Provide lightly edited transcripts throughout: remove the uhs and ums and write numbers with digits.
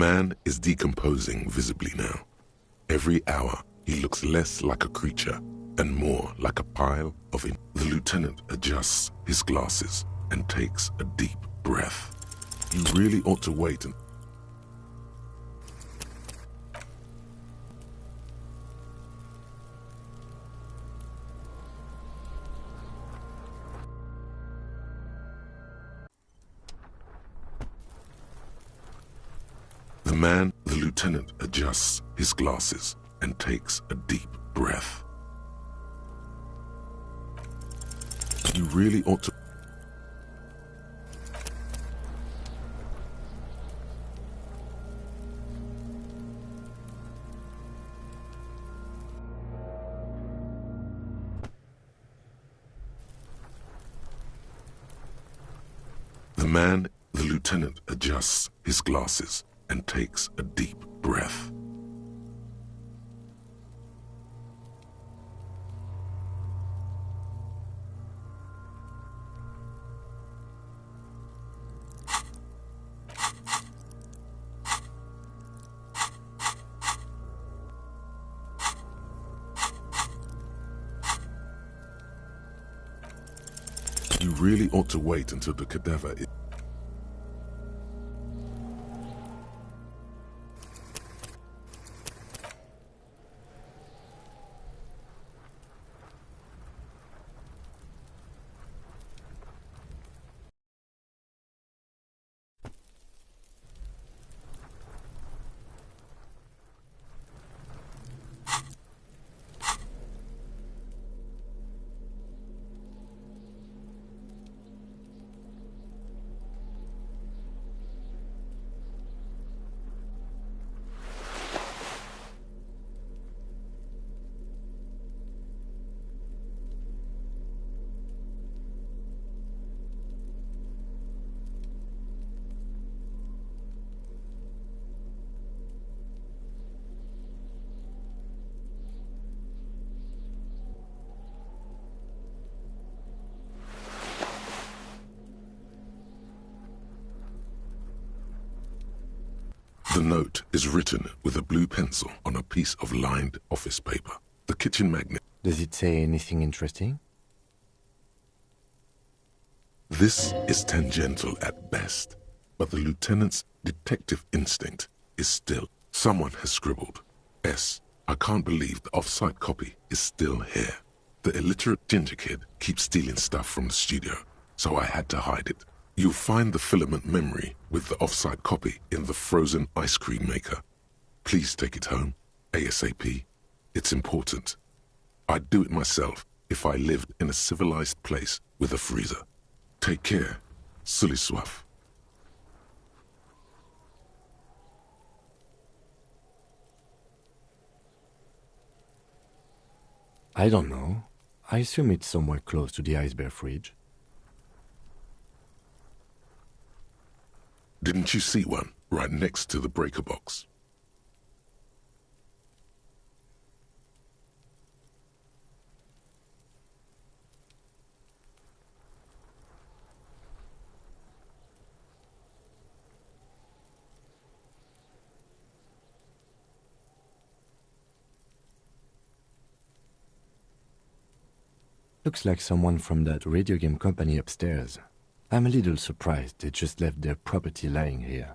man is decomposing visibly now. Every hour, he looks less like a creature and more like a pile of it. The lieutenant adjusts his glasses and takes a deep breath. You really ought to wait and... The lieutenant adjusts his glasses and takes a deep breath. You really ought to... The lieutenant adjusts his glasses and takes a deep breath. You really ought to wait until the cadaver is... The note is written with a blue pencil on a piece of lined office paper. The kitchen magnet. Does it say anything interesting? This is tangential at best, but the lieutenant's detective instinct is still. Someone has scribbled. S. I can't believe the off-site copy is still here. The illiterate ginger kid keeps stealing stuff from the studio, so I had to hide it. You'll find the filament memory with the off-site copy in the frozen ice cream maker. Please take it home, ASAP. It's important. I'd do it myself if I lived in a civilized place with a freezer. Take care, Sully Soif. I don't know. I assume it's somewhere close to the iceberg fridge. Didn't you see one right next to the breaker box? Looks like someone from that radio game company upstairs. I'm a little surprised they just left their property lying here.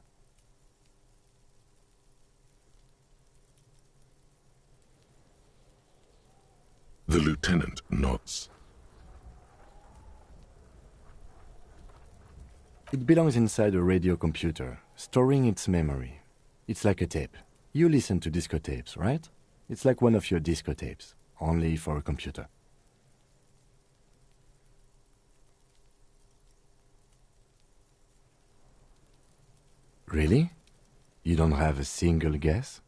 The lieutenant nods. It belongs inside a radio computer, storing its memory. It's like a tape. You listen to disco tapes, right? It's like one of your disco tapes, only for a computer. Really? You don't have a single guess?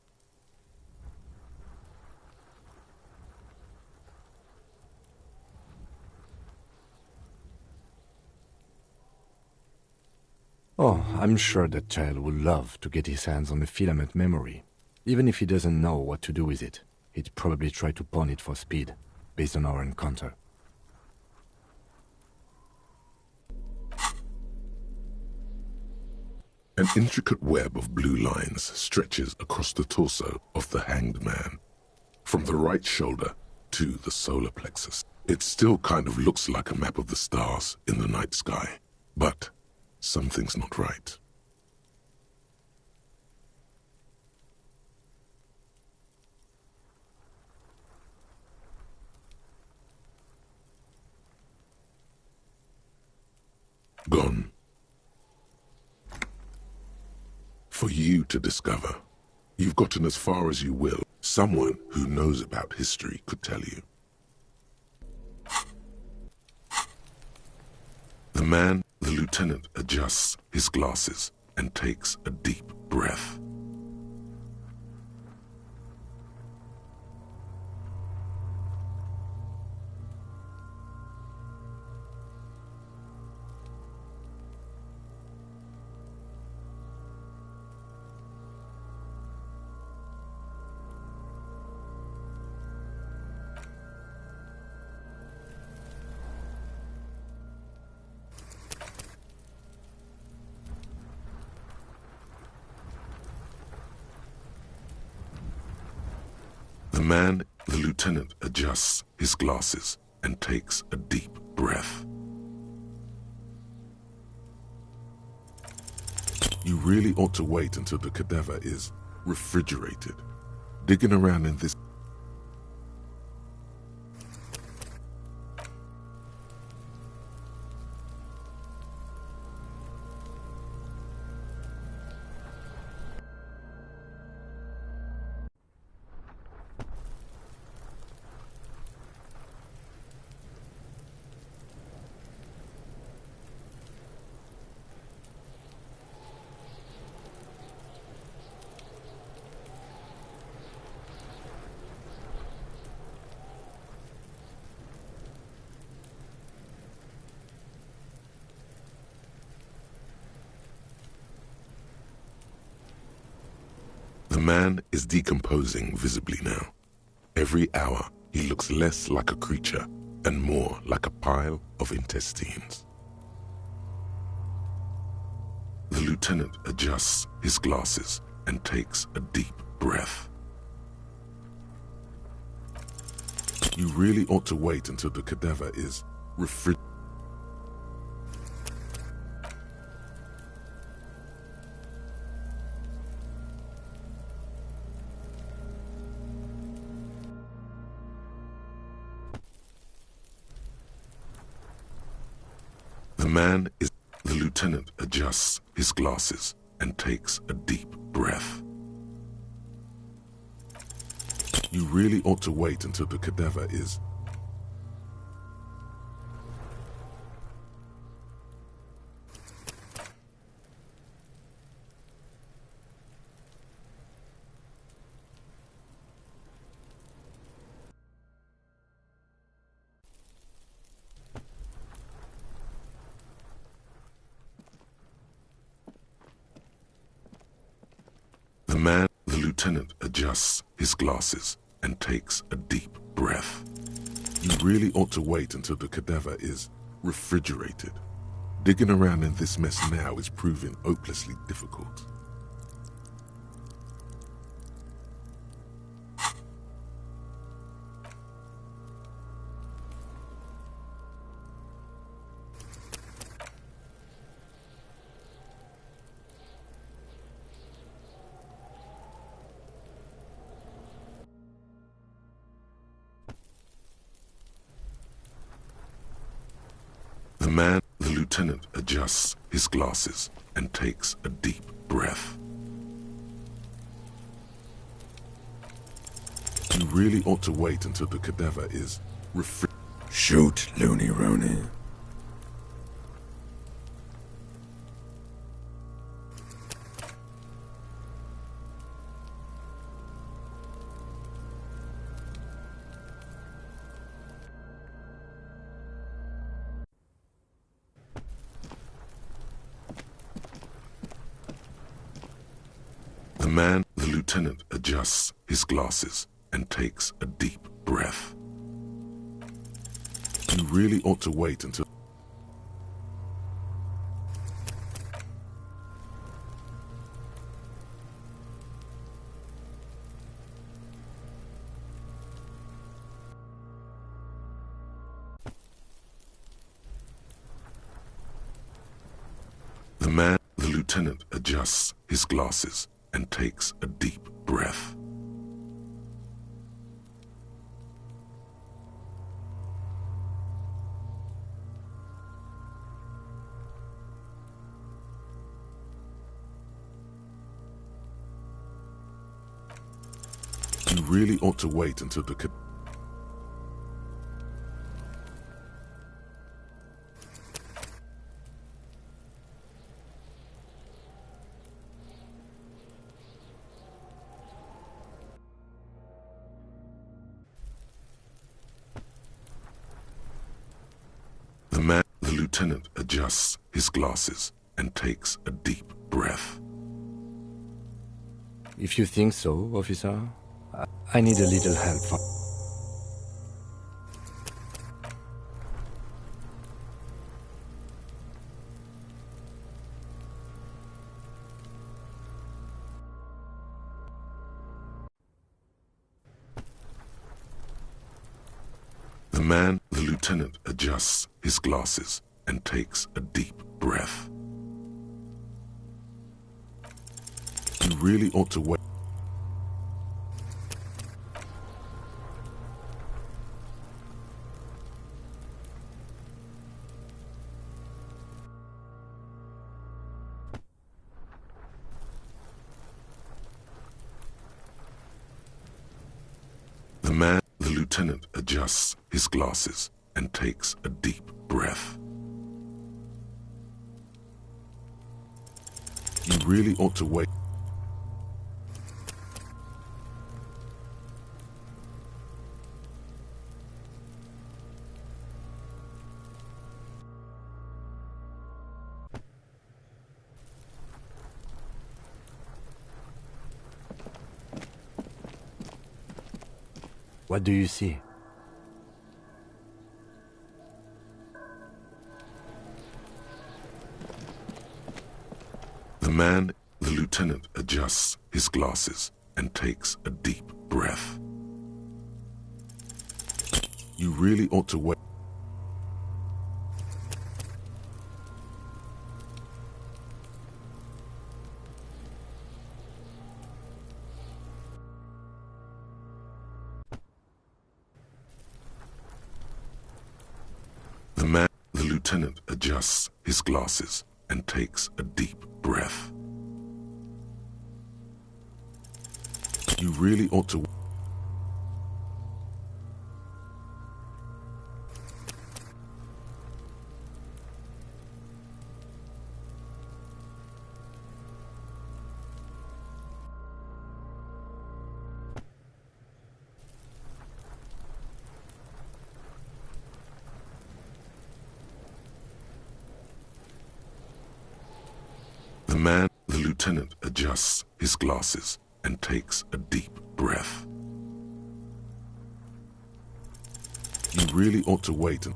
Oh, I'm sure that child would love to get his hands on a filament memory. Even if he doesn't know what to do with it, he'd probably try to pawn it for speed, based on our encounter. An intricate web of blue lines stretches across the torso of the hanged man, from the right shoulder to the solar plexus. It still kind of looks like a map of the stars in the night sky, but something's not right. Gone. For you to discover. You've gotten as far as you will. Someone who knows about history could tell you. The lieutenant adjusts his glasses and takes a deep breath. The lieutenant adjusts his glasses and takes a deep breath. You really ought to wait until the cadaver is refrigerated. Digging around in this The man is decomposing visibly now. Every hour, he looks less like a creature and more like a pile of intestines. The lieutenant adjusts his glasses and takes a deep breath. You really ought to wait until the cadaver is refrigerated. The lieutenant adjusts his glasses and takes a deep breath. You really ought to wait until the cadaver is The lieutenant adjusts his glasses and takes a deep breath. You really ought to wait until the cadaver is refrigerated. Digging around in this mess now is proving hopelessly difficult. The lieutenant adjusts his glasses and takes a deep breath. You really ought to wait until the cadaver is refrigerated. Shoot, Looney Rooney. The lieutenant adjusts his glasses and takes a deep breath. You really ought to wait until The lieutenant adjusts his glasses and takes a deep breath. You really ought to wait until the The lieutenant adjusts his glasses and takes a deep breath. If you think so, officer, I need a little help from... The lieutenant adjusts his glasses and takes a deep breath. You really ought to wait. The lieutenant adjusts his glasses and takes a deep breath. You really ought to wait. What do you see? The lieutenant adjusts his glasses and takes a deep breath. You really ought to wait. The lieutenant adjusts his glasses and takes a deep breath. You really ought to... The lieutenant adjusts his glasses and takes a deep breath. You really ought to wait and...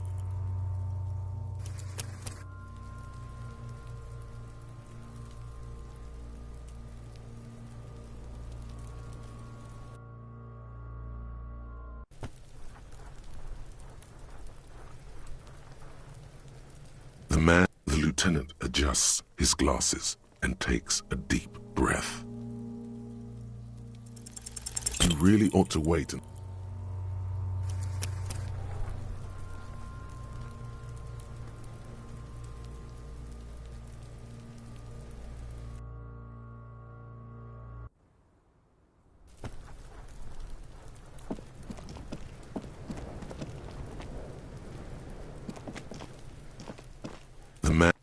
The lieutenant adjusts his glasses and takes a deep breath. You really ought to wait and...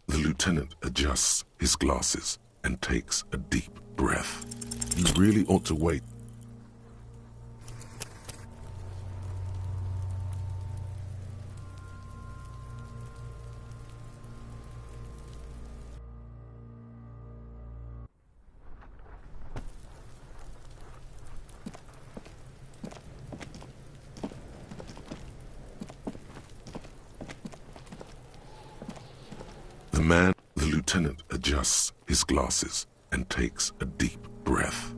The lieutenant adjusts his glasses and takes a deep breath. You really ought to wait. The lieutenant adjusts his glasses and takes a deep breath.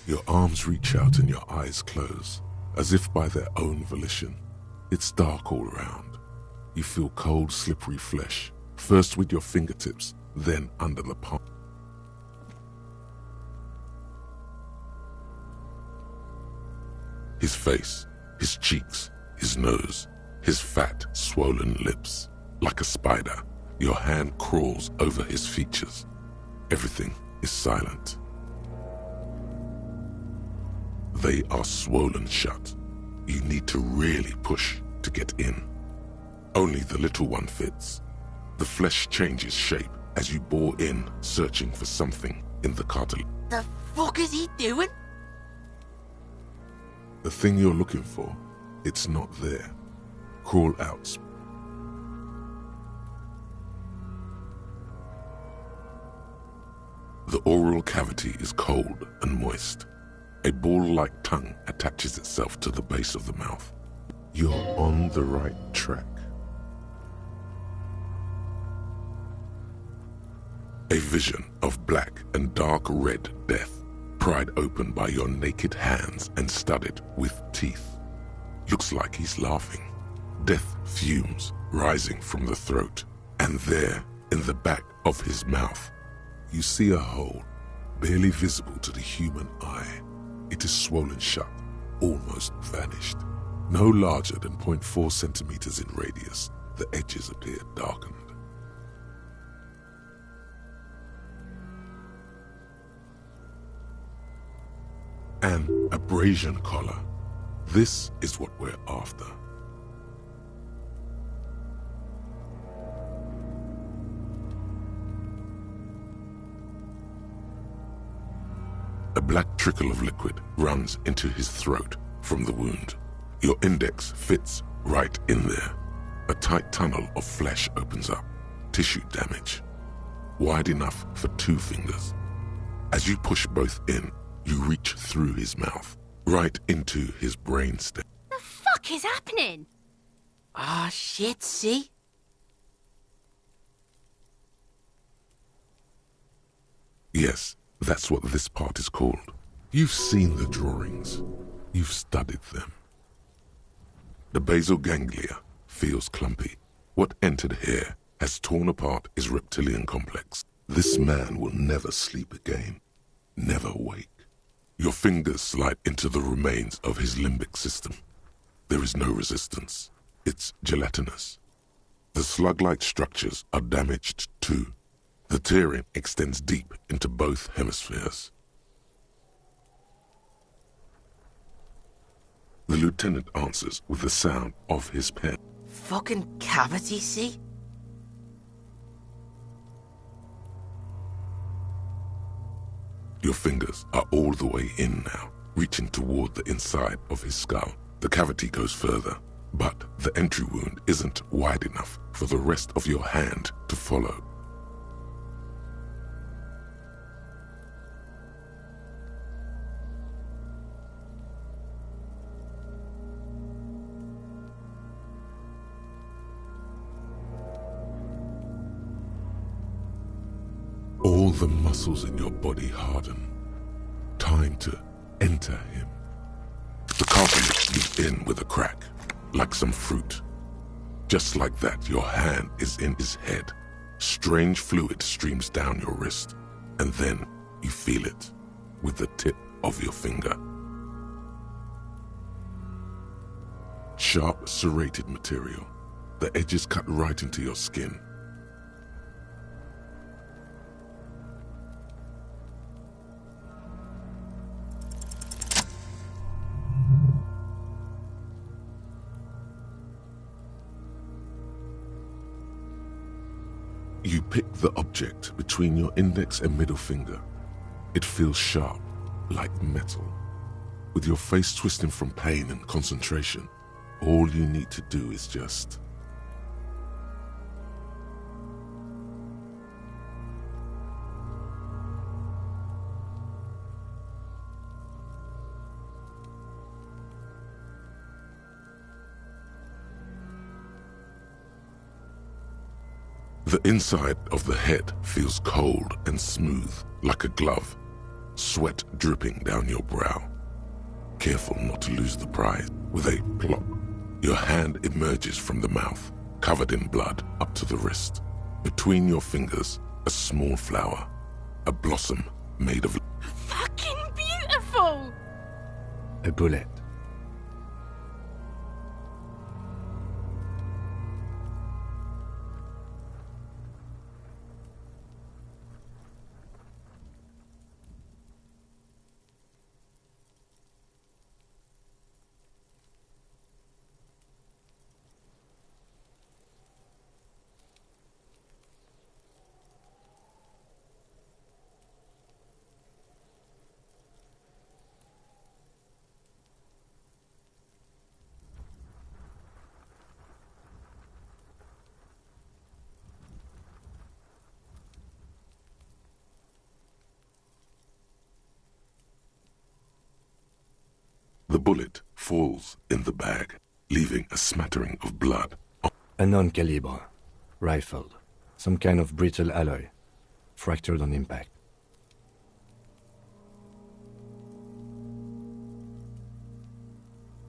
Your arms reach out and your eyes close, as if by their own volition. It's dark all around. You feel cold, slippery flesh first with your fingertips, then under the palm. His face, his cheeks, his nose, his fat, swollen lips. Like a spider, your hand crawls over his features. Everything is silent. They are swollen shut. You need to really push to get in. Only the little one fits. The flesh changes shape as you bore in, searching for something in the cartilage. The fuck is he doing? The thing you're looking for, it's not there. Crawl out. The oral cavity is cold and moist. A ball-like tongue attaches itself to the base of the mouth. You're on the right track. A vision of black and dark red death, pried open by your naked hands and studded with teeth. Looks like he's laughing. Death fumes rising from the throat, and there, in the back of his mouth, you see a hole, barely visible to the human eye. It is swollen shut, almost vanished. No larger than 0.4 centimeters in radius, the edges appear darkened. An abrasion collar. This is what we're after. A black trickle of liquid runs into his throat from the wound. Your index fits right in there. A tight tunnel of flesh opens up. Tissue damage. Wide enough for 2 fingers. As you push both in, you reach through his mouth, right into his brainstem. The fuck is happening? Ah, shit, see? Yes, that's what this part is called. You've seen the drawings. You've studied them. The basal ganglia feels clumpy. What entered here has torn apart his reptilian complex. This man will never sleep again. Never wake. Your fingers slide into the remains of his limbic system. There is no resistance. It's gelatinous. The slug-like structures are damaged too. The tearing extends deep into both hemispheres. The lieutenant answers with the sound of his pen. Fucking cavity, see? Your fingers are all the way in now, reaching toward the inside of his skull. The cavity goes further, but the entry wound isn't wide enough for the rest of your hand to follow. All the muscles in your body harden. Time to enter him. The cartilage gives in with a crack, like some fruit. Just like that, your hand is in his head. Strange fluid streams down your wrist, and then you feel it with the tip of your finger. Sharp, serrated material. The edges cut right into your skin. You pick the object between your index and middle finger. It feels sharp, like metal. With your face twisting from pain and concentration, all you need to do is just... The inside of the head feels cold and smooth, like a glove. Sweat dripping down your brow. Careful not to lose the prize. With a plop, your hand emerges from the mouth, covered in blood up to the wrist. Between your fingers, a small flower, a blossom made of... Fucking beautiful! A bullet. The bullet falls in the bag, leaving a smattering of blood. A non-calibre. Rifled. Some kind of brittle alloy. Fractured on impact.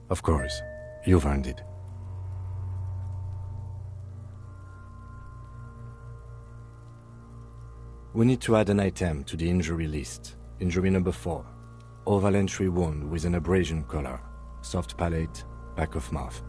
Of course, you've earned it. We need to add an item to the injury list. Injury number 4. Oval entry wound with an abrasion collar. Soft palate, back of mouth.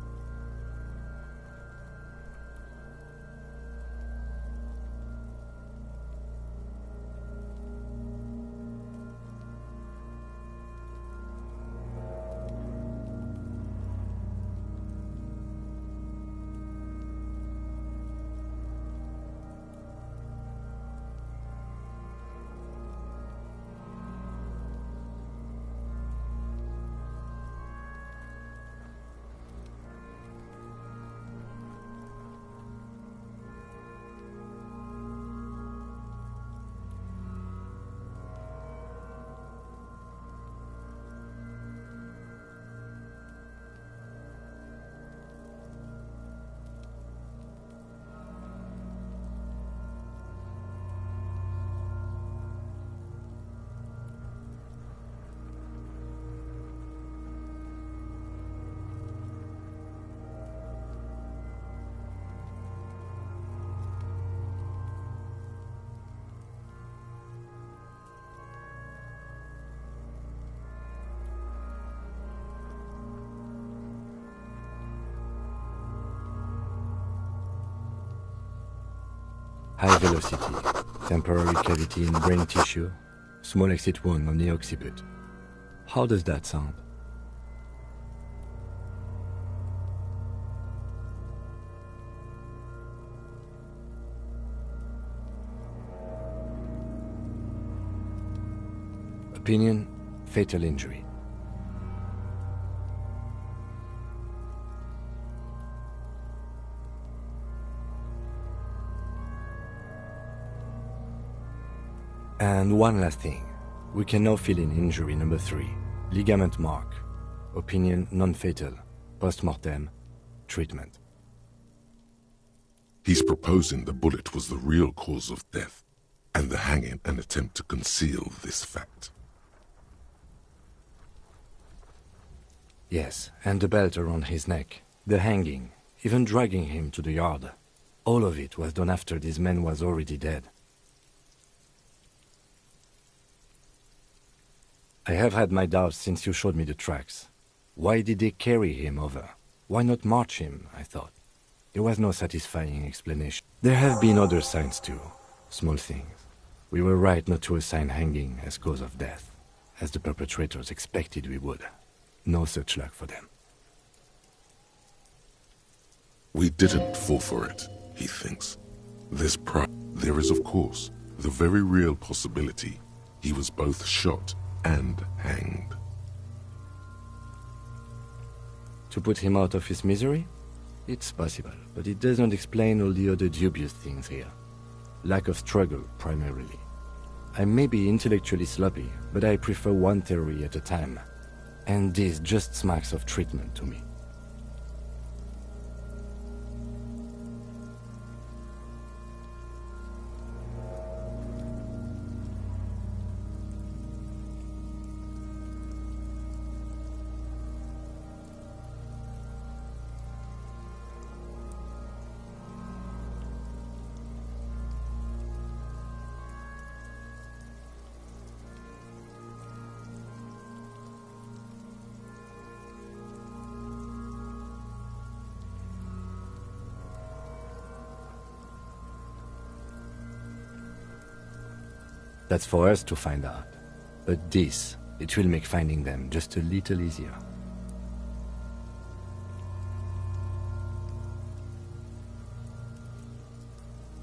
High velocity, temporary cavity in brain tissue, small exit wound on the occiput. How does that sound? Opinion, fatal injury. And one last thing. We can now fill in injury number 3. Ligament mark. Opinion non-fatal. Post-mortem. Treatment. He's proposing the bullet was the real cause of death, and the hanging an attempt to conceal this fact. Yes, and the belt around his neck. The hanging. Even dragging him to the yard. All of it was done after this man was already dead. I have had my doubts since you showed me the tracks. Why did they carry him over? Why not march him, I thought. There was no satisfying explanation. There have been other signs too. Small things. We were right not to assign hanging as cause of death, as the perpetrators expected we would. No such luck for them. We didn't fall for it, he thinks. There is, of course, the very real possibility he was both shot and hanged. To put him out of his misery? It's possible, but it does not explain all the other dubious things here. Lack of struggle, primarily. I may be intellectually sloppy, but I prefer one theory at a time. And this just smacks of treatment to me. That's for us to find out. But this, it will make finding them just a little easier.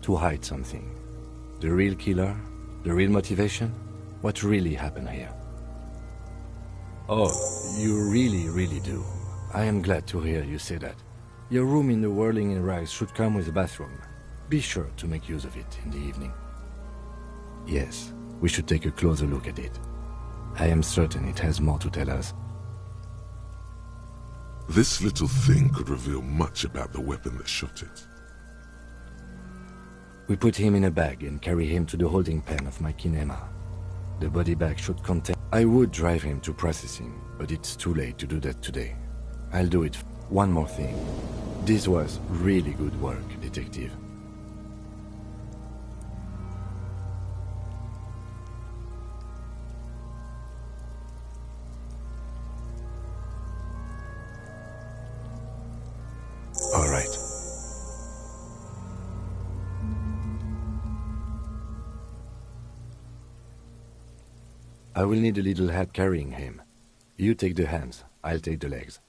To hide something. The real killer? The real motivation? What really happened here? Oh, you really do. I am glad to hear you say that. Your room in the Whirling in Rags should come with a bathroom. Be sure to make use of it in the evening. Yes, we should take a closer look at it. I am certain it has more to tell us. This little thing could reveal much about the weapon that shot it. We put him in a bag and carry him to the holding pen of my kinema. The body bag should contain... I would drive him to processing, but it's too late to do that today. I'll do it. One more thing. This was really good work, detective. All right. I will need a little help carrying him. You take the hands, I'll take the legs.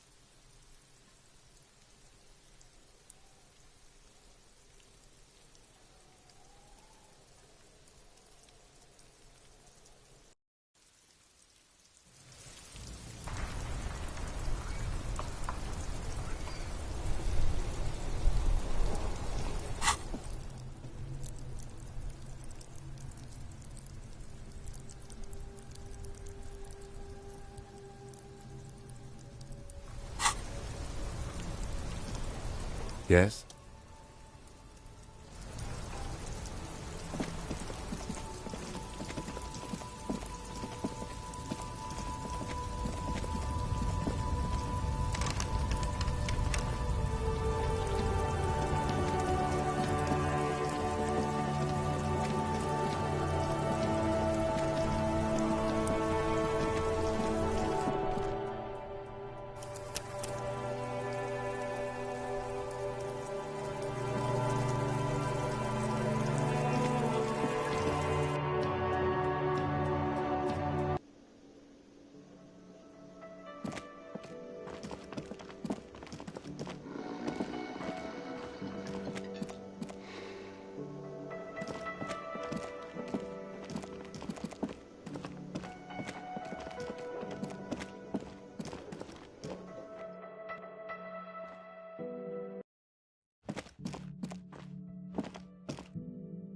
Yes?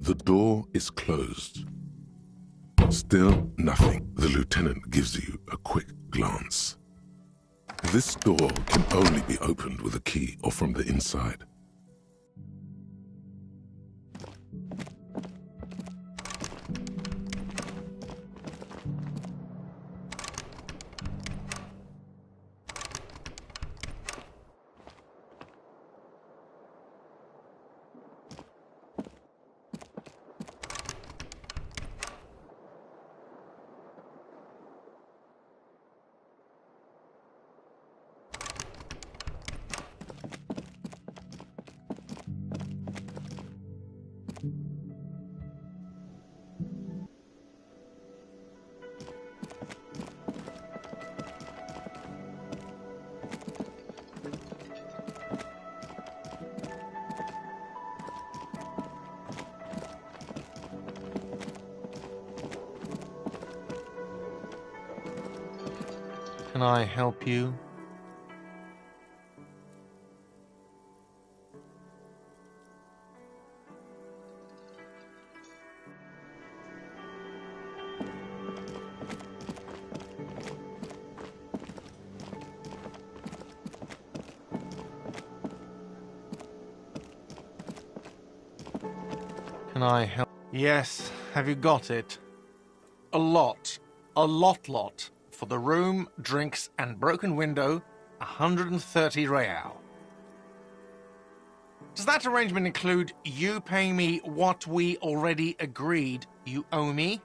The door is closed. Still nothing. The lieutenant gives you a quick glance. This door can only be opened with a key or from the inside. Can I help you? Can I help? Yes, have you got it? A lot. A lot. For the room, drinks, and broken window, 130 real. Does that arrangement include you paying me what we already agreed you owe me?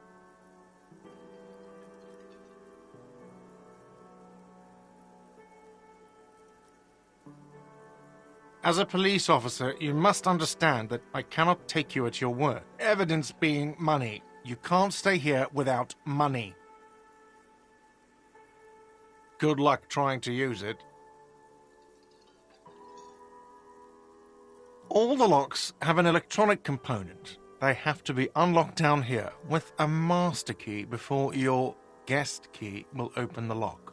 As a police officer, you must understand that I cannot take you at your word. Evidence being money. You can't stay here without money. Good luck trying to use it. All the locks have an electronic component. They have to be unlocked down here with a master key before your guest key will open the lock.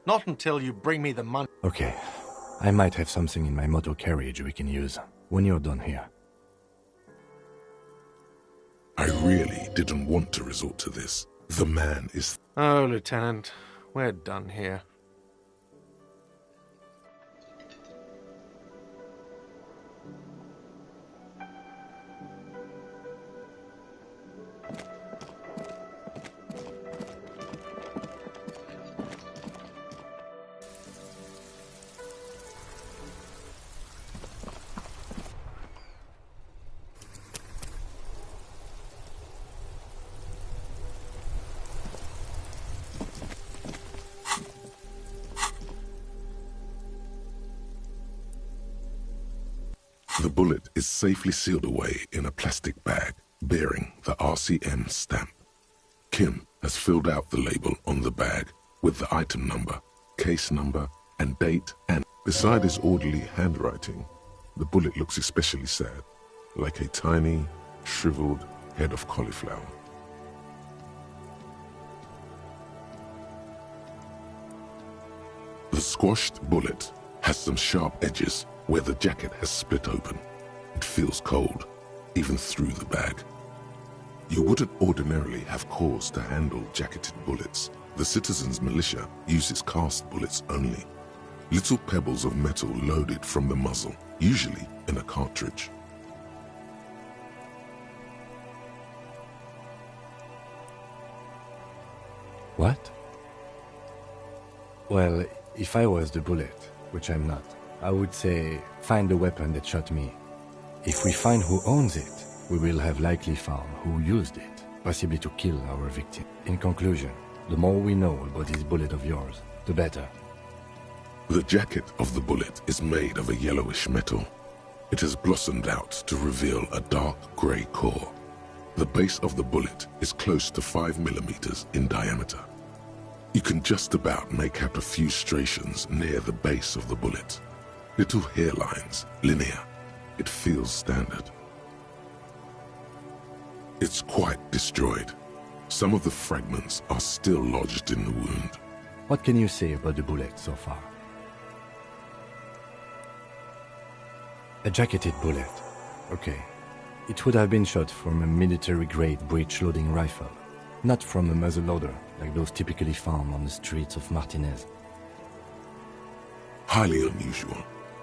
Not until you bring me the money. Okay. I might have something in my motor carriage we can use when you're done here. I really didn't want to resort to this. The man is... Oh, Lieutenant, we're done here. The bullet is safely sealed away in a plastic bag bearing the RCM stamp. Kim has filled out the label on the bag with the item number, case number, and date, and beside his orderly handwriting, the bullet looks especially sad, like a tiny, shriveled head of cauliflower. The squashed bullet has some sharp edges where the jacket has split open. It feels cold, even through the bag. You wouldn't ordinarily have cause to handle jacketed bullets. The citizens' militia uses cast bullets only. Little pebbles of metal loaded from the muzzle, usually in a cartridge. What? Well, if I was the bullet, which I'm not, I would say, find the weapon that shot me. If we find who owns it, we will have likely found who used it, possibly to kill our victim. In conclusion, the more we know about this bullet of yours, the better. The jacket of the bullet is made of a yellowish metal. It has blossomed out to reveal a dark grey core. The base of the bullet is close to 5 millimeters in diameter. You can just about make out a few striations near the base of the bullet. Little hairlines, linear. It feels standard. It's quite destroyed. Some of the fragments are still lodged in the wound. What can you say about the bullet so far? A jacketed bullet. Okay. It would have been shot from a military-grade breech-loading rifle, not from a muzzleloader like those typically found on the streets of Martinez. Highly unusual.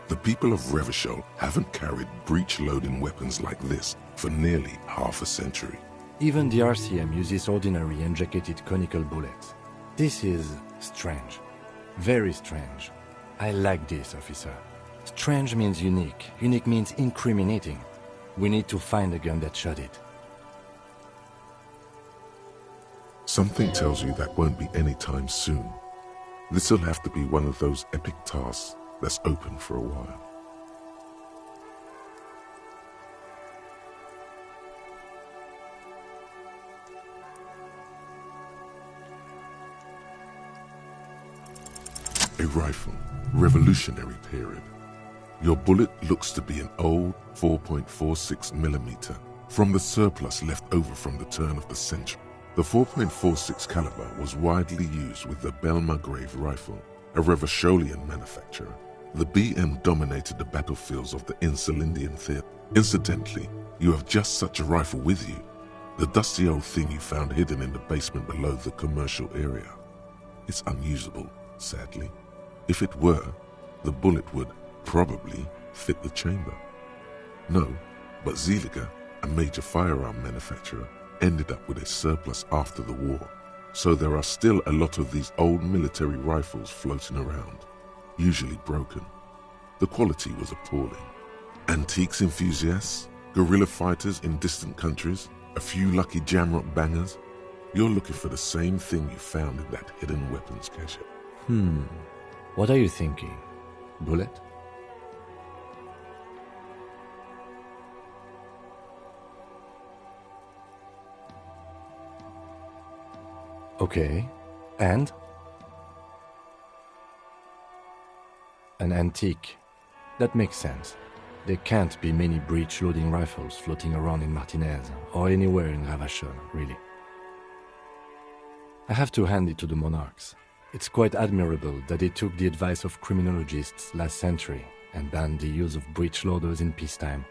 The people of Revachol haven't carried breech-loading weapons like this for nearly half a century. Even the RCM uses ordinary unjacketed conical bullets. This is strange. Very strange. I like this, officer. Strange means unique. Unique means incriminating. We need to find the gun that shot it. Something tells you that won't be any time soon. This'll have to be one of those epic tasks that's open for a while. A rifle, Revolutionary period. Your bullet looks to be an old 4.46 millimeter from the surplus left over from the turn of the century. The 4.46 caliber was widely used with the Belmargrave rifle, a Revacholian manufacturer. The BM dominated the battlefields of the Insulindian theater. Incidentally, you have just such a rifle with you, the dusty old thing you found hidden in the basement below the commercial area. It's unusable, sadly. If it were, the bullet would probably fit the chamber. No, but Zeliger, a major firearm manufacturer, ended up with a surplus after the war, so there are still a lot of these old military rifles floating around, usually broken. The quality was appalling. Antiques enthusiasts, guerrilla fighters in distant countries, a few lucky jamrock bangers. You're looking for the same thing you found in that hidden weapons cache. What are you thinking? Bullet? Okay. And? An antique. That makes sense. There can't be many breech-loading rifles floating around in Martinez, or anywhere in Ravachol, really. I have to hand it to the monarchs. It's quite admirable that they took the advice of criminologists last century and banned the use of breech-loaders in peacetime.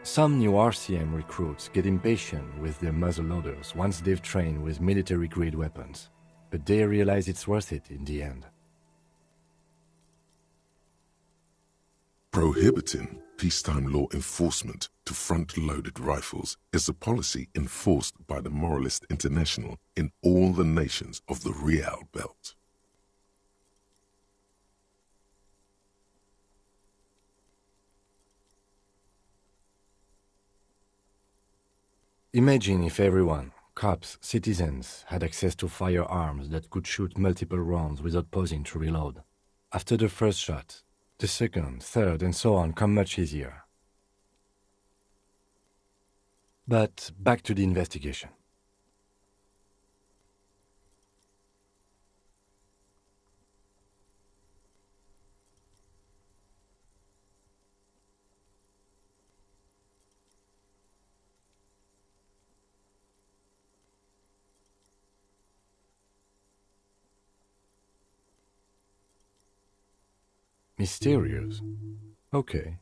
Some new RCM recruits get impatient with their muzzle-loaders once they've trained with military-grade weapons, but they realize it's worth it in the end. Prohibiting peacetime law enforcement to front-loaded rifles is a policy enforced by the Moralist International in all the nations of the Real Belt. Imagine if everyone, cops, citizens, had access to firearms that could shoot multiple rounds without pausing to reload. After the first shot, the second, third, and so on come much easier. But back to the investigation. Mysterious. Okay.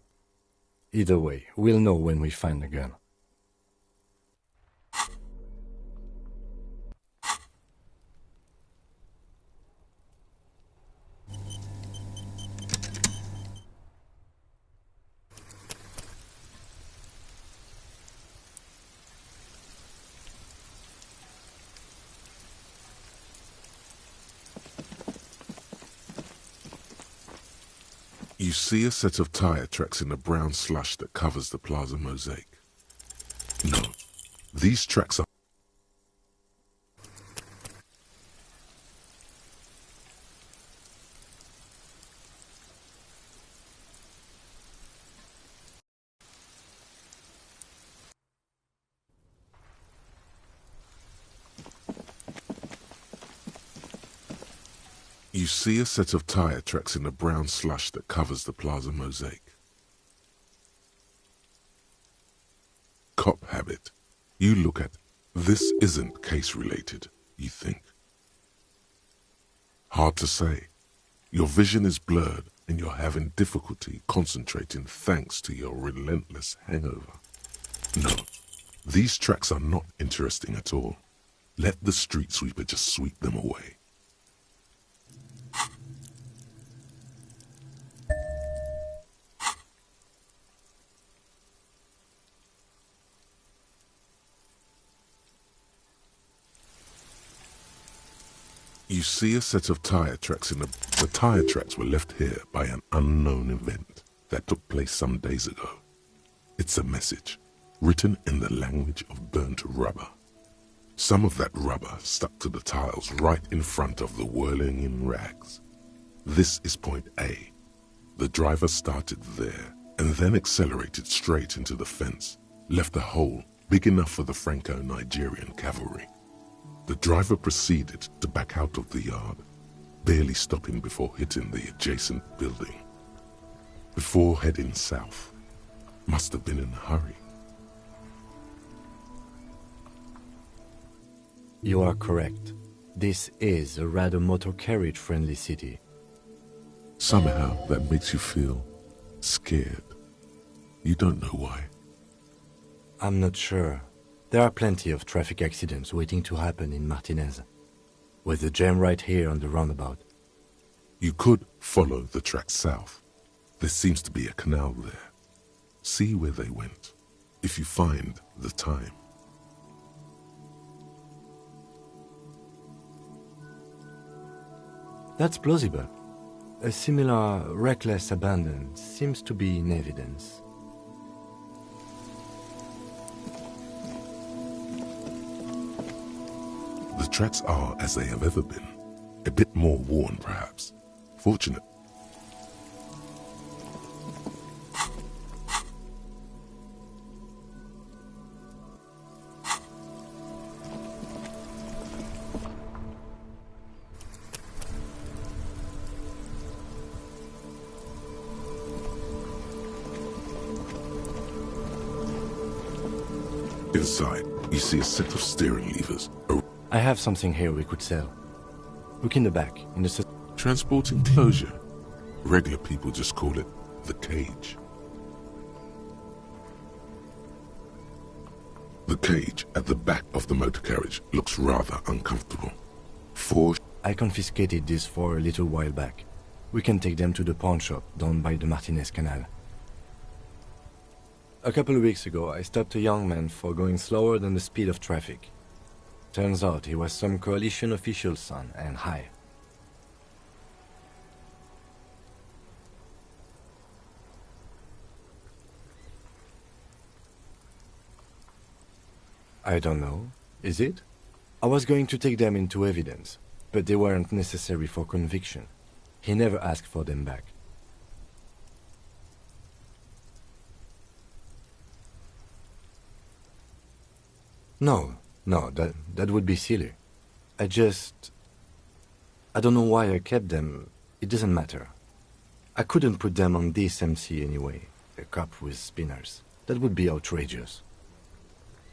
Either way, we'll know when we find the gun. You see a set of tire tracks in the brown slush that covers the plaza mosaic. No, these tracks are... You see a set of tire tracks in the brown slush that covers the plaza mosaic. Cop habit. You look at, this isn't case-related, you think. Hard to say. Your vision is blurred and you're having difficulty concentrating thanks to your relentless hangover. No, these tracks are not interesting at all. Let the street sweeper just sweep them away. You see a set of tire tracks in the tire tracks were left here by an unknown event that took place some days ago. It's a message, written in the language of burnt rubber. Some of that rubber stuck to the tiles right in front of the whirling in rags. This is point A. The driver started there and then accelerated straight into the fence, left a hole big enough for the Franco-Nigerian cavalry. The driver proceeded to back out of the yard, barely stopping before hitting the adjacent building. Before heading south, must have been in a hurry. You are correct. This is a rather motor carriage-friendly city. Somehow that makes you feel scared. You don't know why. I'm not sure. There are plenty of traffic accidents waiting to happen in Martinez, with the jam right here on the roundabout. You could follow the track south. There seems to be a canal there. See where they went, if you find the time. That's plausible. A similar reckless abandon seems to be in evidence. The tracks are as they have ever been. A bit more worn, perhaps. Fortunate. Inside, you see a set of steering levers. I have something here we could sell. Look in the back, in the... Transport enclosure. Regular people just call it the cage. The cage at the back of the motor carriage looks rather uncomfortable. I confiscated this for a little while back. We can take them to the pawn shop down by the Martinez Canal. A couple of weeks ago, I stopped a young man for going slower than the speed of traffic. Turns out he was some coalition official's son and high. I don't know. Is it? I was going to take them into evidence, but they weren't necessary for conviction. He never asked for them back. No, that would be silly. I don't know why I kept them. It doesn't matter. I couldn't put them on this MC anyway. A cop with spinners. That would be outrageous.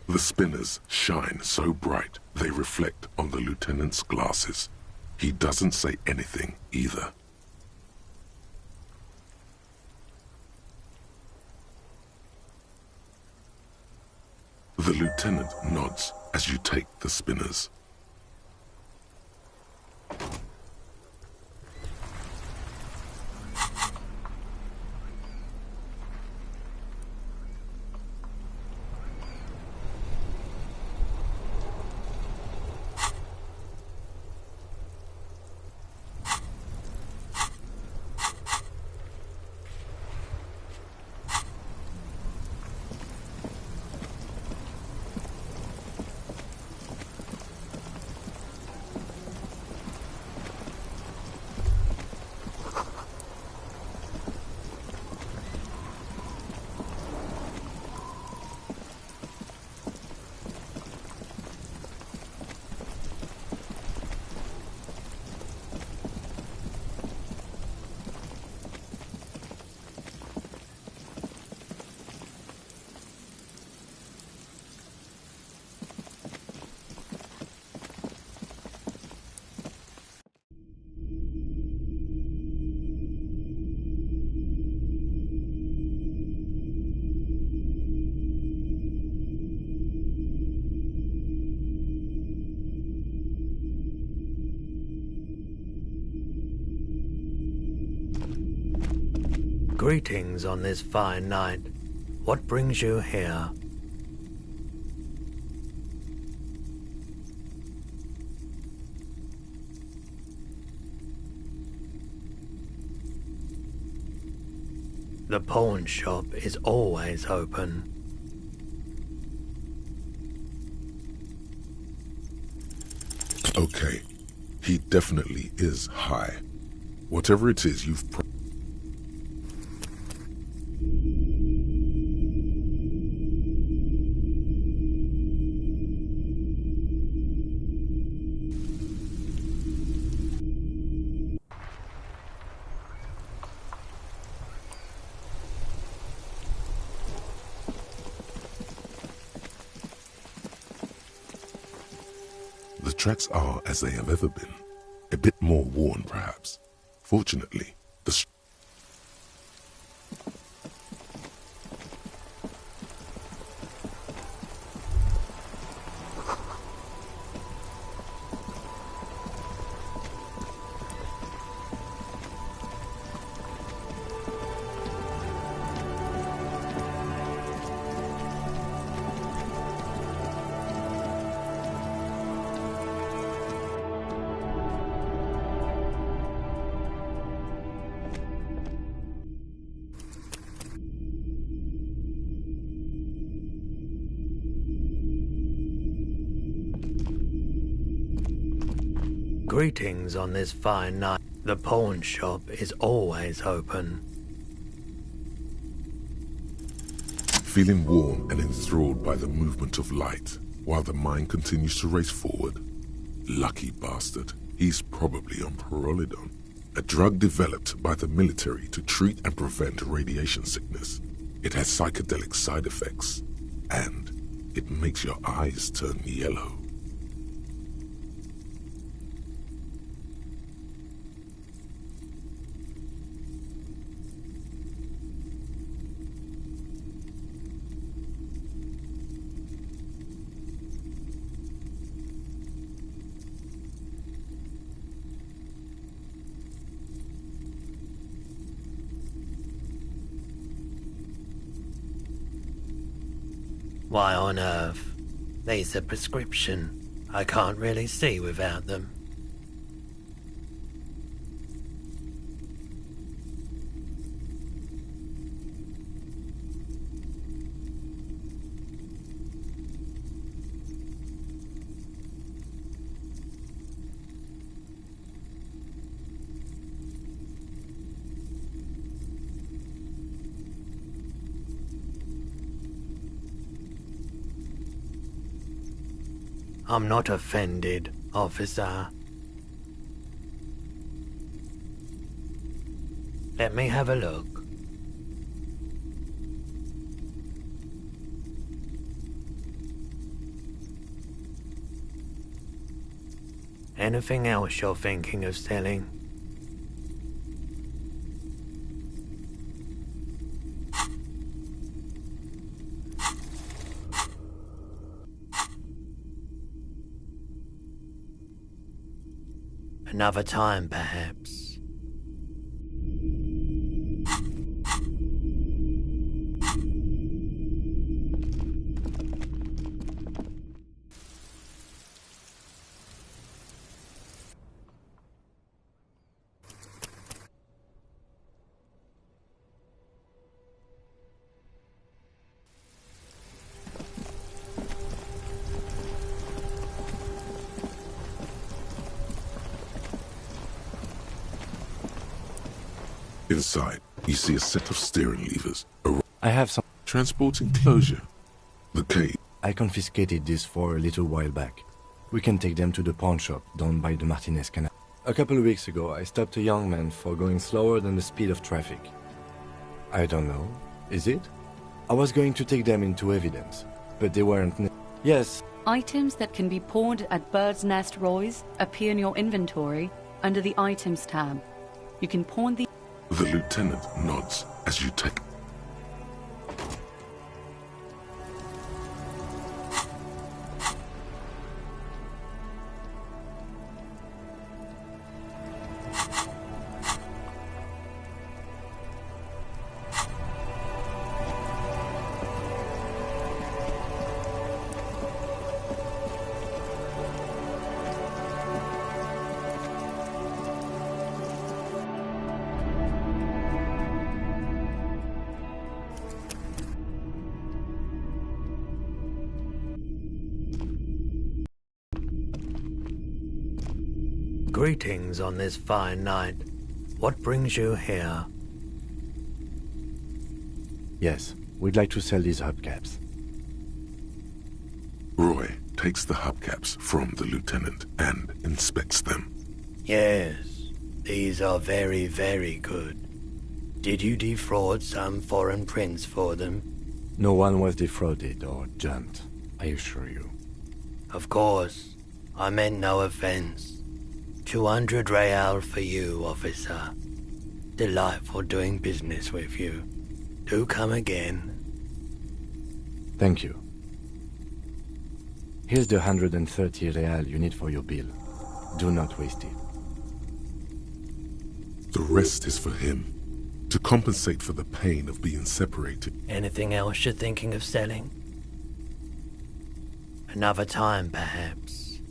The spinners shine so bright they reflect on the lieutenant's glasses. He doesn't say anything either. The lieutenant nods as you take the spinners. Greetings on this fine night. What brings you here? The pawn shop is always open. Okay, he definitely is high. Whatever it is you've The tracks are as they have ever been. A bit more worn, perhaps. Fortunately, the Greetings on this fine night. The pawn shop is always open. feeling warm and enthralled by the movement of light, while the mind continues to race forward. Lucky bastard. He's probably on Pyrrolidon, a drug developed by the military to treat and prevent radiation sickness. It has psychedelic side effects, and it makes your eyes turn yellow. Why on earth? These are prescription. I can't really see without them. I'm not offended, officer. Let me have a look. Anything else you're thinking of selling? Another time, perhaps. Inside, you see a set of steering levers, I have some... transport enclosure, the cave. I confiscated this for a little while back. We can take them to the pawn shop down by the Martinez Canal. A couple of weeks ago, I stopped a young man for going slower than the speed of traffic. I don't know. Is it? I was going to take them into evidence, but they weren't... Yes. Items that can be pawned at Bird's Nest Roy's appear in your inventory under the Items tab. You can pawn the... The lieutenant nods as you take. Greetings on this fine night. What brings you here? Yes, we'd like to sell these hubcaps. Roy takes the hubcaps from the lieutenant and inspects them. Yes, these are very, very good. Did you defraud some foreign prince for them? No one was defrauded or jumped, I assure you. Of course. I meant no offense. 200 real for you, officer. Delightful doing business with you. Do come again. Thank you. Here's the 130 real you need for your bill. Do not waste it. The rest is for him, to compensate for the pain of being separated. Anything else you're thinking of selling? Another time, perhaps.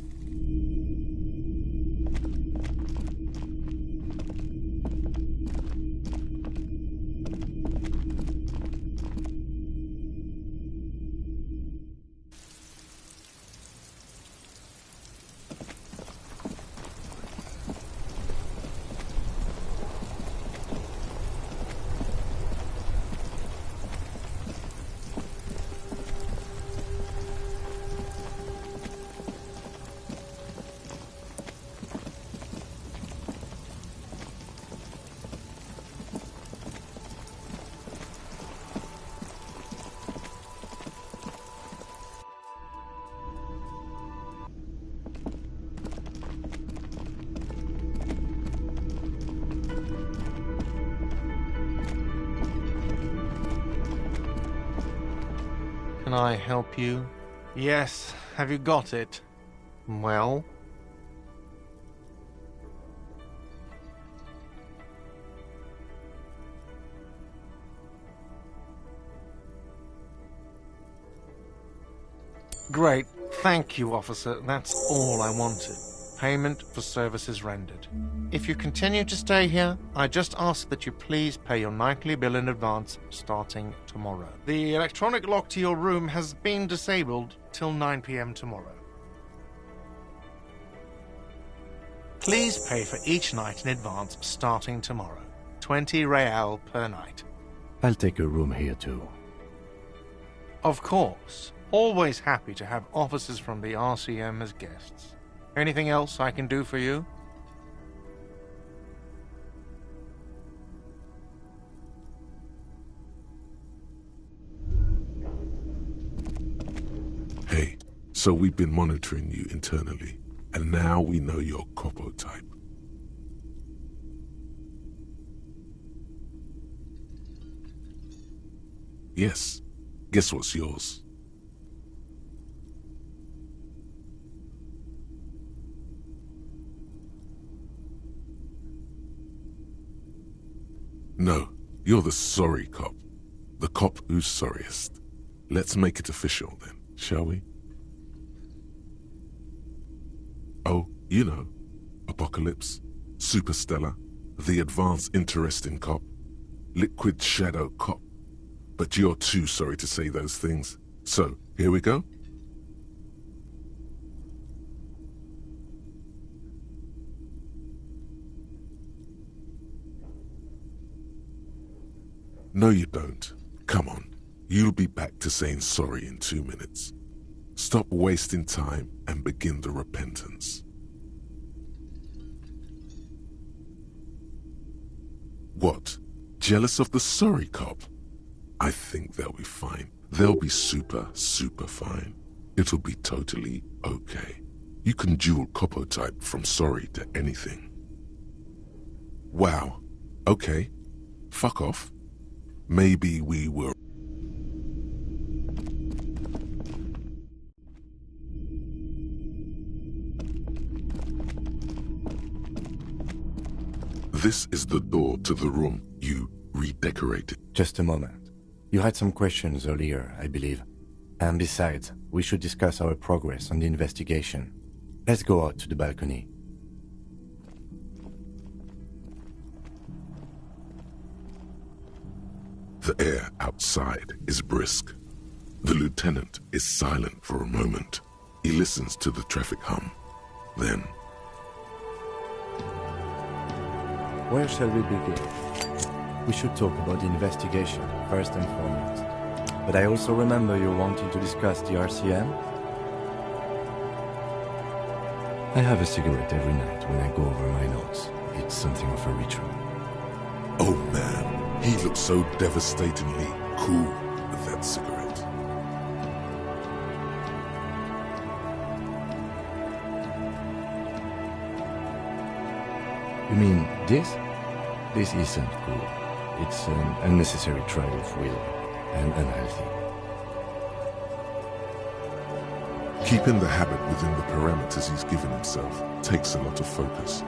can I help you? Yes. Have you got it? Well? Great. Thank you, officer. That's all I wanted. Payment for services rendered. If you continue to stay here, I just ask that you please pay your nightly bill in advance starting tomorrow. The electronic lock to your room has been disabled till 9 p.m. tomorrow. Please pay for each night in advance starting tomorrow. 20 real per night. I'll take a room here too. Of course. Always happy to have officers from the RCM as guests. Anything else I can do for you? Hey, so we've been monitoring you internally, and now we know your Copo type. Yes. Guess what's yours? No, you're the sorry cop. The cop who's sorriest. Let's make it official then, shall we? Oh, you know, Apocalypse, Superstellar, the advanced interesting cop, liquid shadow cop. But you're too sorry to say those things. So, here we go. No, you don't. Come on. You'll be back to saying sorry in 2 minutes. Stop wasting time and begin the repentance. What? Jealous of the sorry cop? I think they'll be fine. They'll be super fine. It'll be totally okay. You can dual Copo type from sorry to anything. Wow. Okay. Fuck off. Maybe we were... This is the door to the room you redecorated. Just a moment. You had some questions earlier, I believe. And besides, we should discuss our progress on the investigation. Let's go out to the balcony. The air outside is brisk. The lieutenant is silent for a moment. He listens to the traffic hum. Then... Where shall we begin? We should talk about the investigation, first and foremost. But I also remember you wanting to discuss the RCM. I have a cigarette every night when I go over my notes. It's something of a ritual. Oh man, he looks so devastatingly cool with that cigarette. You mean this? This isn't cool. It's an unnecessary trial of will, and unhealthy. Keeping the habit within the parameters he's given himself takes a lot of focus.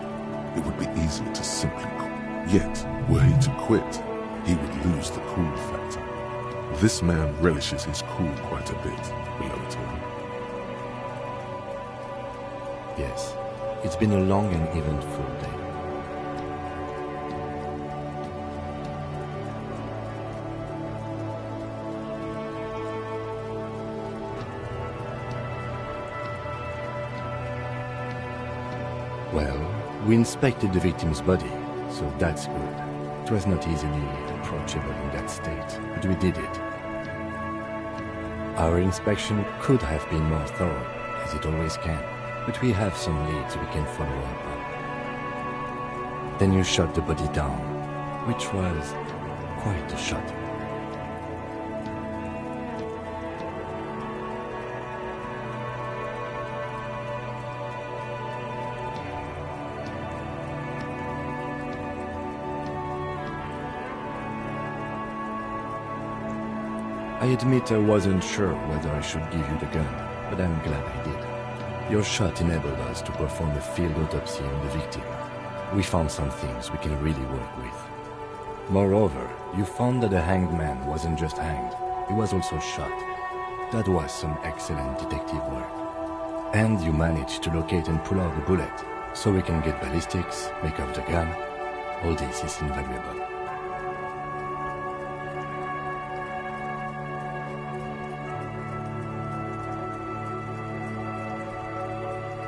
It would be easier to simply quit. Yet, were he to quit, he would lose the cool factor. This man relishes his cool quite a bit, below it all. Yes, it's been a long and eventful day. Well, we inspected the victim's body, so that's good. It was not easily approachable in that state, but we did it. Our inspection could have been more thorough, as it always can, but we have some leads we can follow up on. Then you shot the body down, which was quite a shot. I admit I wasn't sure whether I should give you the gun, but I'm glad I did. Your shot enabled us to perform a field autopsy on the victim. We found some things we can really work with. Moreover, you found that the hanged man wasn't just hanged, he was also shot. That was some excellent detective work. And you managed to locate and pull out the bullet, so we can get ballistics, make off the gun. All this is invaluable.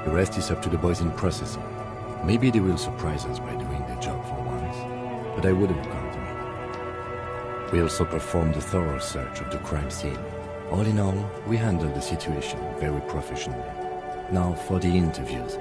The rest is up to the boys in processing. Maybe they will surprise us by doing their job for once, but I wouldn't count on it. We also performed a thorough search of the crime scene. All in all, we handled the situation very professionally. Now for the interviews.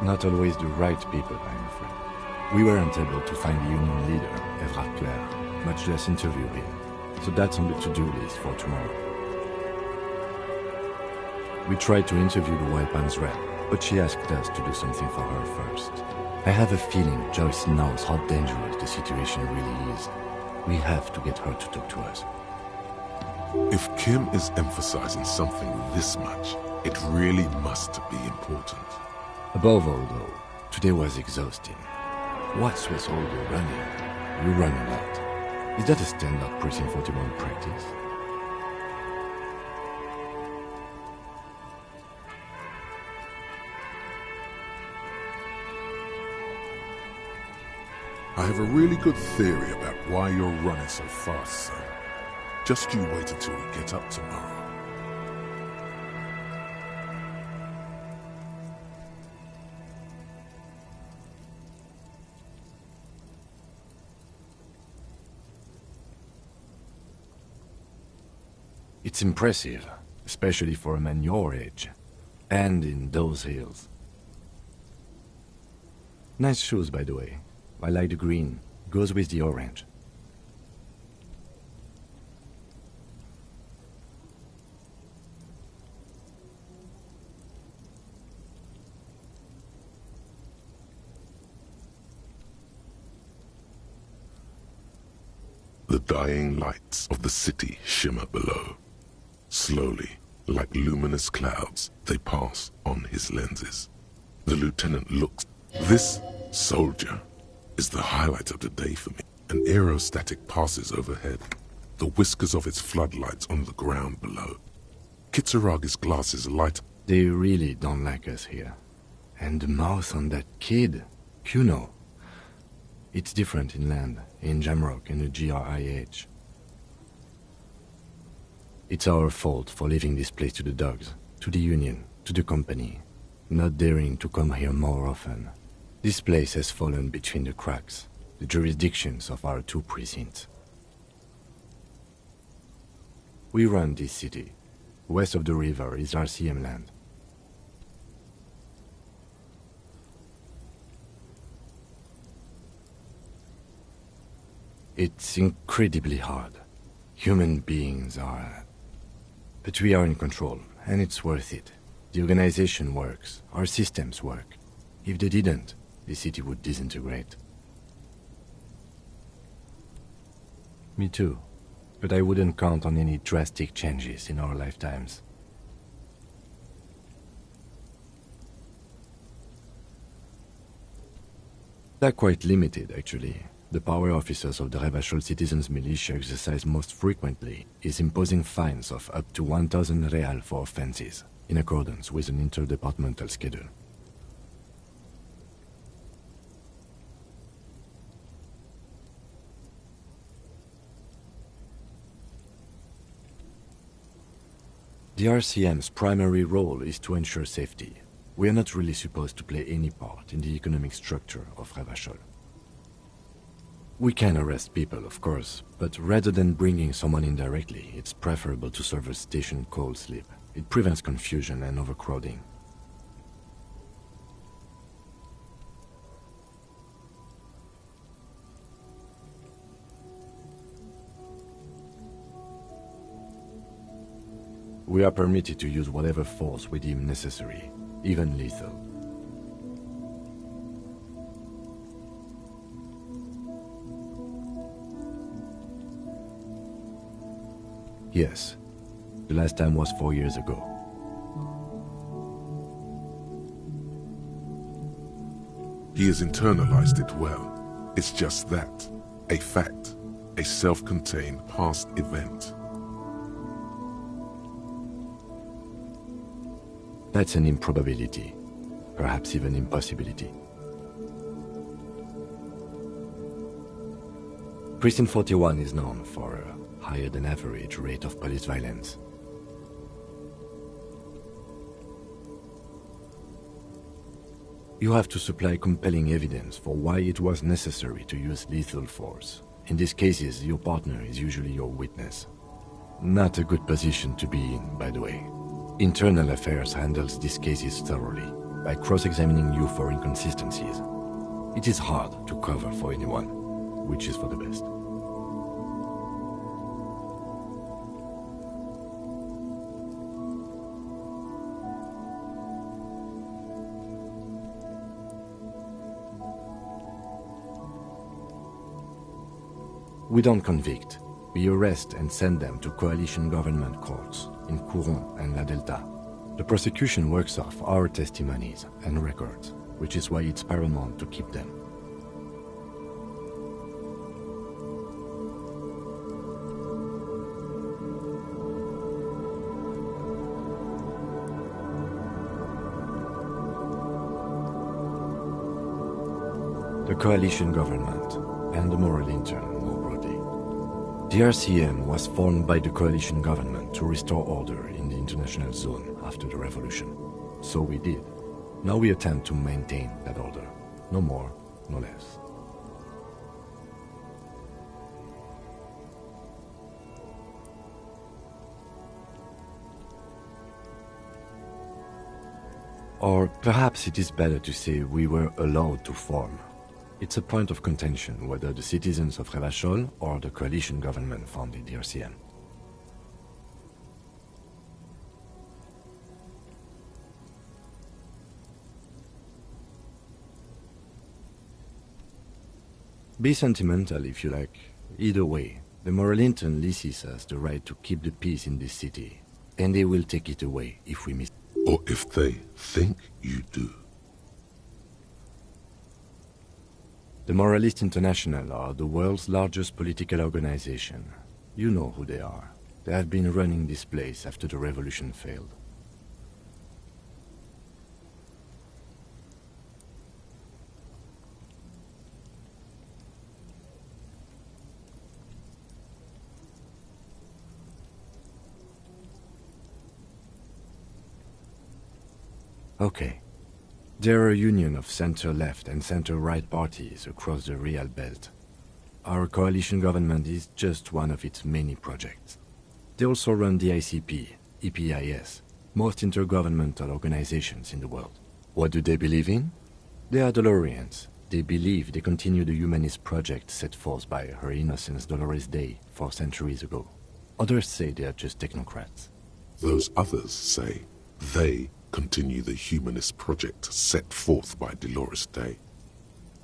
Not always the right people, I'm afraid. We weren't able to find the union leader, Evrard Clare, much less interview him, so that's on the to-do list for tomorrow. We tried to interview the White Pants rep, but she asked us to do something for her first. I have a feeling Joyce knows how dangerous the situation really is. We have to get her to talk to us. If Kim is emphasizing something this much, it really must be important. Above all, though, today was exhausting. What's with all the running? You run a lot. Is that a standard Precinct 41 practice? I have a really good theory about why you're running so fast, sir. Just you wait until we get up tomorrow. It's impressive, especially for a man your age, and in those hills. Nice shoes, by the way. I like the green. Goes with the orange. The dying lights of the city shimmer below. Slowly, like luminous clouds, they pass on his lenses. The lieutenant looks. This soldier is the highlight of the day for me. An aerostatic passes overhead, the whiskers of its floodlights on the ground below. Kitsuragi's glasses light. They really don't like us here. And the mouth on that kid, Kuno. It's different inland, in Jamrock and the GRIH. It's our fault for leaving this place to the dogs, to the Union, to the company, not daring to come here more often. This place has fallen between the cracks, the jurisdictions of our two precincts. We run this city. West of the river is RCM land. It's incredibly hard. Human beings are... But we are in control, and it's worth it. The organization works, our systems work. If they didn't, the city would disintegrate. Me too. But I wouldn't count on any drastic changes in our lifetimes. They're quite limited, actually. The power officers of the Revachol Citizens Militia exercise most frequently is imposing fines of up to 1,000 real for offenses, in accordance with an interdepartmental schedule. The RCM's primary role is to ensure safety. We are not really supposed to play any part in the economic structure of Revachol. We can arrest people, of course, but rather than bringing someone in directly, it's preferable to serve a station cold sleep. It prevents confusion and overcrowding. We are permitted to use whatever force we deem necessary, even lethal. Yes, the last time was 4 years ago. He has internalized it well. It's just that, a fact, a self-contained past event. That's an improbability, perhaps even impossibility. Precinct 41 is known for a higher than average rate of police violence. You have to supply compelling evidence for why it was necessary to use lethal force. In these cases, your partner is usually your witness. Not a good position to be in, by the way. Internal Affairs handles these cases thoroughly, by cross-examining you for inconsistencies. It is hard to cover for anyone, which is for the best. We don't convict. We arrest and send them to coalition government courts in Couronne and La Delta. The prosecution works off our testimonies and records, which is why it's paramount to keep them. The coalition government and the moral intern more broadly. The RCM was formed by the coalition government to restore order in the international zone after the revolution. So we did. Now we attempt to maintain that order. No more, no less. Or perhaps it is better to say we were allowed to form. It's a point of contention whether the citizens of Revachol or the coalition government founded the RCM. Be sentimental if you like. Either way, the moral intern leases us the right to keep the peace in this city, and they will take it away if we miss. Or if they think you do. The Moralist International are the world's largest political organization. You know who they are. They have been running this place after the revolution failed. Okay. There are a union of center-left and center-right parties across the Real Belt. Our coalition government is just one of its many projects. They also run the ICP, EPIS, most intergovernmental organizations in the world. What do they believe in? They are Dolorians. They believe they continue the humanist project set forth by Her Innocence Dolores Day 4 centuries ago. Others say they are just technocrats. Those others say they continue the humanist project set forth by Dolores Day.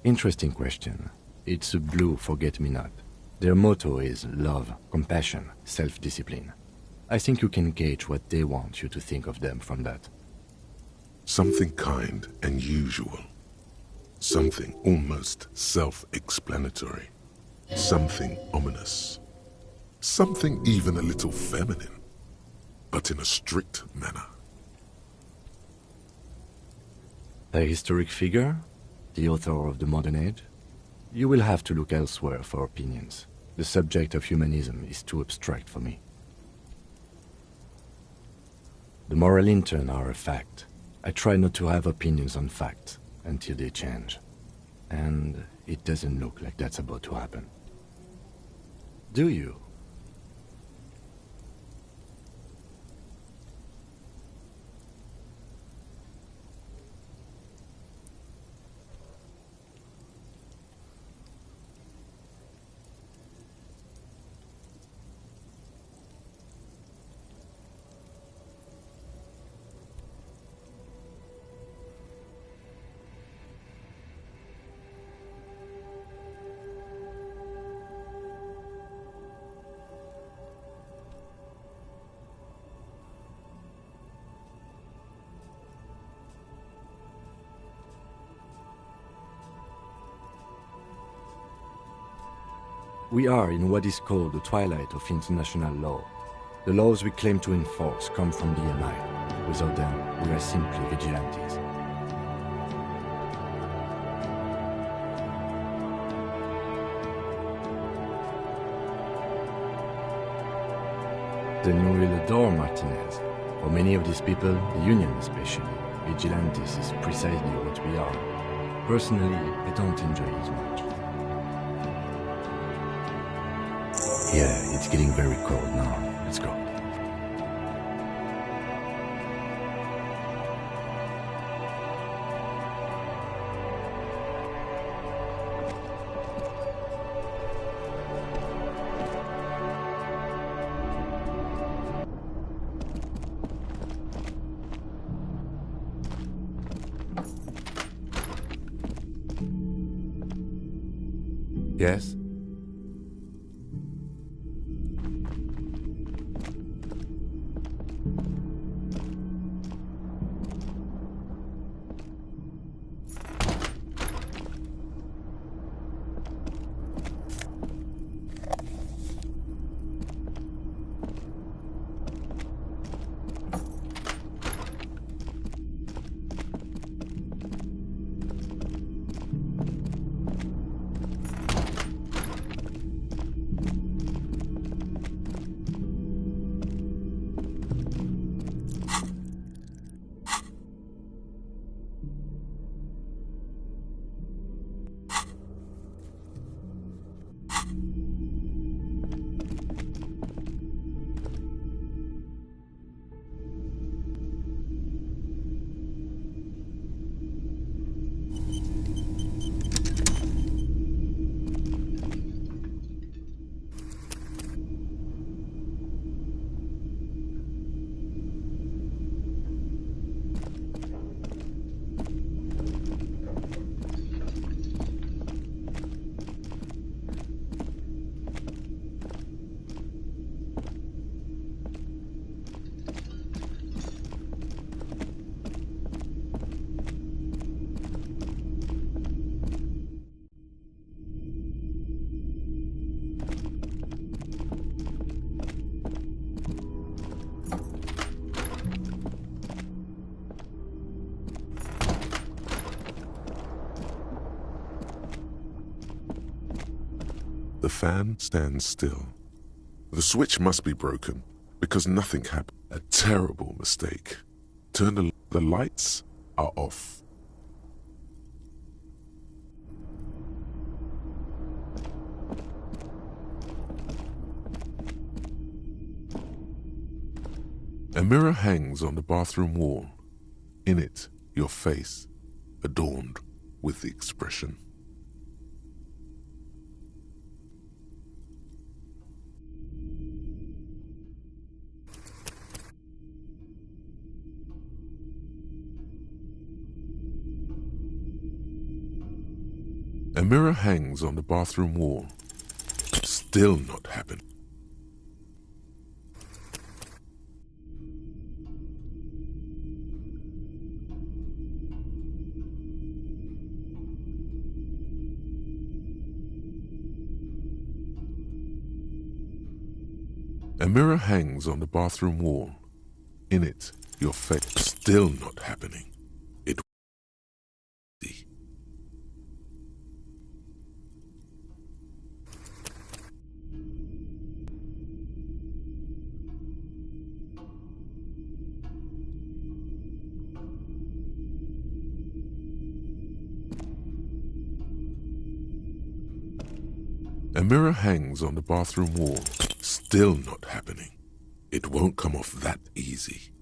Interesting question. It's a blue forget-me-not. Their motto is love, compassion, self-discipline. I think you can gauge what they want you to think of them from that. Something kind and usual. Something almost self-explanatory. Something ominous. Something even a little feminine, but in a strict manner. A historic figure? The author of the modern age? You will have to look elsewhere for opinions. The subject of humanism is too abstract for me. The moral intern are a fact. I try not to have opinions on facts until they change. And it doesn't look like that's about to happen. Do you? We are in what is called the twilight of international law. The laws we claim to enforce come from the MI. Without them, we are simply vigilantes. Then you will adore Martinez. For many of these people, the Union especially, vigilantes is precisely what we are. Personally, I don't enjoy it much. Yeah, it's getting very cold now. Let's go. Yes? The fan stands still. The switch must be broken, because nothing happened. A terrible mistake. The lights are off. A mirror hangs on the bathroom wall. In it, your face, adorned with the expression. A mirror hangs on the bathroom wall. Still not happening. A mirror hangs on the bathroom wall. In it, your face. Still not happening. It. A mirror hangs on the bathroom wall. Still not happening. It won't come off that easy.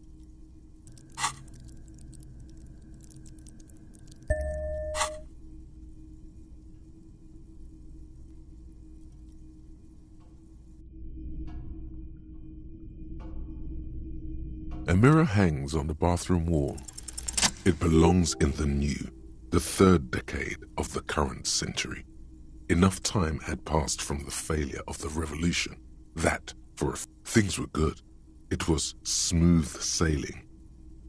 A mirror hangs on the bathroom wall. It belongs in the third decade of the current century. Enough time had passed from the failure of the revolution that, things were good. It was smooth sailing.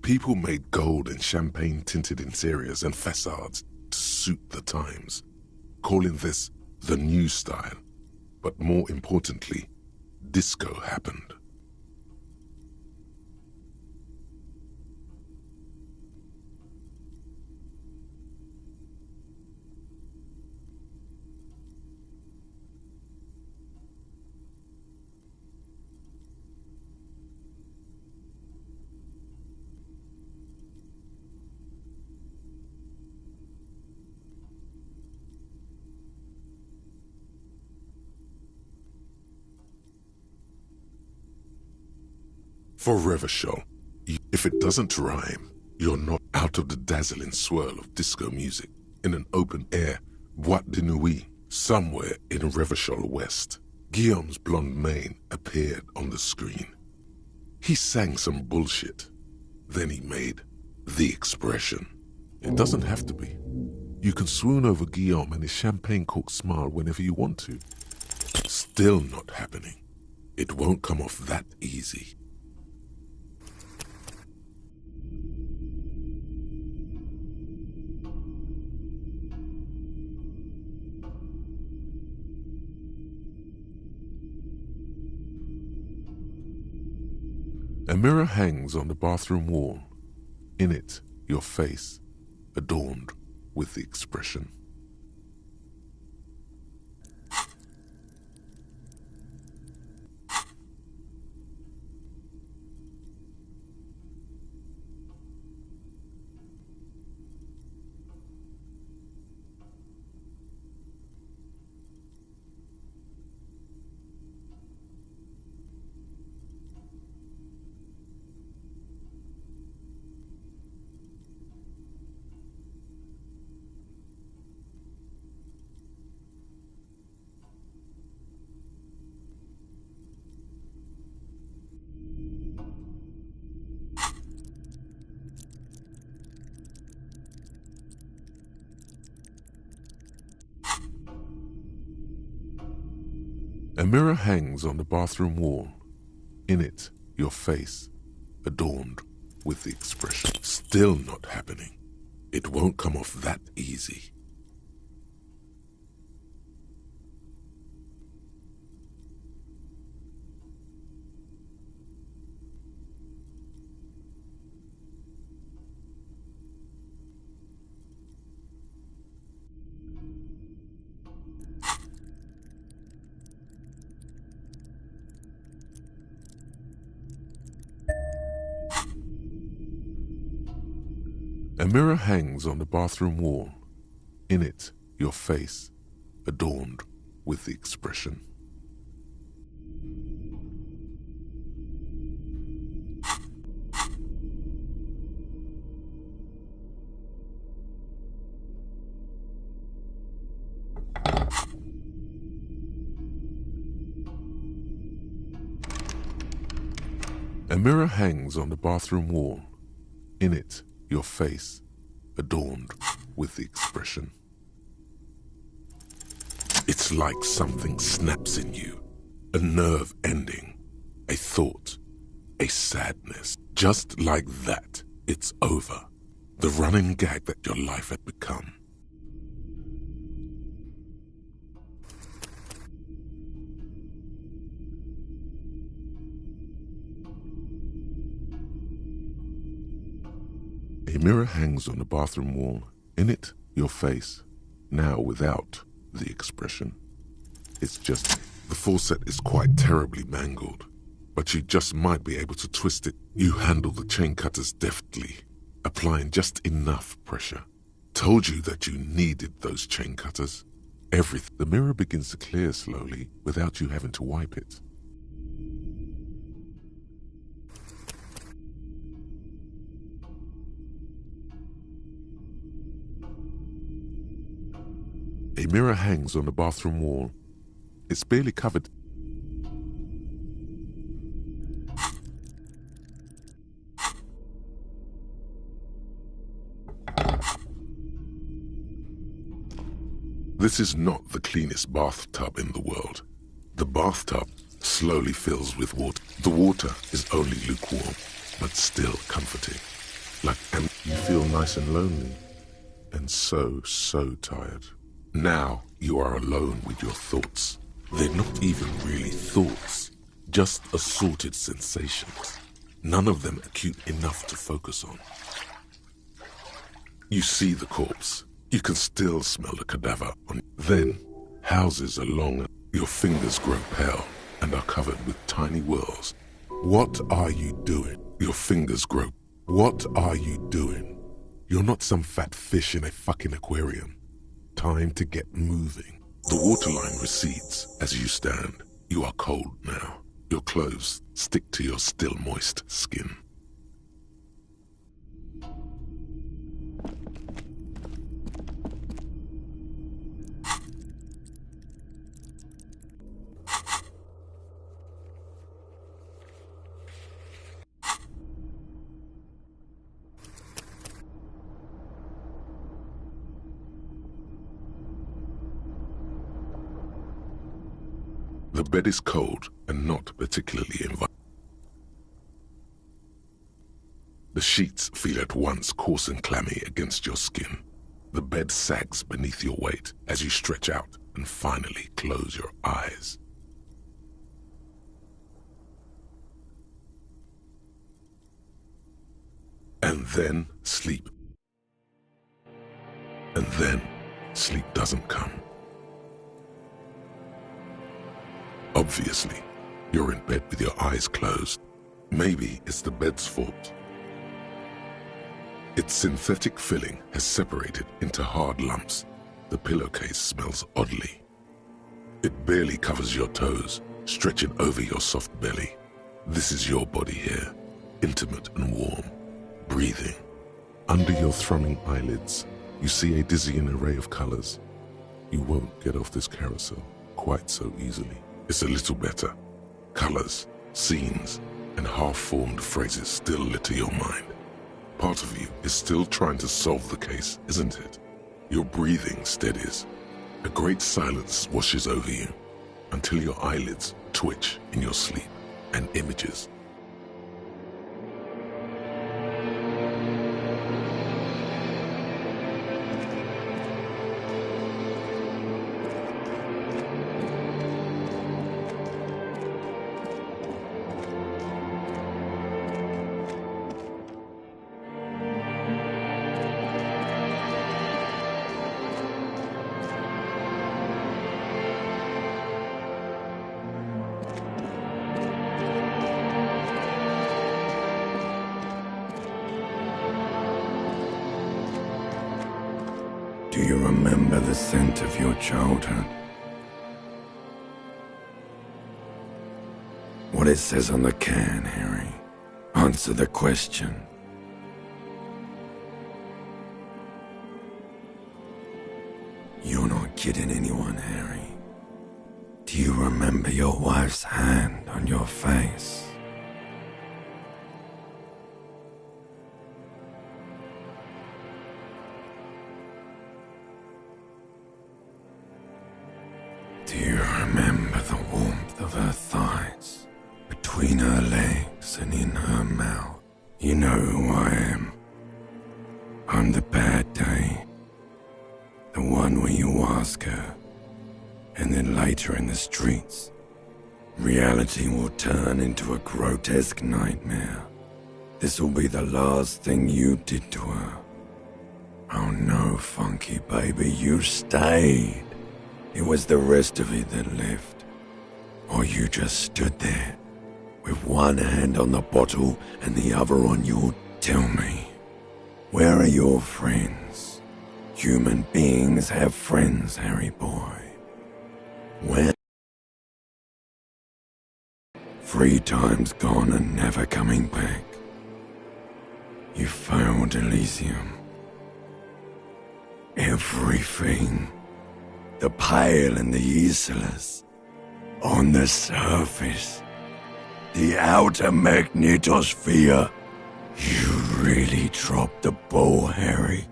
People made gold and champagne-tinted interiors and facades to suit the times, calling this the new style. But more importantly, disco happened. For Revachol, if it doesn't rhyme, you're not out of the dazzling swirl of disco music in an open air boîte de nuit somewhere in Revachol West. Guillaume's blonde mane appeared on the screen. He sang some bullshit. Then he made the expression. It doesn't have to be. You can swoon over Guillaume and his champagne-corked smile whenever you want to. Still not happening. It won't come off that easy. A mirror hangs on the bathroom wall. In it, your face, adorned with the expression. A mirror hangs on the bathroom wall. In it, your face, adorned with the expression. Still not happening. It won't come off that easy. A mirror hangs on the bathroom wall. In it, your face, adorned with the expression. A mirror hangs on the bathroom wall. In it, your face, adorned with the expression. It's like something snaps in you, a nerve ending, a thought, a sadness. Just like that, it's over. The running gag that your life had become. A mirror hangs on the bathroom wall. In it, your face, now without the expression. It's just, the faucet is quite terribly mangled, but you just might be able to twist it. You handle the chain cutters deftly, applying just enough pressure. Told you that you needed those chain cutters. Everything. The mirror begins to clear slowly without you having to wipe it. A mirror hangs on the bathroom wall. It's barely covered. This is not the cleanest bathtub in the world. The bathtub slowly fills with water. The water is only lukewarm, but still comforting. And you feel nice and lonely, and so tired. Now you are alone with your thoughts, They're not even really thoughts, just assorted sensations. None of them acute enough to focus on. You see the corpse. You can still smell the cadaver on. Then, houses along, your fingers grow pale and are covered with tiny whorls. What are you doing? Your fingers grow. What are you doing? You're not some fat fish in a fucking aquarium. Time to get moving. The waterline recedes as you stand. You are cold now. Your clothes stick to your still moist skin. The bed is cold and not particularly inviting. The sheets feel at once coarse and clammy against your skin. The bed sags beneath your weight as you stretch out and finally close your eyes. And then sleep. And then sleep doesn't come. Obviously, you're in bed with your eyes closed. Maybe it's the bed's fault. Its synthetic filling has separated into hard lumps. The pillowcase smells oddly. It barely covers your toes, stretching over your soft belly. This is your body here, intimate and warm, breathing. Under your thrumming eyelids, you see a dizzying array of colors. You won't get off this carousel quite so easily. It's a little better. Colors, scenes, and half-formed phrases still litter your mind. Part of you is still trying to solve the case, isn't it? Your breathing steadies. A great silence washes over you until your eyelids twitch in your sleep and images. Do you remember the scent of your childhood? What it says on the can, Harry. Answer the question. You're not kidding anyone, Harry. Do you remember your wife's hand on your face? Do you remember the warmth of her thighs, between her legs and in her mouth? You know who I am. I'm the bad day. The one where you ask her, and then later in the streets, reality will turn into a grotesque nightmare. This will be the last thing you did to her. Oh no, funky baby, you stayed. It was the rest of it that left. Or you just stood there, with one hand on the bottle and the other on your... Tell me, where are your friends? Human beings have friends, Harry boy. Where? 3 times gone and never coming back. You failed Elysium. Everything. The pale and the useless. On the surface. The outer magnetosphere. You really dropped the ball, Harry.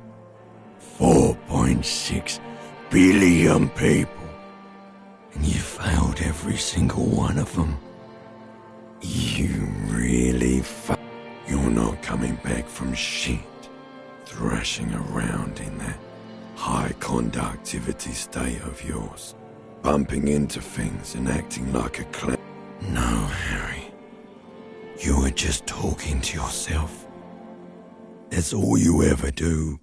4.6 billion people. And you failed every single one of them. You really You're not coming back from shit. Thrashing around in that high conductivity state of yours. bumping into things and acting like a clown. No, Harry. You were just talking to yourself. That's all you ever do.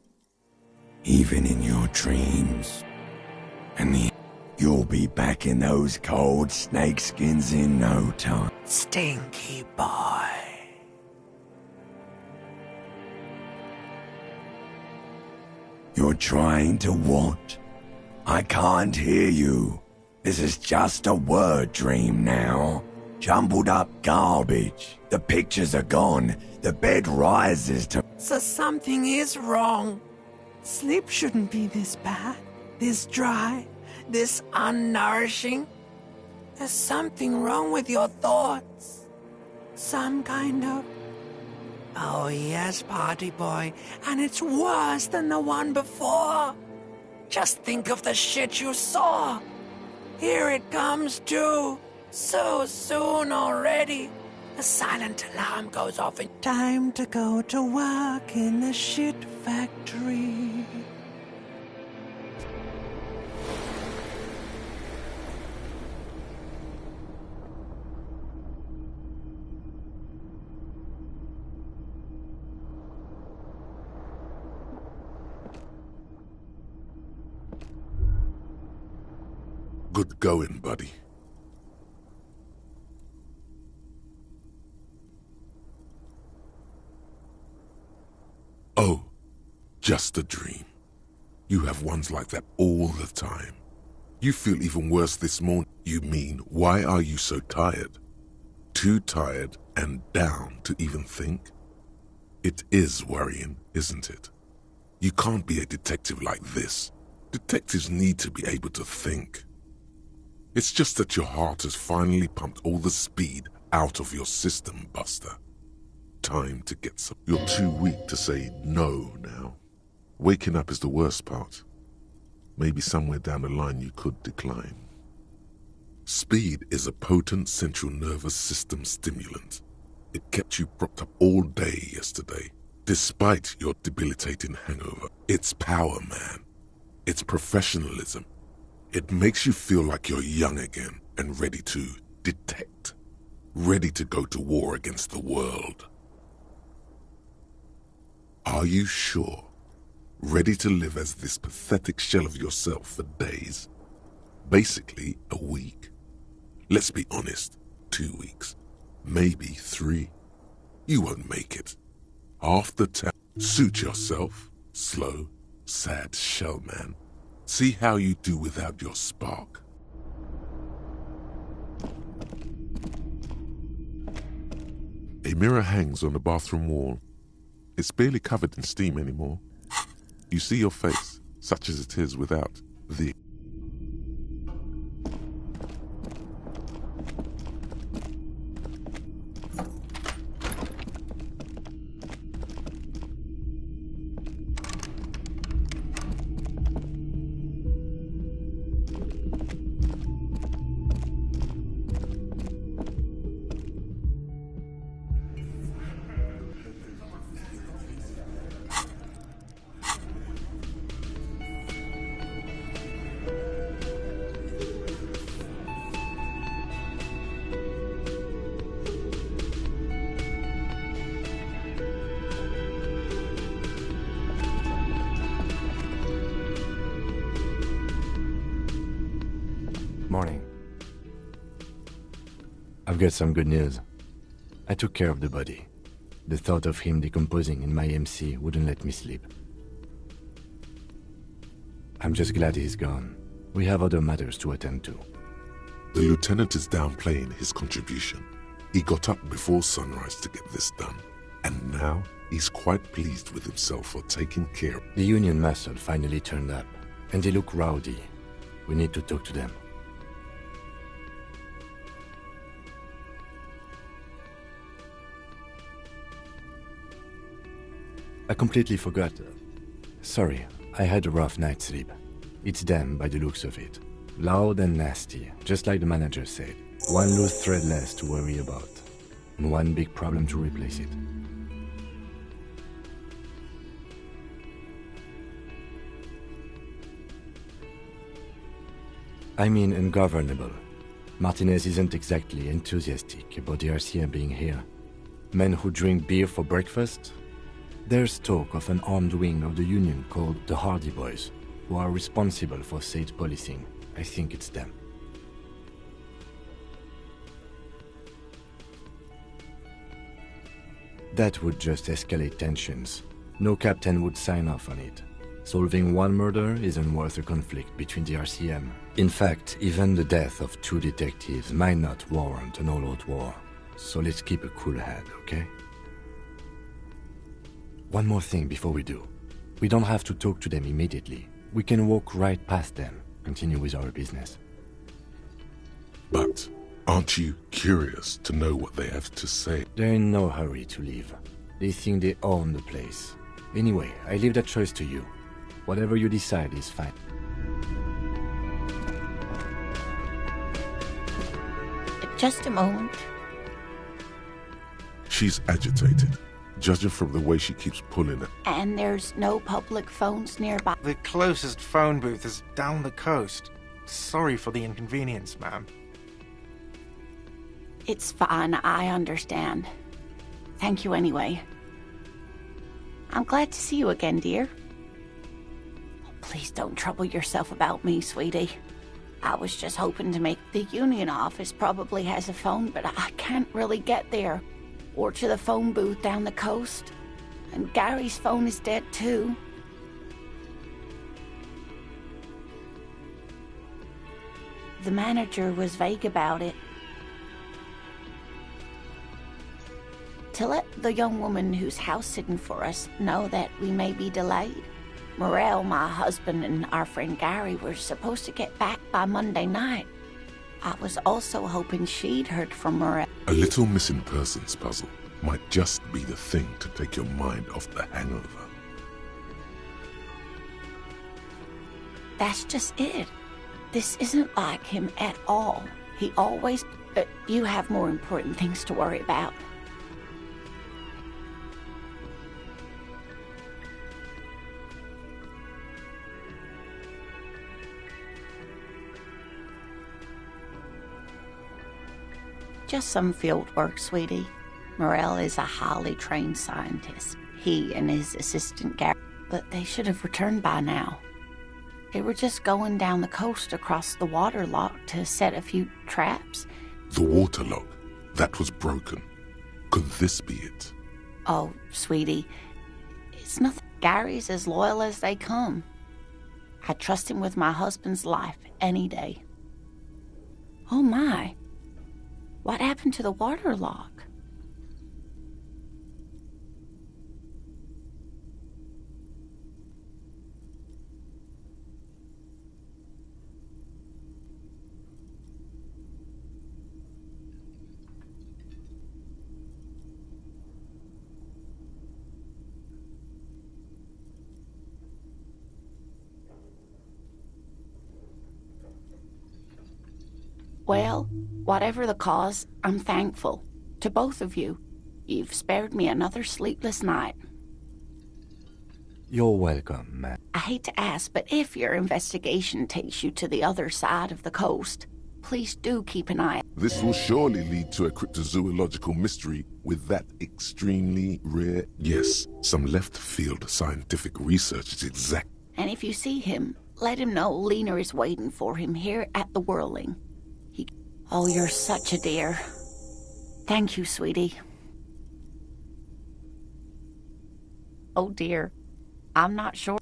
Even in your dreams. And you'll be back in those cold snakeskins in no time. Stinky boy. You're trying to what? I can't hear you. This is just a word dream now. Jumbled up garbage. The pictures are gone. The bed rises to... So something is wrong. Sleep shouldn't be this bad, this dry, this unnourishing. There's something wrong with your thoughts. Some kind of... Oh yes, party boy, and it's worse than the one before. Just think of the shit you saw. Here it comes too. So soon already. The silent alarm goes off in time to go to work in the shit factory. Good going, buddy. Oh, just a dream. You have ones like that all the time. You feel even worse this morning. You mean, why are you so tired? Too tired and down to even think? It is worrying, isn't it? You can't be a detective like this. Detectives need to be able to think. It's just that your heart has finally pumped all the speed out of your system, Buster. Time to get some. You're too weak to say no now. Waking up is the worst part. Maybe somewhere down the line you could decline. Speed is a potent central nervous system stimulant. It kept you propped up all day yesterday, despite your debilitating hangover. It's power, man. It's professionalism. It makes you feel like you're young again and ready to detect. Ready to go to war against the world. Are you sure? Ready to live as this pathetic shell of yourself for days? Basically, a week. Let's be honest, 2 weeks. Maybe 3. You won't make it. Half the time. Suit yourself. Slow, sad shell man. See how you do without your spark. A mirror hangs on the bathroom wall. It's barely covered in steam anymore. You see your face, such as it is without the... Morning. I've got some good news. I took care of the body. The thought of him decomposing in my MC wouldn't let me sleep. I'm just glad he's gone. We have other matters to attend to. The lieutenant is downplaying his contribution. He got up before sunrise to get this done, and now he's quite pleased with himself for taking care. The Union muscle finally turned up, and they look rowdy. We need to talk to them. I completely forgot. Sorry, I had a rough night's sleep. It's them by the looks of it. Loud and nasty, just like the manager said. One loose thread less to worry about, and one big problem to replace it. I mean ungovernable. Martinez isn't exactly enthusiastic about the RCM being here. Men who drink beer for breakfast? There's talk of an armed wing of the Union called the Hardy Boys, who are responsible for state policing. I think it's them. That would just escalate tensions. No captain would sign off on it. Solving one murder isn't worth a conflict between the RCM. In fact, even the death of 2 detectives might not warrant an all-out war. So let's keep a cool head, okay? One more thing before we do. We don't have to talk to them immediately. We can walk right past them, continue with our business. But aren't you curious to know what they have to say? They're in no hurry to leave. They think they own the place. Anyway, I leave that choice to you. Whatever you decide is fine. Just a moment. She's agitated, judging from the way she keeps pulling it. And there's no public phones nearby. The closest phone booth is down the coast. Sorry for the inconvenience, ma'am. It's fine, I understand. Thank you anyway. I'm glad to see you again, dear. Oh, please don't trouble yourself about me, sweetie. I was just hoping to make the Union office probably has a phone, but I can't really get there. Or to the phone booth down the coast. And Gary's phone is dead too. The manager was vague about it. To let the young woman who's house-sitting for us know that we may be delayed. Morel, my husband, and our friend Gary were supposed to get back by Monday night. I was also hoping she'd heard from Morel. A little missing persons puzzle might just be the thing to take your mind off the hangover. That's just it. This isn't like him at all. He always... you have more important things to worry about. Just some field work, sweetie. Morel is a highly trained scientist. He and his assistant Gary, but they should have returned by now. They were just going down the coast across the water lock to set a few traps. The water lock, that was broken. Could this be it? Oh, sweetie, it's nothing. Gary's as loyal as they come. I trust him with my husband's life any day. Oh my. What happened to the water lock? Well, whatever the cause, I'm thankful. To both of you. You've spared me another sleepless night. You're welcome, man. I hate to ask, but if your investigation takes you to the other side of the coast, please do keep an eye out. This will surely lead to a cryptozoological mystery with that extremely rare... Yes, some left-field scientific research is exact. And if you see him, let him know Lena is waiting for him here at the Whirling. Oh, you're such a dear. Thank you, sweetie. Oh, dear. I'm not sure.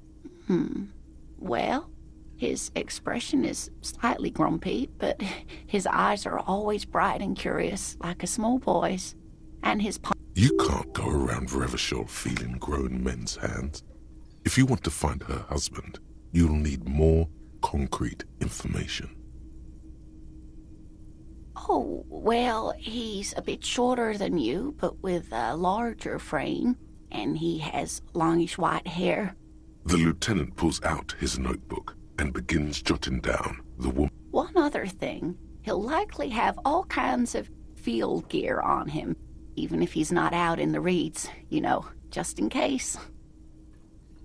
Well, his expression is slightly grumpy, but his eyes are always bright and curious, like a small boy's. And his You can't go around Revachol feeling grown men's hands. If you want to find her husband, you'll need more concrete information. Oh, well, he's a bit shorter than you, but with a larger frame, and he has longish white hair. The lieutenant pulls out his notebook and begins jotting down the woman. One other thing, he'll likely have all kinds of field gear on him, even if he's not out in the reeds, you know, just in case.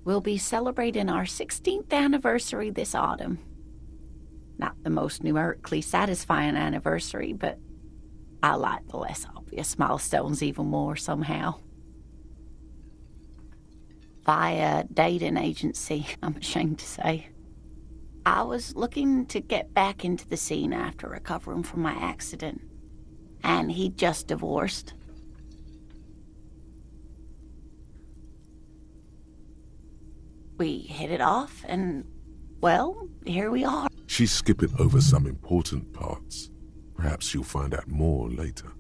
We'll be celebrating our 16th anniversary this autumn. Not the most numerically satisfying anniversary, but I like the less obvious milestones even more somehow. Via dating agency, I'm ashamed to say. I was looking to get back into the scene after recovering from my accident, and he'd just divorced. We hit it off, and, well, here we are. She's skipping over some important parts. Perhaps you'll find out more later.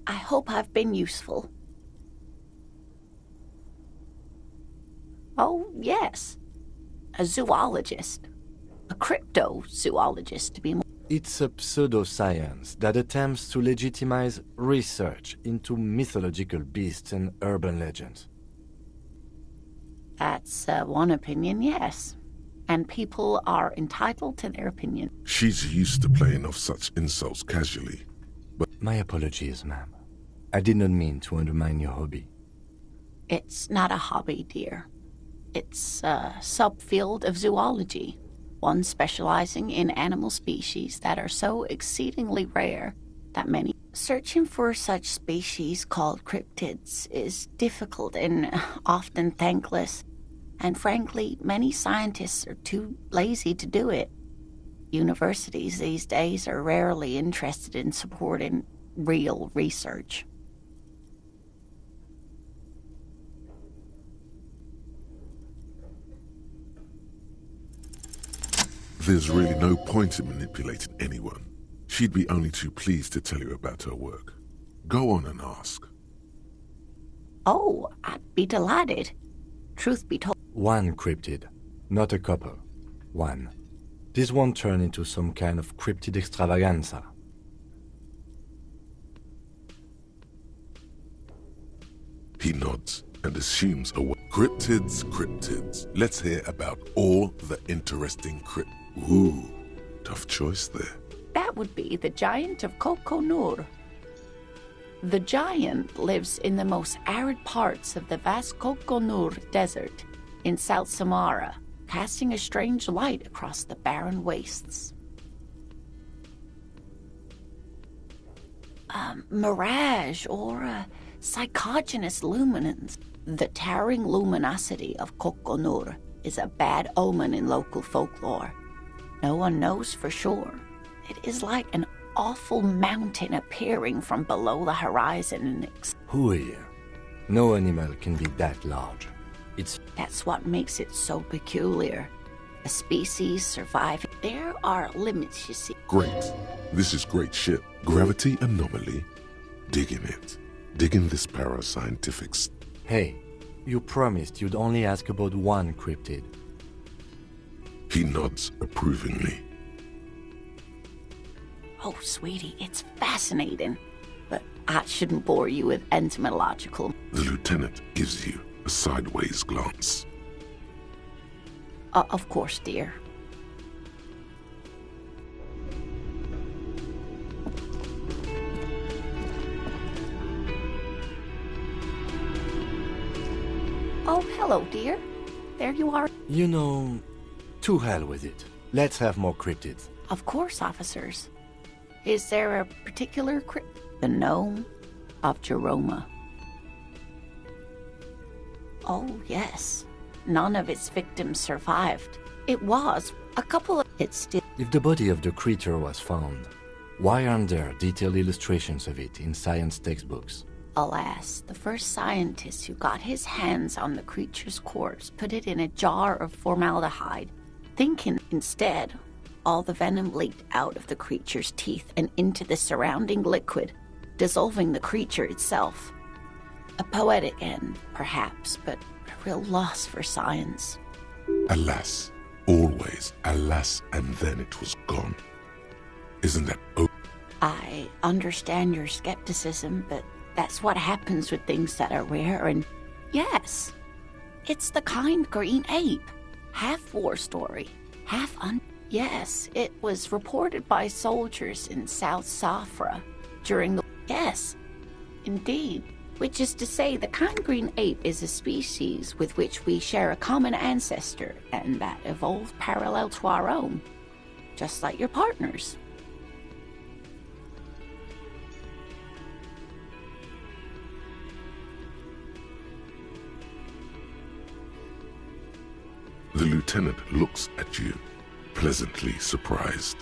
I hope I've been useful. Oh, yes. A zoologist. A cryptozoologist, to be more... It's a pseudoscience that attempts to legitimize research into mythological beasts and urban legends. That's one opinion, yes. And people are entitled to their opinion. She's used to playing off such insults casually, but... My apologies, ma'am. I did not mean to undermine your hobby. It's not a hobby, dear. It's a subfield of zoology, one specializing in animal species that are so exceedingly rare that many... Searching for such species called cryptids is difficult and often thankless, and frankly, many scientists are too lazy to do it. Universities these days are rarely interested in supporting real research. There's really no point in manipulating anyone. She'd be only too pleased to tell you about her work. Go on and ask. Oh, I'd be delighted. Truth be told... One cryptid, not a couple. One. This won't turn into some kind of cryptid extravaganza. He nods and assumes a cryptids. Let's hear about all the interesting Ooh, tough choice there. That would be the giant of Kokonur. The giant lives in the most arid parts of the vast Kokonur Desert in South Samara, casting a strange light across the barren wastes. A mirage or a psychogenous luminance. The towering luminosity of Kokonur is a bad omen in local folklore. No one knows for sure. It is like an awful mountain appearing from below the horizon. Who here? No animal can be that large. That's what makes it so peculiar. A species surviving. There are limits, you see. Great. This is great shit. Gravity anomaly. Digging it. Digging this parascientifics. Hey, you promised you'd only ask about one cryptid. He nods approvingly. Oh, sweetie, it's fascinating. But I shouldn't bore you with entomological... The lieutenant gives you a sideways glance. Of course, dear. Oh, hello, dear. There you are. You know, to hell with it. Let's have more cryptids. Of course, officers. Is there a particular crypt? The gnome of Jeroma. Oh, yes. None of its victims survived. It was a couple of... It's still... If the body of the creature was found, why aren't there detailed illustrations of it in science textbooks? Alas, the first scientist who got his hands on the creature's corpse put it in a jar of formaldehyde, thinking instead all the venom leaked out of the creature's teeth and into the surrounding liquid, dissolving the creature itself. A poetic end, perhaps, but a real loss for science. Alas, always alas, and then it was gone. Isn't that... I understand your skepticism, but that's what happens with things that are rare, and yes, it's the kind green ape. Half war story, half Yes, it was reported by soldiers in South Safra during the... Yes, indeed. Which is to say, the kind green ape is a species with which we share a common ancestor, and that evolved parallel to our own. just like your partners. The lieutenant looks at you, pleasantly surprised.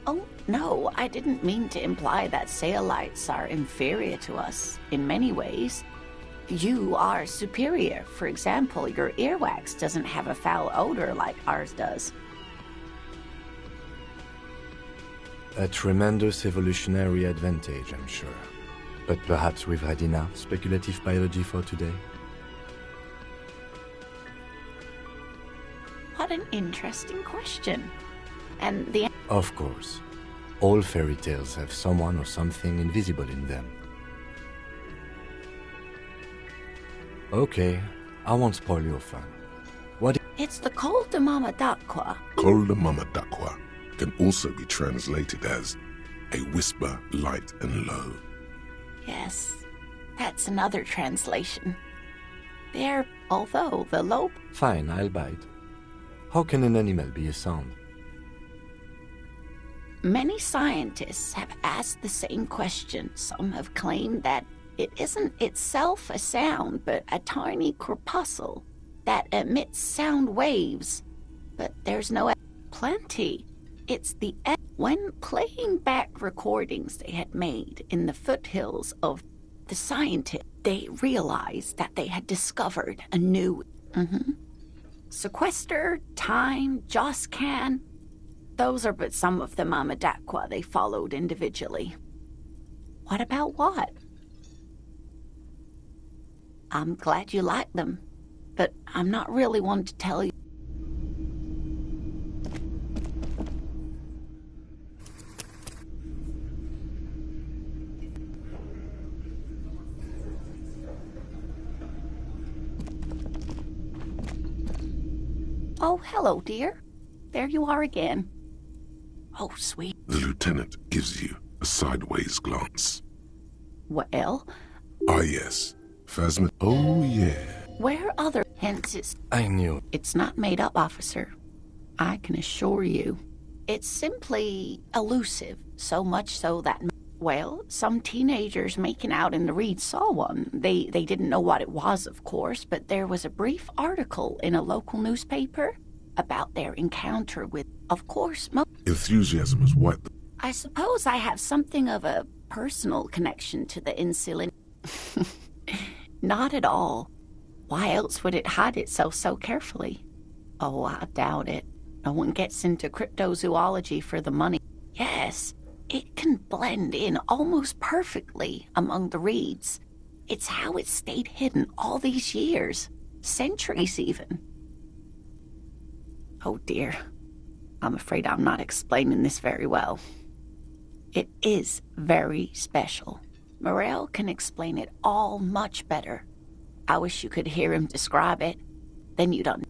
Oh, no, I didn't mean to imply that Saelites are inferior to us in many ways. You are superior. For example, your earwax doesn't have a foul odor like ours does. A tremendous evolutionary advantage, I'm sure. But perhaps we've had enough speculative biology for today? What an interesting question. And the... Of course. All fairy tales have someone or something invisible in them. Okay, I won't spoil your fun. It's the Col de Mama d'Aqua. Col de Mama d'Aqua can also be translated as a whisper light and low. Yes, that's another translation. There, although the low... Fine, I'll bite. How can an animal be a sound? Many scientists have asked the same question. Some have claimed that it isn't itself a sound, but a tiny corpuscle that emits sound waves. But there's no... Plenty. It's the... When playing back recordings they had made in the foothills of the scientists, they realized that they had discovered a new... Sequester, Time, Joscan... Those are but some of the Mama d'Aqua they followed individually. What about what? I'm glad you like them, but I'm not really one to tell you. Oh, hello, dear. There you are again. Oh, sweet. The lieutenant gives you a sideways glance. Well? Ah, yes. Phasma. Oh, yeah. Where other... Hence I knew. It's not made up, officer. I can assure you. It's simply elusive, so much so that... Well, some teenagers making out in the reed saw one. They didn't know what it was, of course, but there was a brief article in a local newspaper about their encounter with, of course, Enthusiasm is what? I suppose I have something of a personal connection to the insulin. Not at all. Why else would it hide itself so carefully? Oh, I doubt it. No one gets into cryptozoology for the money. Yes, it can blend in almost perfectly among the reeds. It's how it stayed hidden all these years. Centuries, even. Oh, dear. I'm afraid I'm not explaining this very well. It is very special. Morel can explain it all much better. I wish you could hear him describe it. Then you'd understand.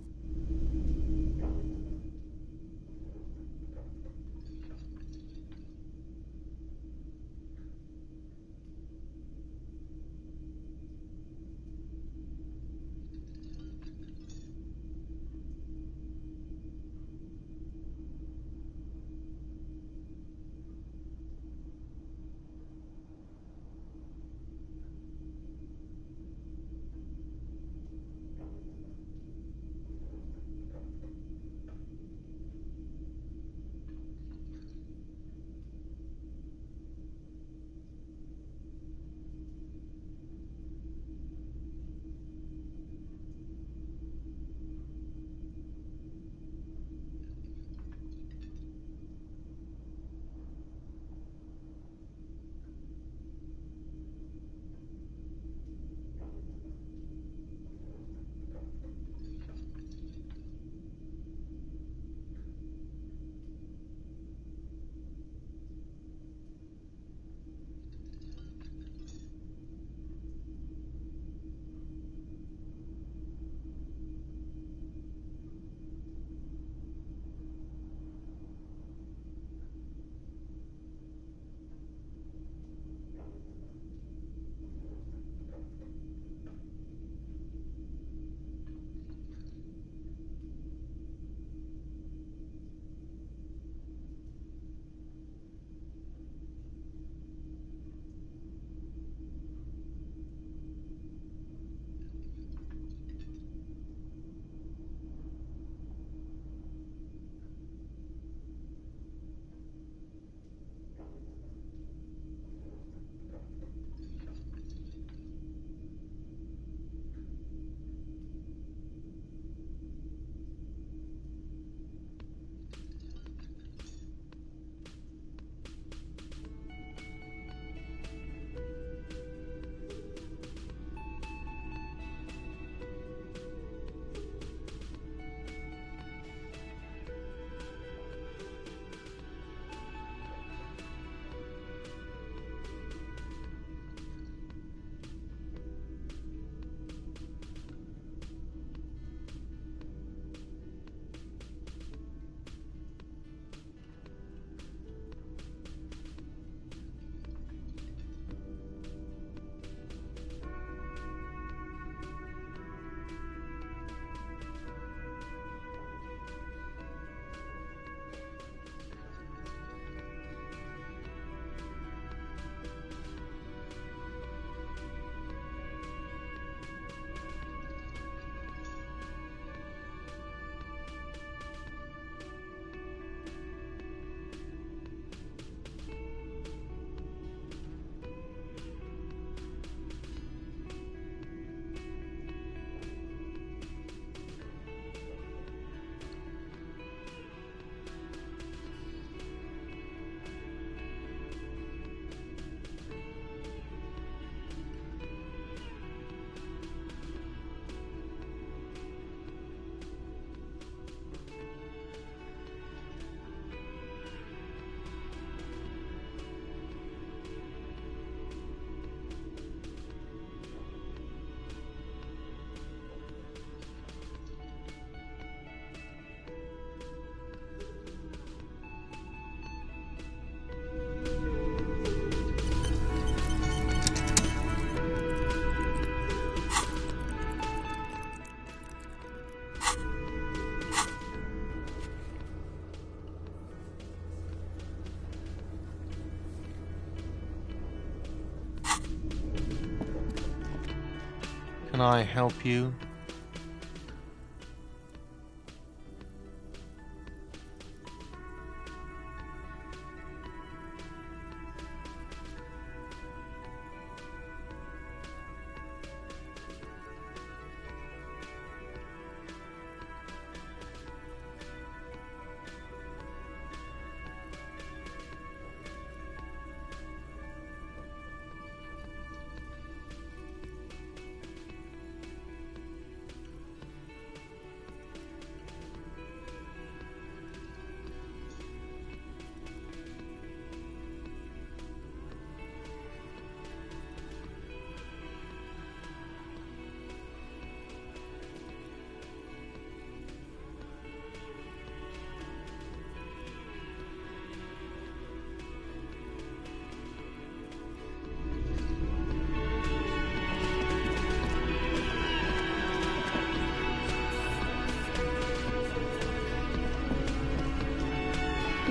can I help you?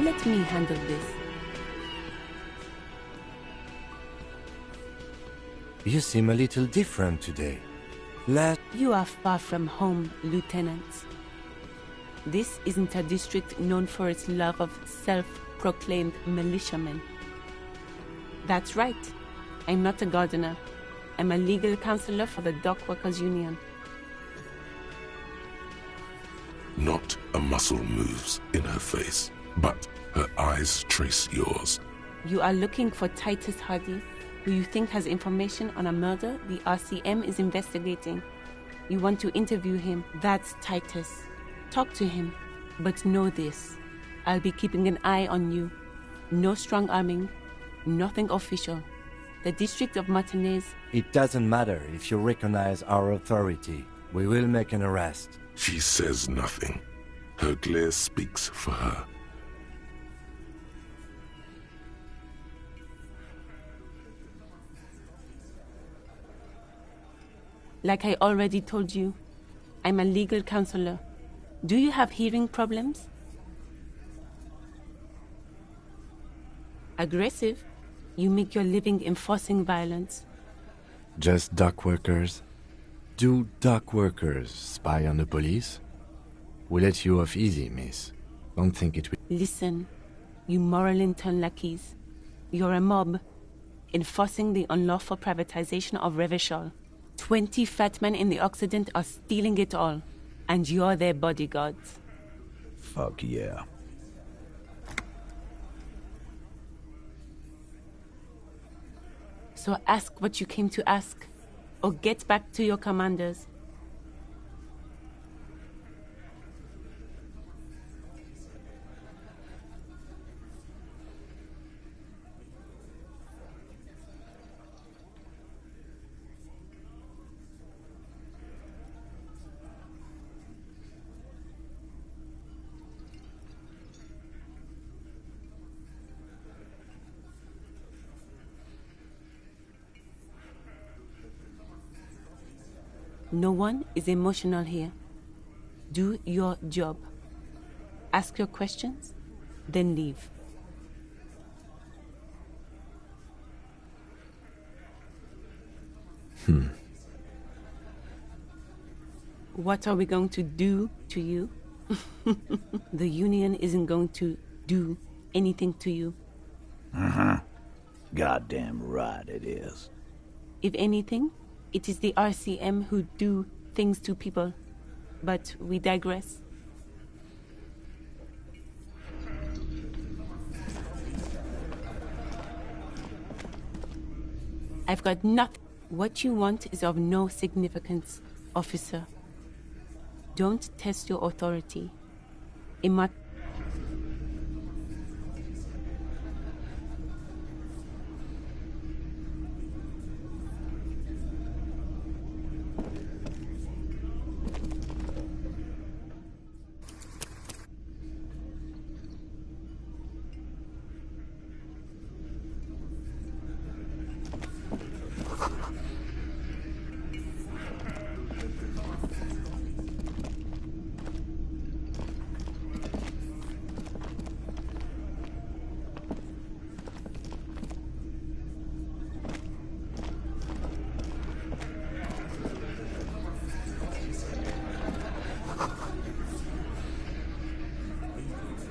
Let me handle this. You seem a little different today. You are far from home, Lieutenant. This isn't a district known for its love of self-proclaimed militiamen. That's right. I'm not a gardener. I'm a legal counselor for the Dock Workers Union. Not a muscle moves in her face, but her eyes trace yours. You are looking for Titus Hardy, who you think has information on a murder the RCM is investigating. You want to interview him. That's Titus. Talk to him. But know this. I'll be keeping an eye on you. No strong arming. Nothing official. The District of Martinez... It doesn't matter if you recognize our authority. We will make an arrest. She says nothing. Her glare speaks for her. Like I already told you, I'm a legal counselor. Do you have hearing problems? Aggressive? You make your living enforcing violence. Just dock workers? Do dock workers spy on the police? We let you off easy, miss. Don't think it will... Listen, you Morrilinton lackeys. You're a mob, enforcing the unlawful privatization of Revachol. 20 fat men in the Occident are stealing it all, and you're their bodyguards. Fuck yeah. So ask what you came to ask, or get back to your commanders. No one is emotional here. Do your job. Ask your questions, then leave. What are we going to do to you? The Union isn't going to do anything to you. Goddamn right it is. If anything, it is the RCM who do things to people. But we digress. I've got nothing. What you want is of no significance, officer. Don't test your authority.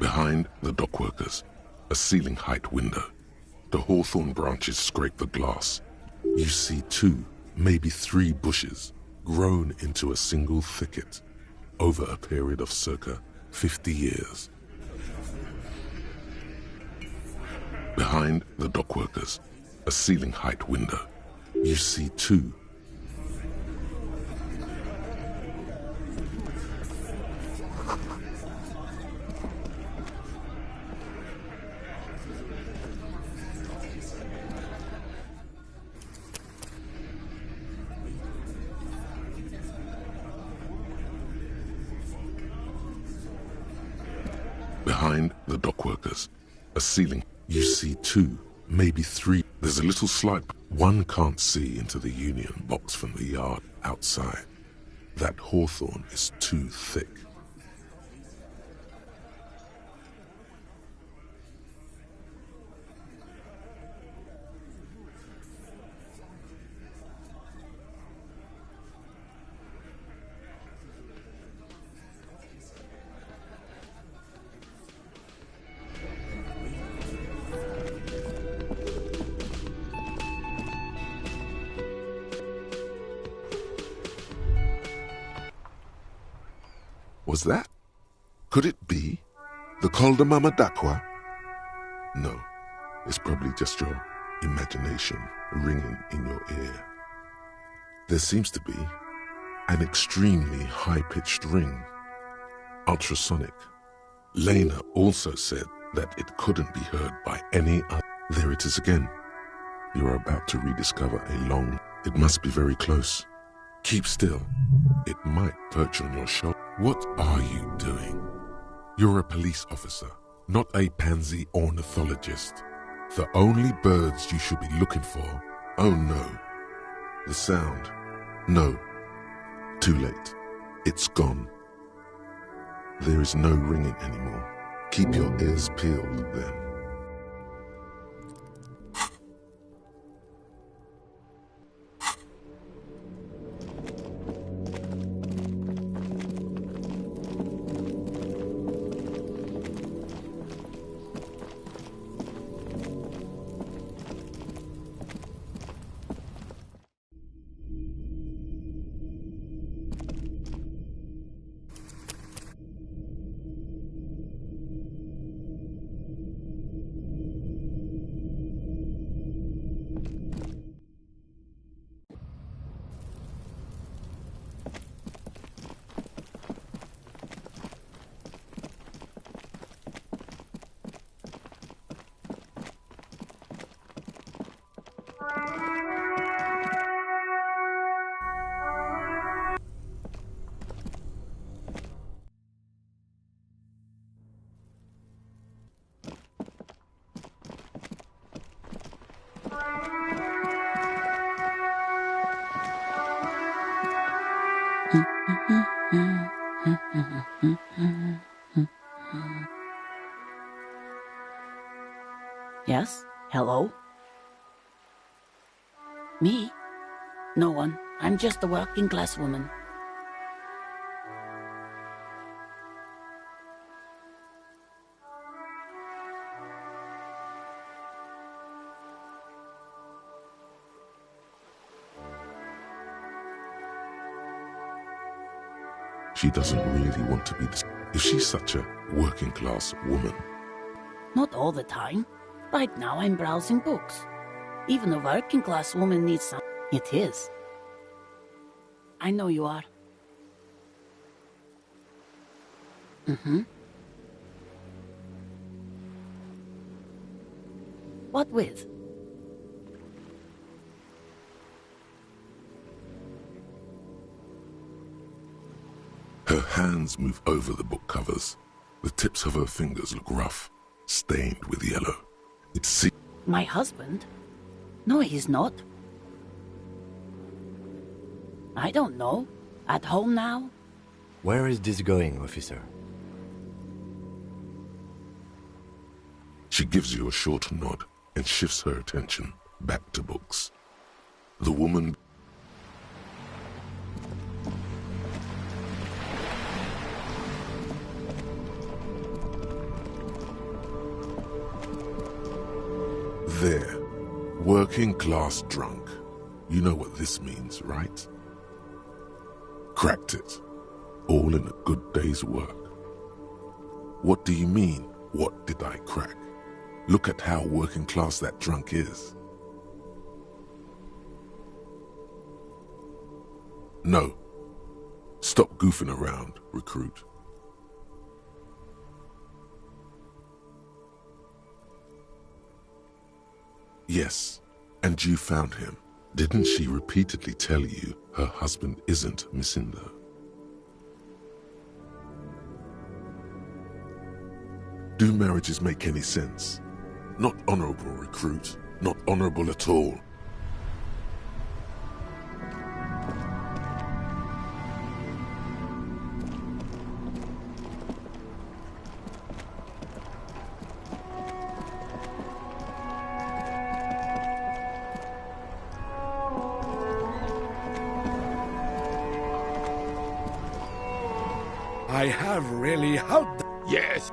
Behind the dockworkers, a ceiling-height window. The hawthorn branches scrape the glass. You see 2, maybe 3 bushes grown into a single thicket over a period of circa 50 years. Behind the dockworkers, a ceiling-height window. You see 2. Behind the dockworkers, a ceiling. You see 2, maybe 3. There's a little slight. One can't see into the union box from the yard outside. That hawthorn is too thick. Was that? Could it be the Col de Mama Dakwa? No, it's probably just your imagination ringing in your ear. There seems to be an extremely high-pitched ring, ultrasonic. Lena also said that it couldn't be heard by any other. There it is again. You're about to rediscover a long... It must be very close. Keep still. It might perch on your shoulder. What are you doing? You're a police officer, not a pansy ornithologist. The only birds you should be looking for... Oh no. The sound. No. Too late. It's gone. There is no ringing anymore. Keep your ears peeled then. Yes? Hello? Me? No one. I'm just a working class woman. She doesn't really want to be this. Is she such a working class woman? Not all the time. Right now I'm browsing books. Even a working class woman needs some. It is. I know you are. Mm-hmm. What with? Her hands move over the book covers. The tips of her fingers look rough, stained with yellow. It's My husband? No, he's not. I don't know. At home now? Where is this going, officer? She gives you a short nod and shifts her attention back to books. The woman... There. Working class drunk. You know what this means, right? Cracked it. All in a good day's work. What do you mean, what did I crack? Look at how working class that drunk is. No. Stop goofing around, recruit. Yes, and you found him. Didn't she repeatedly tell you her husband isn't Misindo? Do marriages make any sense? Not honorable, recruit. Not honorable at all. I have really Yes.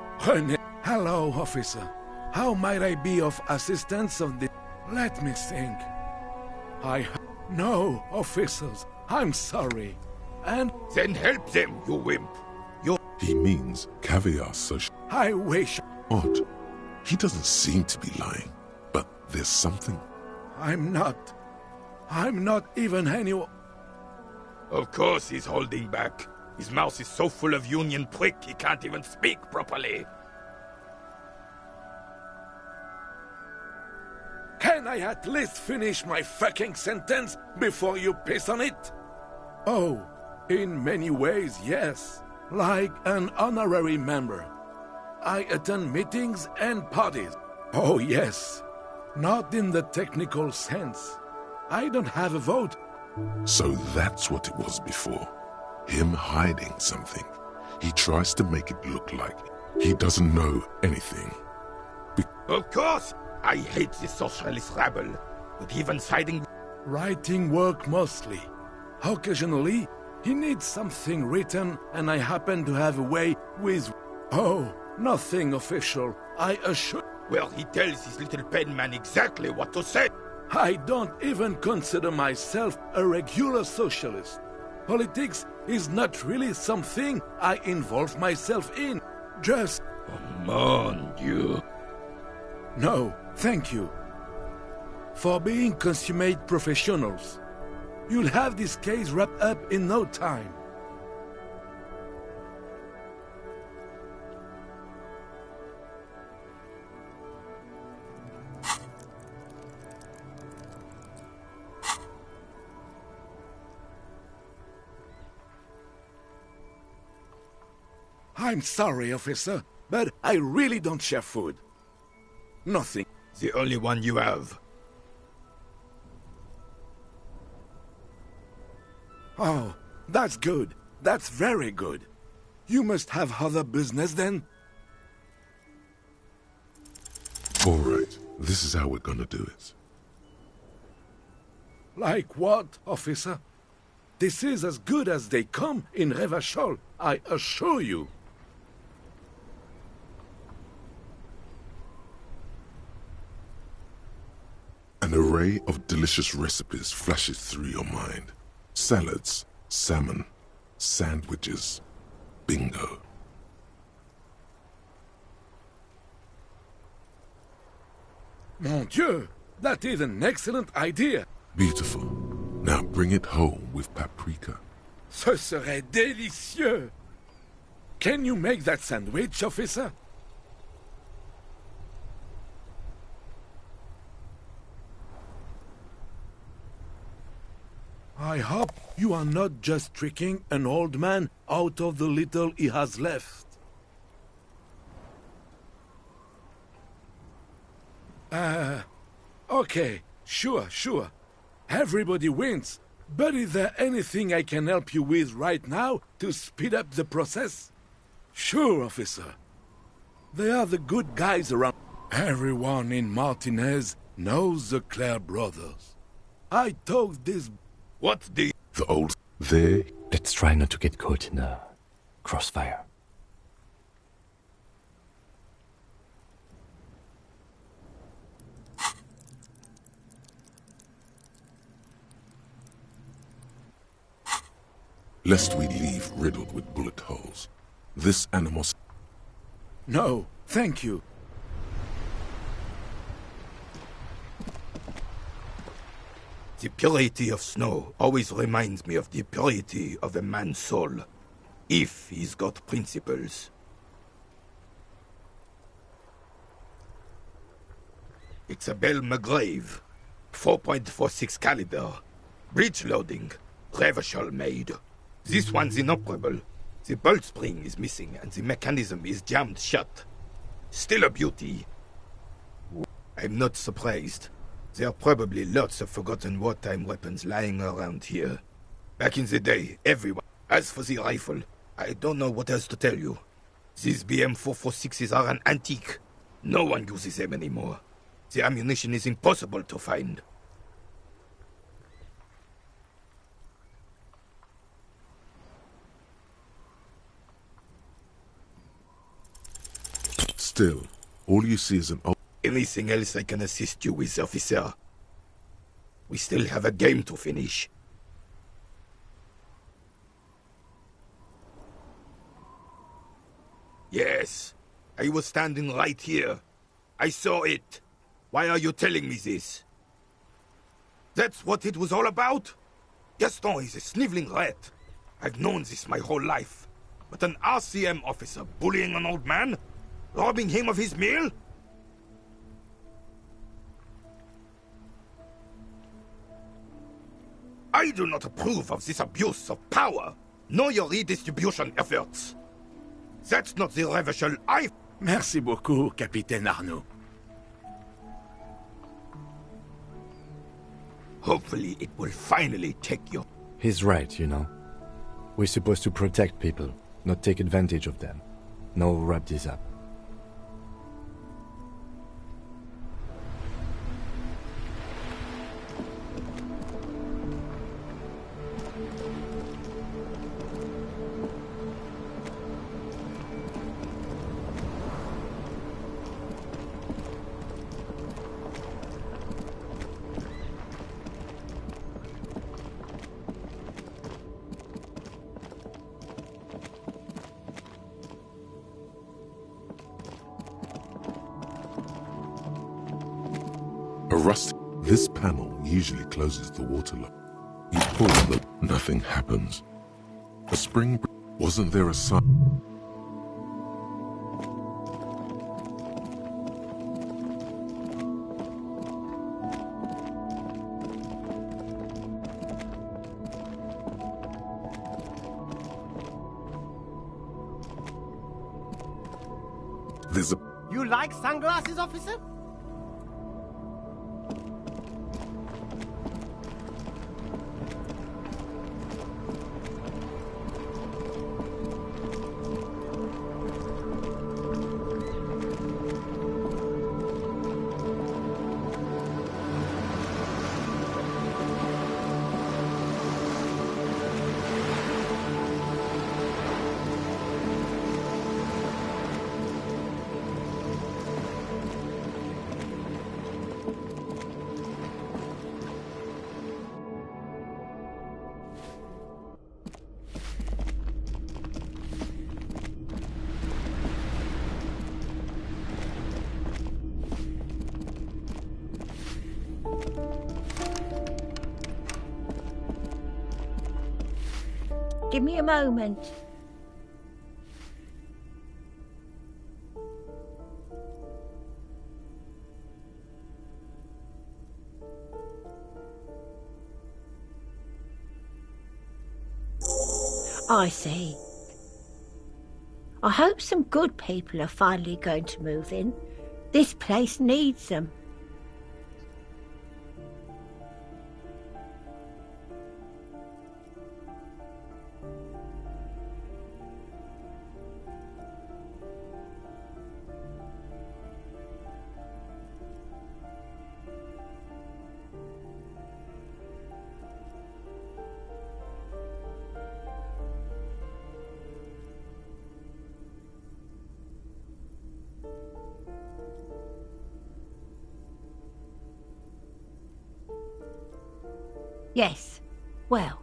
Hello, officer. How might I be of assistance of the... Let me think. No, officers. I'm sorry. And... Then help them, you wimp. He means caviar sushi. I wish... Odd. He doesn't seem to be lying, but there's something. I'm not even anyone... Of course he's holding back. His mouth is so full of union prick he can't even speak properly. Can I at least finish my fucking sentence before you piss on it? Oh, in many ways, yes. Like an honorary member. I attend meetings and parties. Oh, yes. Not in the technical sense. I don't have a vote. So that's what it was before. Him hiding something. He tries to make it look like he doesn't know anything. Of course! I hate this socialist rabble. But even siding... Writing work mostly. Occasionally, he needs something written, and I happen to have a way with... Oh, nothing official, I assure... Well, he tells his little pen man exactly what to say. I don't even consider myself a regular socialist. Politics is not really something I involve myself in. Just... Oh, mon Dieu. No, thank you. For being consummate professionals. You'll have this case wrapped up in no time. I'm sorry, officer, but I really don't share food. Nothing. The only one you have. Oh, that's good. That's very good. You must have other business then? All right, this is how we're gonna do it. Like what, officer? This is as good as they come in Revachol, I assure you. An array of delicious recipes flashes through your mind. Salads, salmon, sandwiches, bingo. Mon Dieu, that is an excellent idea. Beautiful. Now bring it home with paprika. Ce serait délicieux. Can you make that sandwich, officer? I hope you are not just tricking an old man out of the little he has left. Okay, sure. Everybody wins. But is there anything I can help you with right now to speed up the process? Sure, officer. They are the good guys around. Everyone in Martinez knows the Clare brothers. I told this... What the... The old... There... Let's try not to get caught in a crossfire. lest we leave riddled with bullet holes. This animosity... No, thank you. The purity of snow always reminds me of the purity of a man's soul, if he's got principles. It's a Bell McGrave, 4.46 caliber, breech loading, Revachol made. This one's inoperable. The bolt spring is missing and the mechanism is jammed shut. Still a beauty. I'm not surprised. There are probably lots of forgotten wartime weapons lying around here. Back in the day, everyone... As for the rifle, I don't know what else to tell you. These BM-446s are an antique. No one uses them anymore. The ammunition is impossible to find. Still, all you see is an... Anything else I can assist you with, officer? We still have a game to finish. Yes, I was standing right here. I saw it. Why are you telling me this? That's what it was all about? Gaston is a sniveling rat. I've known this my whole life. But an RCM officer bullying an old man? Robbing him of his meal? I do not approve of this abuse of power, nor your redistribution efforts. That's not the Revachol I... Merci beaucoup, Capitaine Arnaud. Hopefully it will finally take you. He's right, you know. We're supposed to protect people, not take advantage of them. Now wrap this up. This panel usually closes the water lock. You pull the... Nothing happens. A spring... Wasn't there a sign? There's a... You like sunglasses, officer? Give me a moment. I see. I hope some good people are finally going to move in. This place needs them. Yes. Well,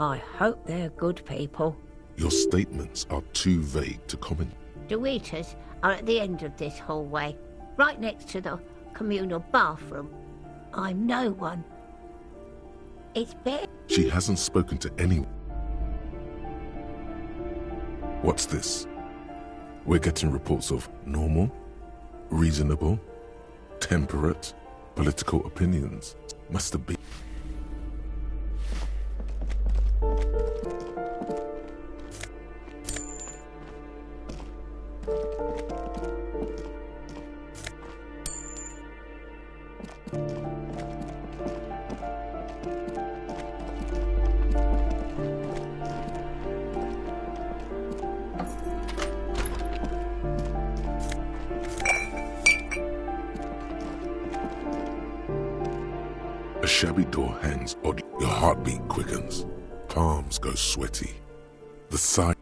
I hope they're good people. Your statements are too vague to comment. The waiters are at the end of this hallway, right next to the communal bathroom. I'm no one. It's better. She hasn't spoken to anyone. What's this? We're getting reports of normal, reasonable, temperate, political opinions. Must have been. A shabby door hangs oddly. Your heartbeat quickens. Palms go sweaty. The side.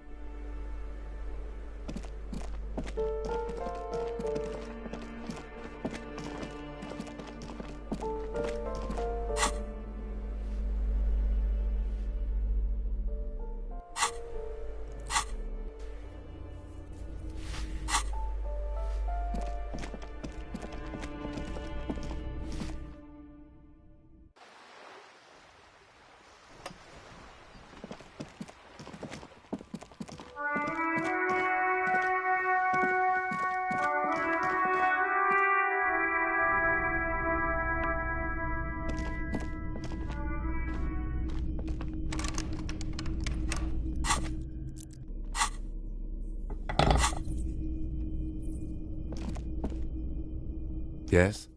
Yes?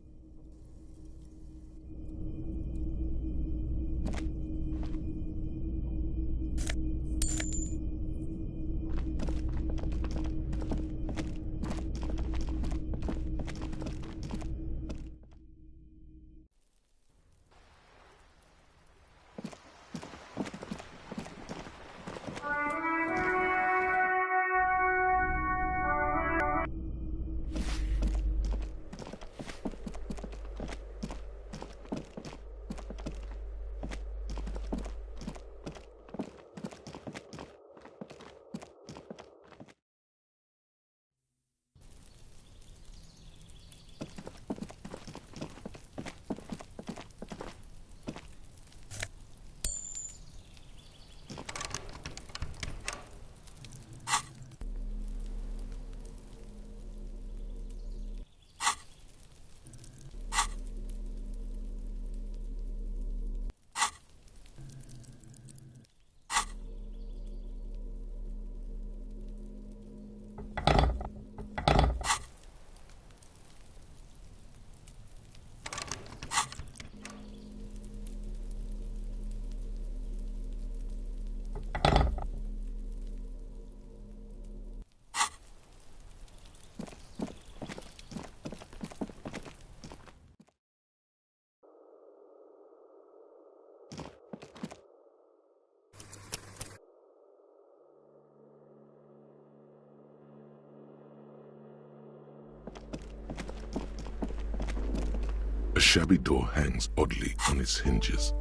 A shabby door hangs oddly on its hinges.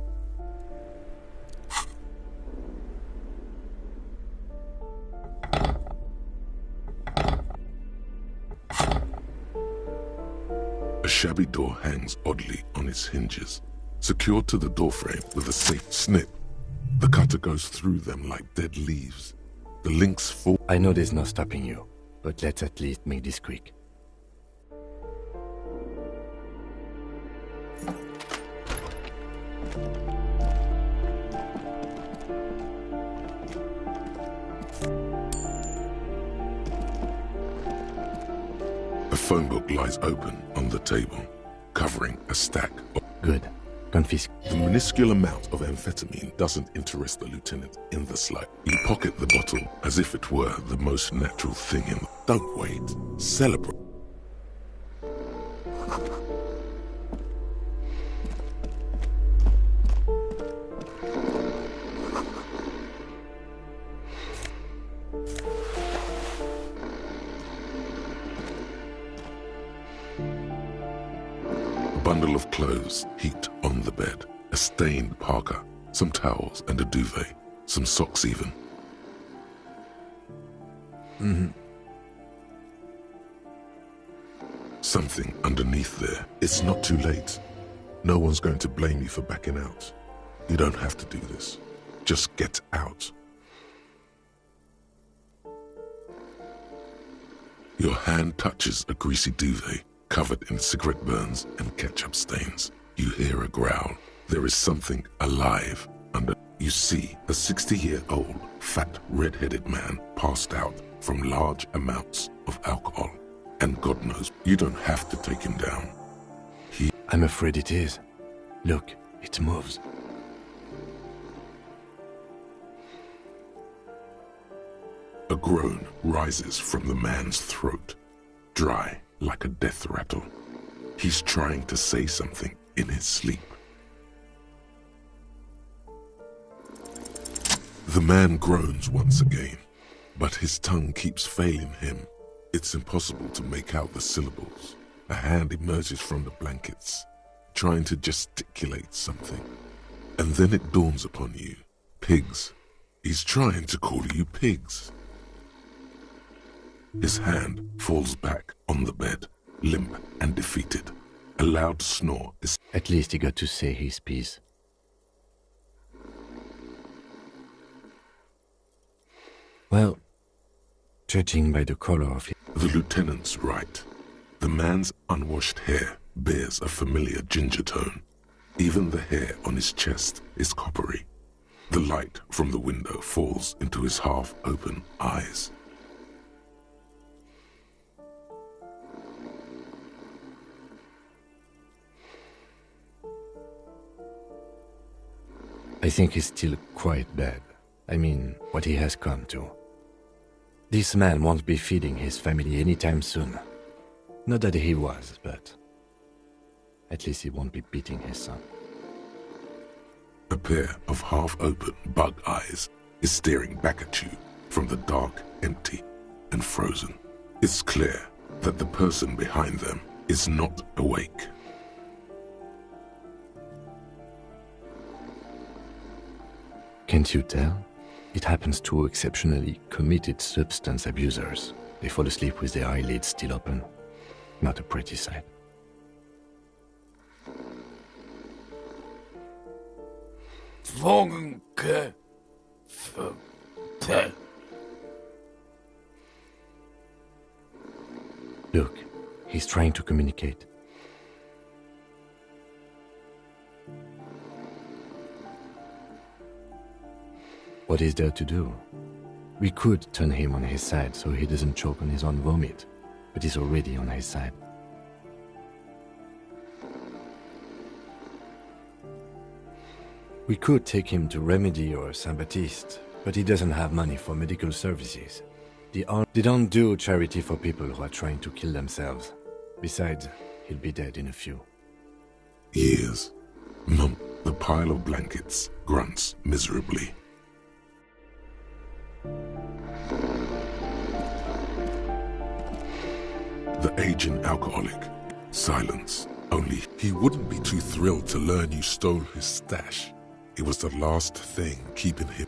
A shabby door hangs oddly on its hinges, secured to the doorframe with a safe snip. The cutter goes through them like dead leaves. The links fall. I know there's no stopping you, but let's at least make this quick. A phone book lies open on the table, covering a stack of... Good. Confiscate. The minuscule amount of amphetamine doesn't interest the lieutenant in the slightest. You pocket the bottle as if it were the most natural thing in... Don't wait. Celebrate. Bundle of clothes heaped on the bed, a stained parka, some towels and a duvet. some socks even. Something underneath there. It's not too late. No one's going to blame you for backing out. You don't have to do this. Just get out. Your hand touches a greasy duvet covered in cigarette burns and ketchup stains. You hear a growl. There is something alive under. You see a 60-year-old, fat, red-headed man passed out from large amounts of alcohol. And God knows, you don't have to take him down. I'm afraid it is. Look, it moves. A groan rises from the man's throat, dry like a death rattle. He's trying to say something in his sleep. The man groans once again, but his tongue keeps failing him. It's impossible to make out the syllables. A hand emerges from the blankets, trying to gesticulate something. And then it dawns upon you. Pigs. He's trying to call you pigs. His hand falls back on the bed, limp and defeated. A loud snore is... At least he got to say his piece. Well, judging by the color of it... The lieutenant's right. The man's unwashed hair bears a familiar ginger tone. Even the hair on his chest is coppery. The light from the window falls into his half-open eyes. I think he's still quite bad. I mean, what he has come to. This man won't be feeding his family anytime soon. Not that he was, but at least he won't be beating his son. A pair of half-open bug eyes is staring back at you from the dark, empty, and frozen. It's clear that the person behind them is not awake. Can't you tell? It happens to exceptionally committed substance abusers. They fall asleep with their eyelids still open. Not a pretty sight. Look, he's trying to communicate. What is there to do? We could turn him on his side so he doesn't choke on his own vomit, but he's already on his side. We could take him to Remedy or Saint-Baptiste, but he doesn't have money for medical services. They don't do charity for people who are trying to kill themselves. Besides, he'll be dead in a few. Years. The pile of blankets grunts miserably. The aging alcoholic. Silence. Only he wouldn't be too thrilled to learn you stole his stash. It was the last thing keeping him.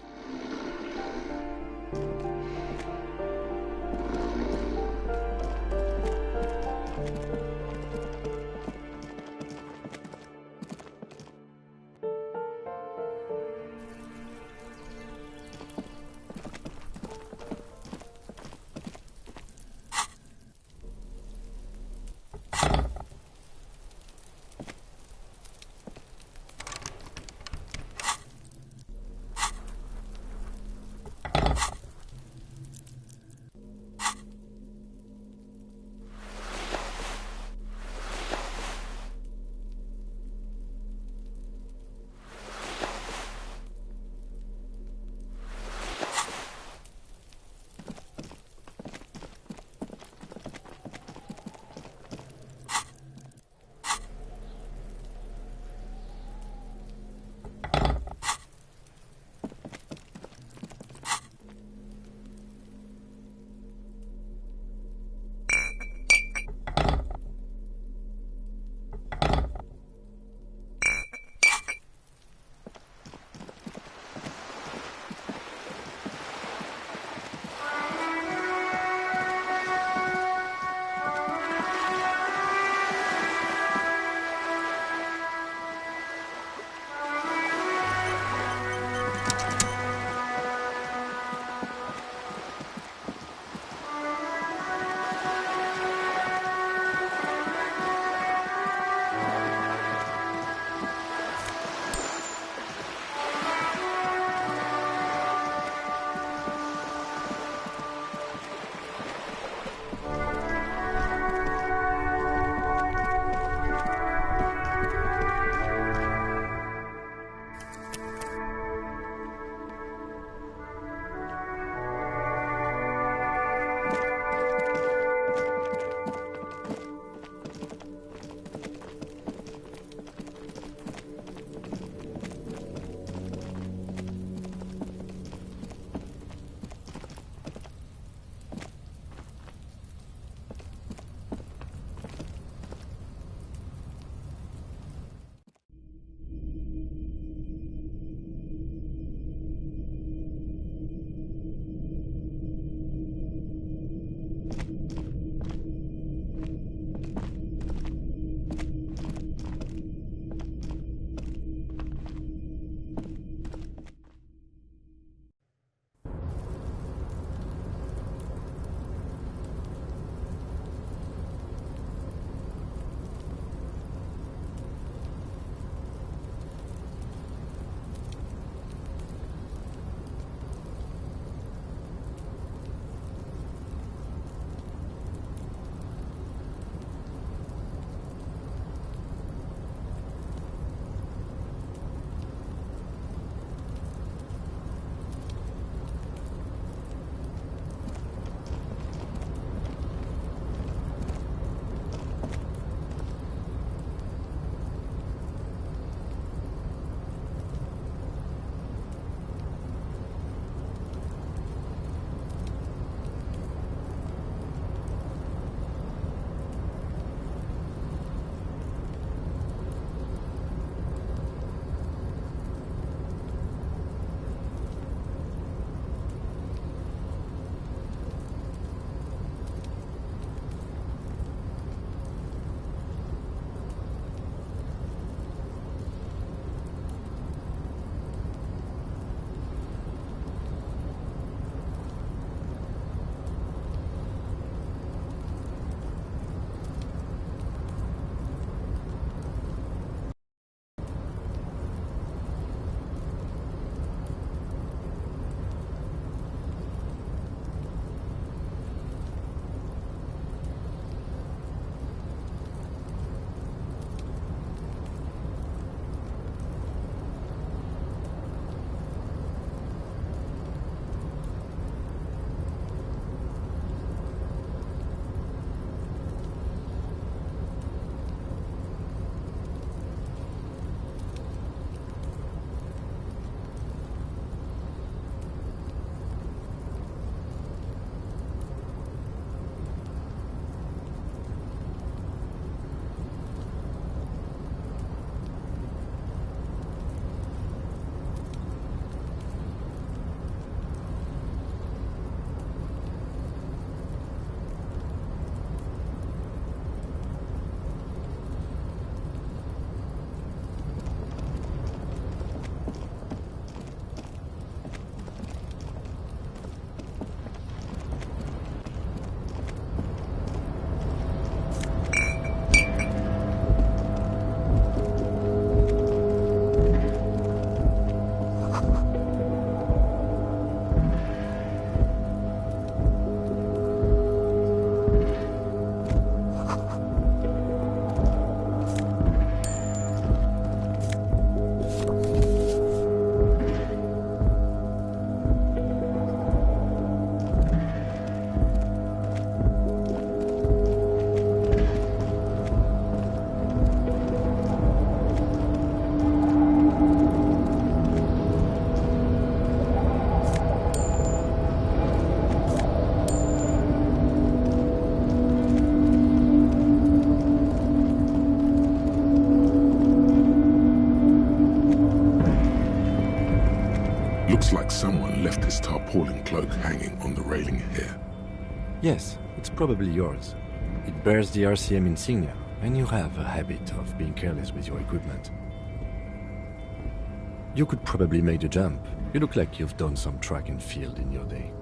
someone left his tarpaulin cloak hanging on the railing here. Yes, it's probably yours. It bears the RCM insignia, and you have a habit of being careless with your equipment. You could probably make the jump. You look like you've done some track and field in your day.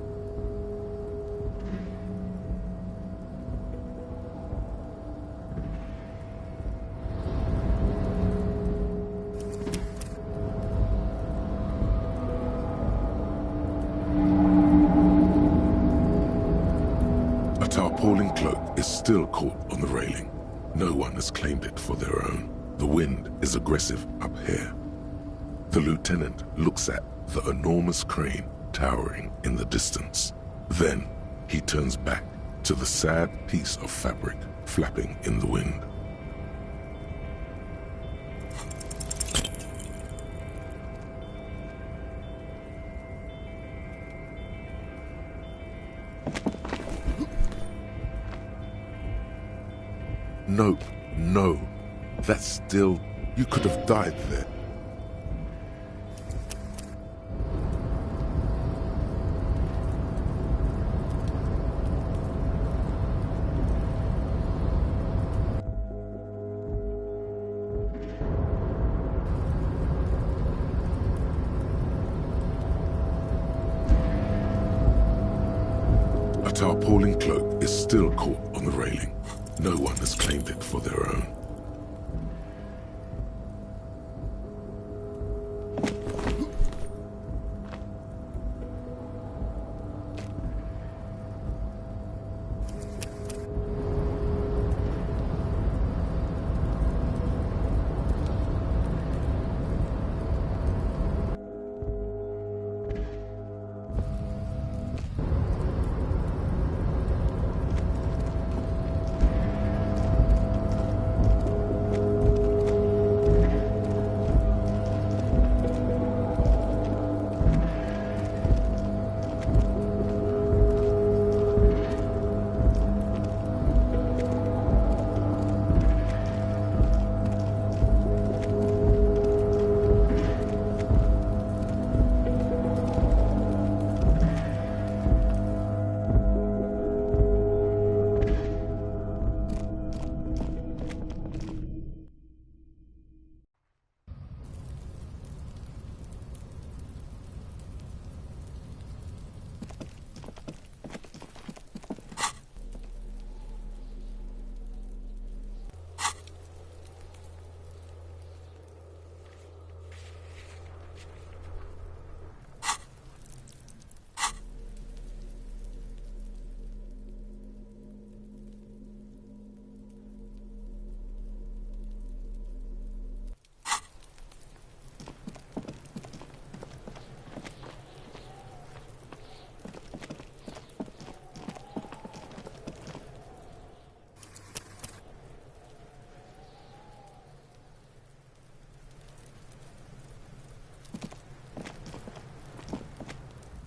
A tarpaulin cloak is still caught on the railing. No one has claimed it for their own. The wind is aggressive up here. The lieutenant looks at the enormous crane towering in the distance. Then he turns back to the sad piece of fabric flapping in the wind. Nope, no. That's still... You could have died there. A tarpaulin cloak is still caught on the railing. No one has claimed it for their own.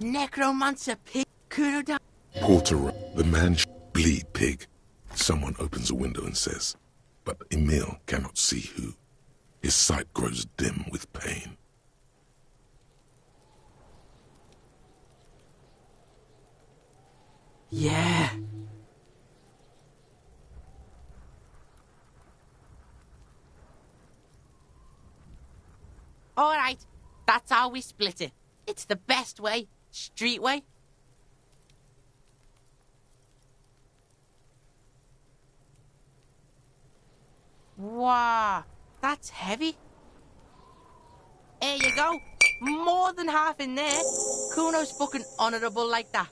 Necromancer pig. Kuroda. Porter, the man bleed pig. Someone opens a window and says, but Emil cannot see who. His sight grows dim with pain. Yeah. All right, that's how we split it. It's the best way, street way. Wow, that's heavy. There you go. More than half in there. Kuno's fucking honourable like that.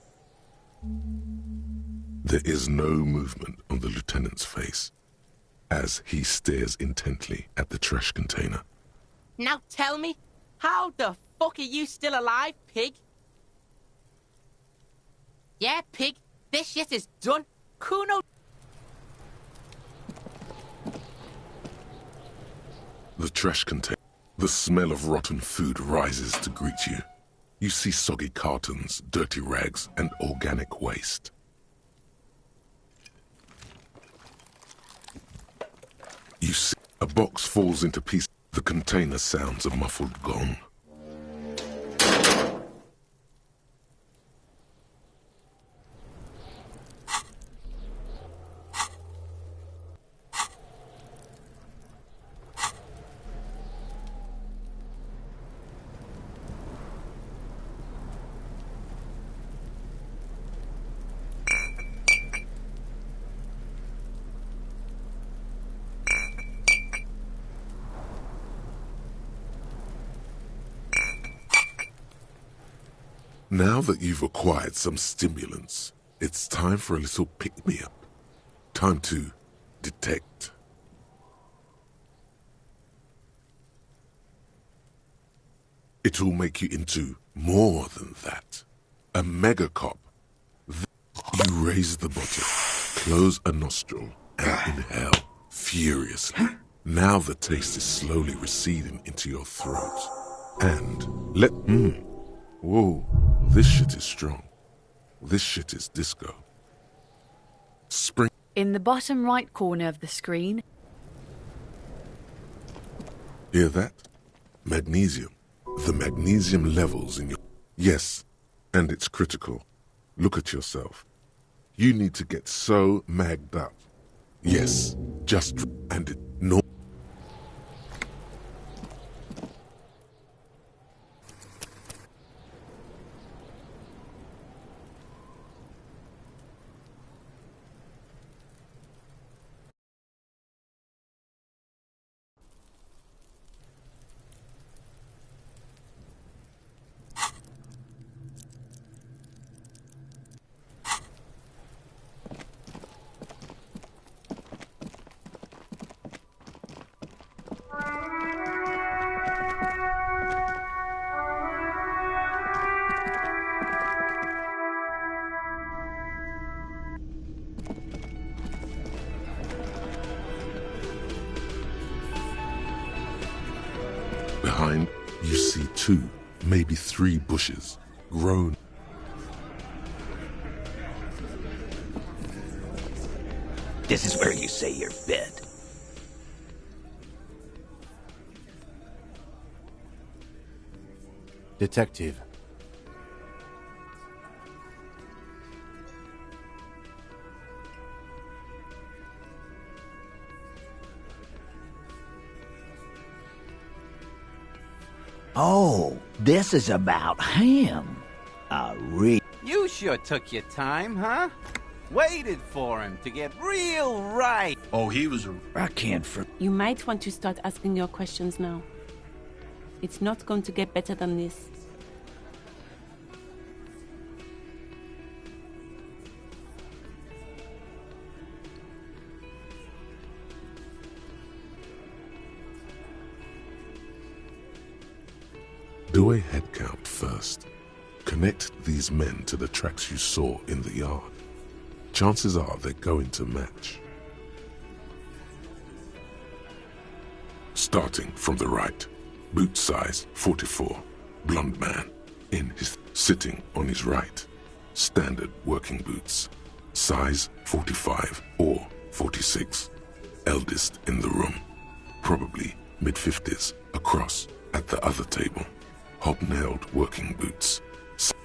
There is no movement on the lieutenant's face as he stares intently at the trash container. Now tell me, how the fuck are you still alive, pig? Yeah, pig, this shit is done. Kuno... The trash container. The smell of rotten food rises to greet you. You see soggy cartons, dirty rags, and organic waste. You see a box falls into pieces. The container sounds a muffled gong. Now that you've acquired some stimulants, it's time for a little pick-me-up. Time to detect. It'll make you into more than that. A mega cop. You raise the bottle, close a nostril, and inhale furiously. Now the taste is slowly receding into your throat. And whoa, this shit is strong. This shit is disco. Spring. In the bottom right corner of the screen. Hear that? Magnesium. The magnesium levels in your... Yes, and it's critical. Look at yourself. You need to get so magged up. Yes, just... And it... No... Behind, you see 2, maybe 3 bushes, grown. This is where you say your bed. Detective. Oh, this is about him. You sure took your time, huh? Waited for him to get real right. Oh, he was I can't You might want to start asking your questions now. It's not going to get better than this. Do a head count first. Connect these men to the tracks you saw in the yard. Chances are they're going to match. Starting from the right, boot size 44, blonde man, sitting on his right, standard working boots, size 45 or 46, eldest in the room, probably mid-50s, across at the other table, hobnailed working boots,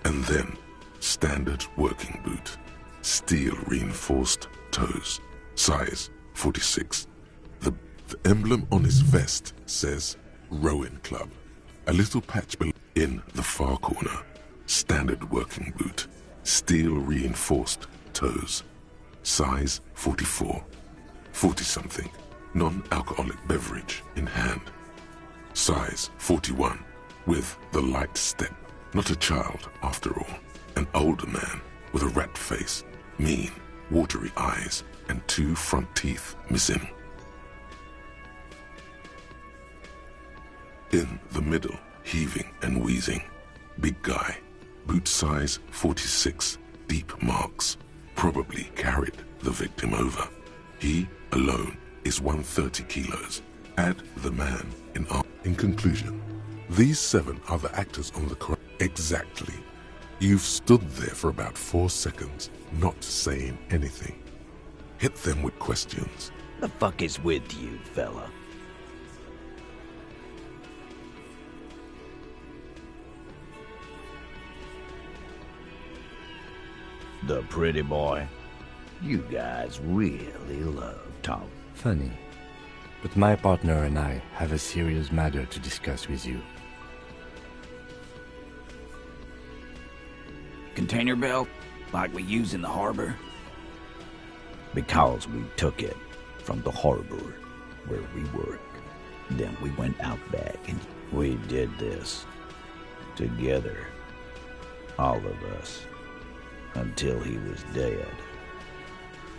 and then standard working boot, steel reinforced toes, size 46. The emblem on his vest says Rowing Club. A little patch below in the far corner, standard working boot, steel reinforced toes, size 44, 40-something, non-alcoholic beverage in hand, size 41, with the light step. Not a child, after all. An older man with a rat face, mean, watery eyes, and 2 front teeth missing. In the middle, heaving and wheezing, big guy, boot size 46, deep marks, probably carried the victim over. He alone is 130 kilos. Add the man in arm. In conclusion, these 7 are the actors on the crime. Exactly. You've stood there for about 4 seconds, not saying anything. Hit them with questions. The fuck is with you, fella? The pretty boy. You guys really love talk. Funny. But my partner and I have a serious matter to discuss with you. Container belt, like we use in the harbor? Because we took it from the harbor where we work. Then we went out back and we did this together. All of us. Until he was dead.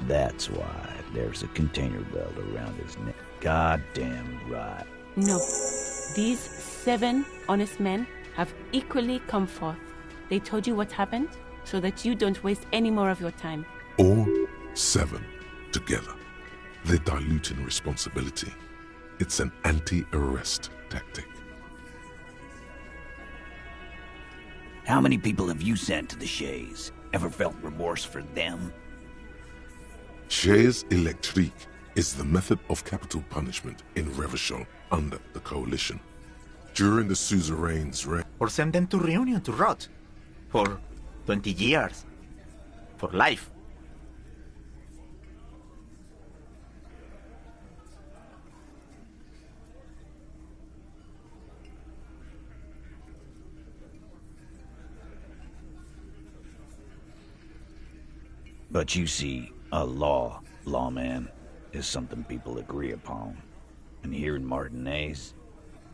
That's why there's a container belt around his neck. Goddamn right. No. These 7 honest men have equally come forth. They told you what happened so that you don't waste any more of your time. All 7 together. They're diluting responsibility. It's an anti-arrest tactic. How many people have you sent to the Shays? Ever felt remorse for them? Chaise électrique is the method of capital punishment in Revachol under the Coalition. During the suzerain's reign... Or send them to Reunion to rot. For 20 years. For life. But you see, a lawman, is something people agree upon. And here in Martinez,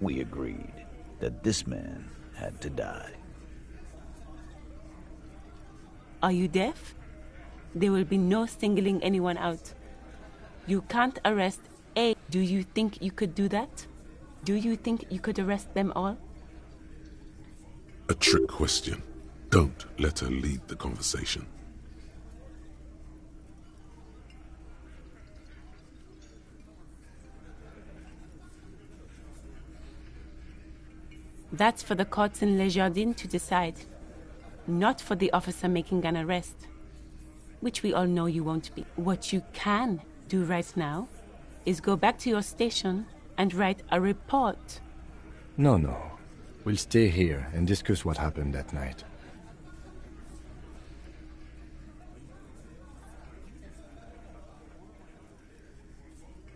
we agreed that this man had to die. Are you deaf? There will be no singling anyone out. You can't arrest A. Do you think you could do that? Do you think you could arrest them all? A trick question. Don't let her lead the conversation. That's for the courts in Les Jardins to decide. Not for the officer making an arrest. Which we all know you won't be. What you can do right now is go back to your station and write a report. No. We'll stay here and discuss what happened that night.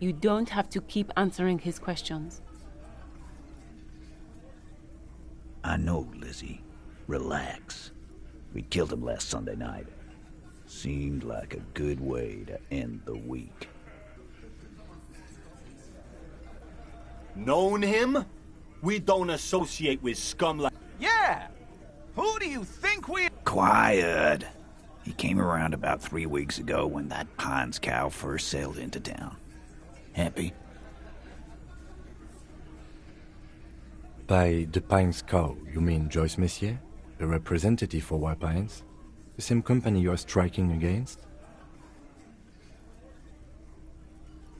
You don't have to keep answering his questions. I know, Lizzie. Relax. We killed him last Sunday night. Seemed like a good way to end the week. Known him? We don't associate with scum like... Yeah! Who do you think we... Quiet! He came around about 3 weeks ago when that Pines cow first sailed into town. Happy? By the Pines cow, you mean Joyce Messier? The representative for White Pines? The same company you are striking against?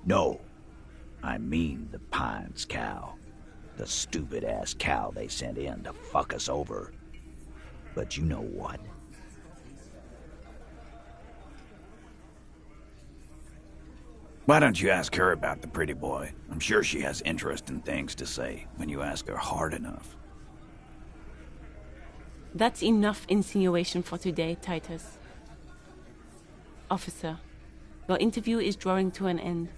No. I mean the Pines cow. The stupid-ass cow they sent in to fuck us over. But you know what? Why don't you ask her about the pretty boy? I'm sure she has interesting things to say when you ask her hard enough. That's enough insinuation for today, Titus. Officer, your interview is drawing to an end.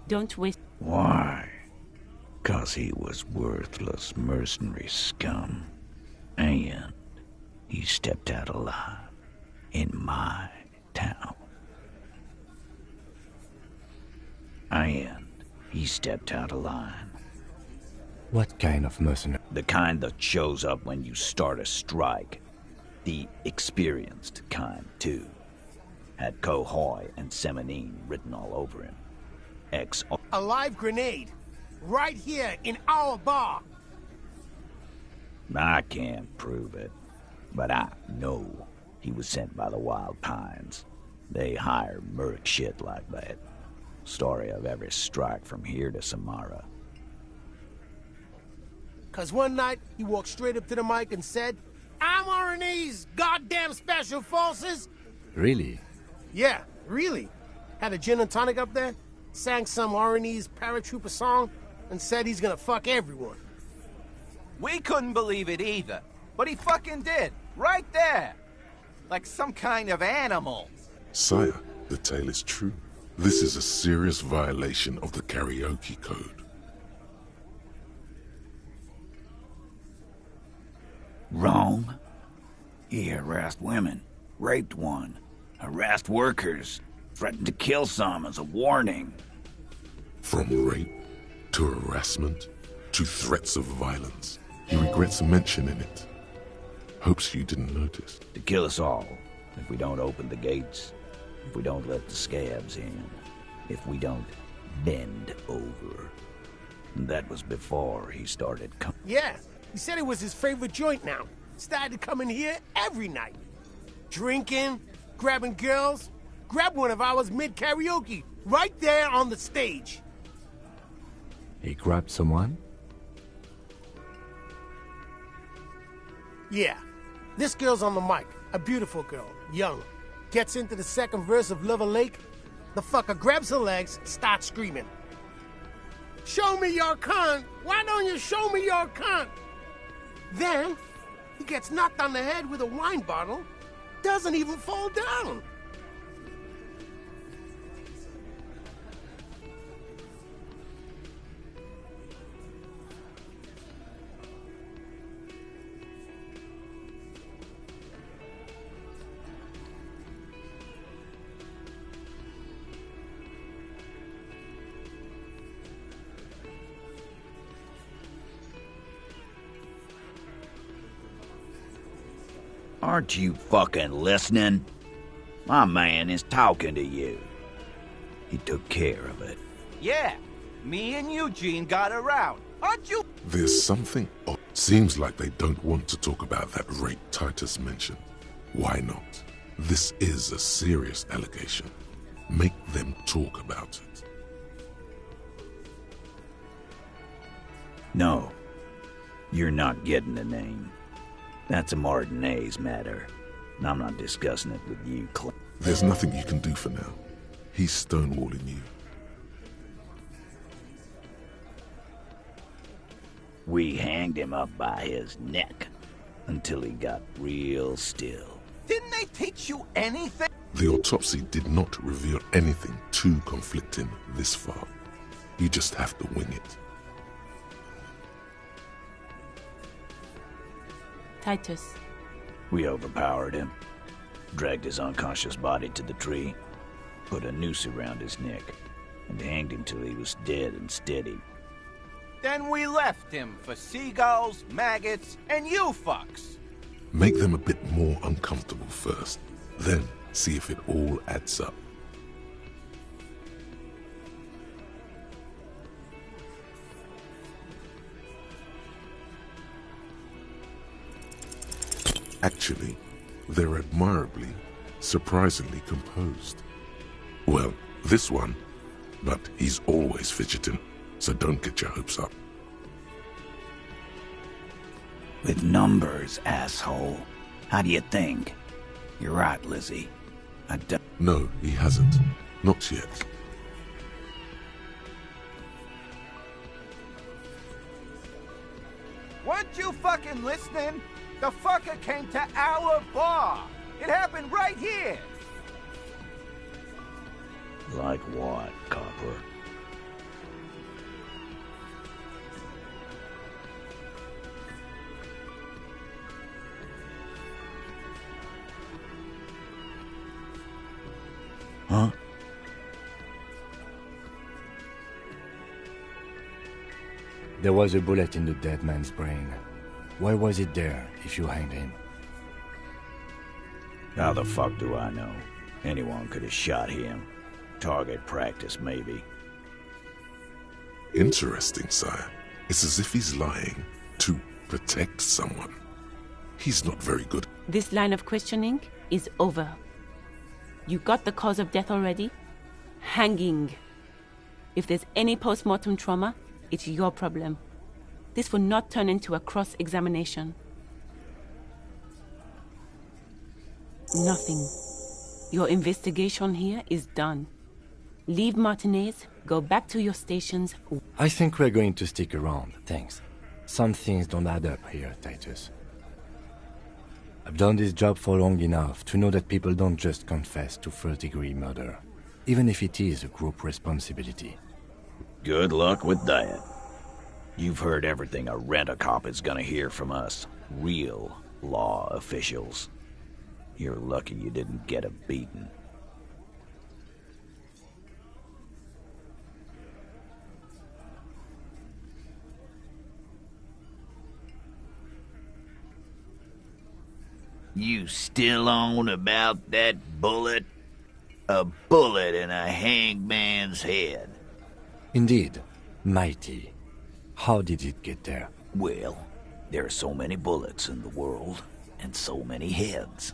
Don't waste... Why? 'Cause he was worthless mercenary scum. And he stepped out alive in my town. And he stepped out of line. What kind of mercenary? The kind that shows up when you start a strike. The experienced kind, too. Had Cohoy and Semenine written all over him. A live grenade! Right here in our bar! I can't prove it, but I know he was sent by the Wild Pines. They hire merc shit like that. Story of every strike from here to Samara. 'Cause one night, he walked straight up to the mic and said, "I'm RNA's goddamn special forces!" Really? Yeah, really. Had a gin and tonic up there, sang some RNA's paratrooper song, and said he's gonna fuck everyone. We couldn't believe it either, but he fucking did, right there. Like some kind of animal. Sire, the tale is true. This is a serious violation of the karaoke code. Wrong. He harassed women, raped one, harassed workers, threatened to kill some as a warning. From rape to harassment to threats of violence. He regrets mentioning it. Hopes you didn't notice. To kill us all, if we don't open the gates, if we don't let the scabs in, if we don't bend over. And that was before he started coming. Yeah, he said it was his favorite joint now. Started coming here every night. Drinking, grabbing girls. Grab one of ours mid-karaoke, right there on the stage. He grabbed someone? Yeah. This girl's on the mic. A beautiful girl, young. Gets into the second verse of Lover Lake. The fucker grabs her legs, starts screaming. Show me your cunt! Why don't you show me your cunt? Then, he gets knocked on the head with a wine bottle. Doesn't even fall down. Aren't you fucking listening? My man is talking to you. He took care of it. Yeah, me and Eugene got around. Aren't you? There's something odd. Seems like they don't want to talk about that rape Titus mentioned. Why not? This is a serious allegation. Make them talk about it. No, you're not getting the name. That's a Martinez matter, and I'm not discussing it with you, Clint. There's nothing you can do for now. He's stonewalling you. We hanged him up by his neck until he got real still. Didn't they teach you anything? The autopsy did not reveal anything too conflicting this far. You just have to wing it. Titus. We overpowered him, dragged his unconscious body to the tree, put a noose around his neck, and hanged him till he was dead and steady. Then we left him for seagulls, maggots, and you fucks. Make them a bit more uncomfortable first, then see if it all adds up. Actually, they're admirably, surprisingly composed. Well, this one, but he's always fidgeting, so don't get your hopes up. With numbers, asshole. How do you think? You're right, Lizzie. I don't... No, he hasn't. Not yet. Weren't you fucking listening? The fucker came to our bar. It happened right here. Like what, Copper? Huh? There was a bullet in the dead man's brain. Why was it there if you hanged him? How the fuck do I know? Anyone could have shot him. Target practice, maybe. Interesting, sire. It's as if he's lying to protect someone. He's not very good. This line of questioning is over. You got the cause of death already? Hanging. If there's any post-mortem trauma, it's your problem. This will not turn into a cross-examination. Nothing. Your investigation here is done. Leave Martinez, go back to your stations. I think we're going to stick around, thanks. Some things don't add up here, Titus. I've done this job for long enough to know that people don't just confess to first-degree murder, even if it is a group responsibility. Good luck with that. You've heard everything a rent-a-cop is gonna hear from us, real law officials. You're lucky you didn't get a beating. You still on about that bullet? A bullet in a hangman's head. Indeed. Mighty. How did it get there? Well, there are so many bullets in the world, and so many heads.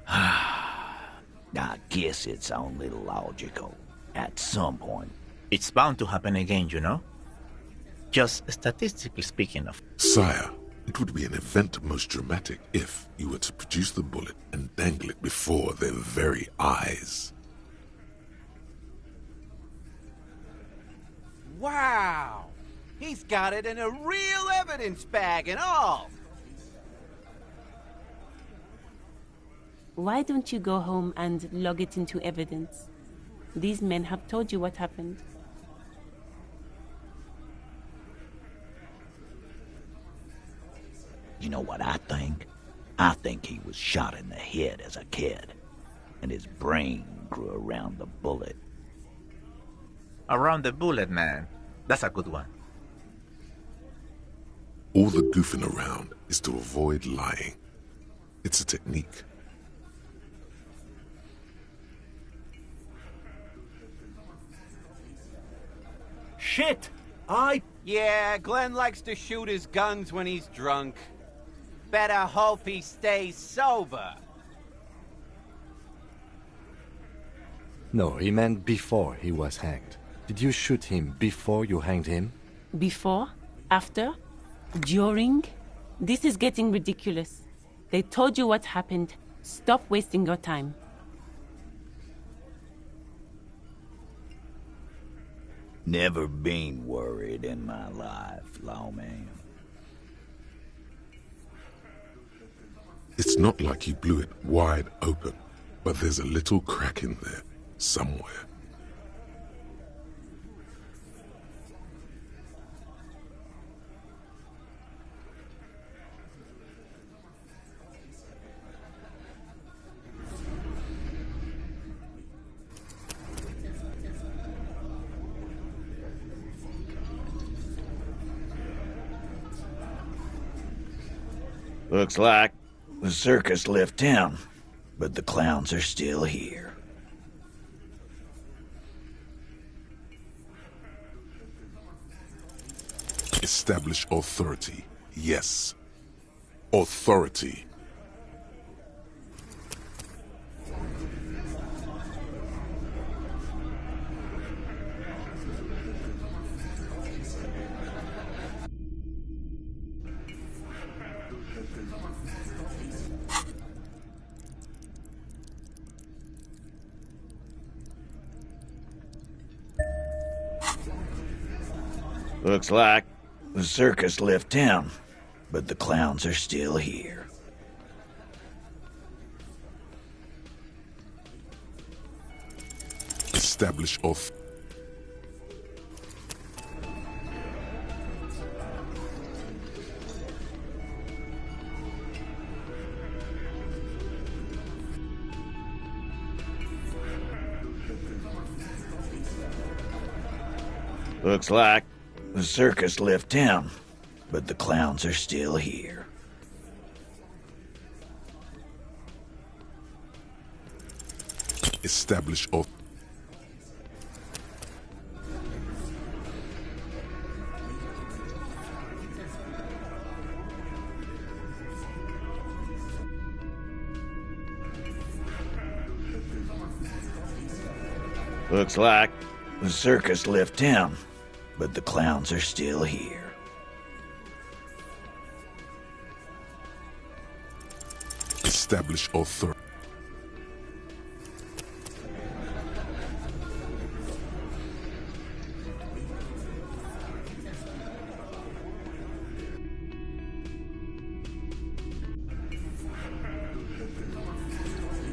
I guess it's only logical. At some point. It's bound to happen again, you know? Just statistically speaking of... Sire, it would be an event most dramatic if you were to produce the bullet and dangle it before their very eyes. Wow! He's got it in a real evidence bag and all! Why don't you go home and log it into evidence? These men have told you what happened. You know what I think? I think he was shot in the head as a kid, and his brain grew around the bullet. Around the bullet, man. That's a good one. All the goofing around is to avoid lying. It's a technique. Shit! Yeah, Glenn likes to shoot his guns when he's drunk. Better hope he stays sober. No, he meant before he was hanged. Did you shoot him before you hanged him? Before? After? During? This is getting ridiculous. They told you what happened. Stop wasting your time. Never been worried in my life, lawman. It's not like he blew it wide open, but there's a little crack in there, somewhere. Looks like the circus left town, but the clowns are still here. Establish authority. Yes. Authority. Looks like the circus left town, but the clowns are still here. Establish authority. Looks like the circus left town, but the clowns are still here. Establish authority. Looks like the circus left town, but the clowns are still here. Establish authority.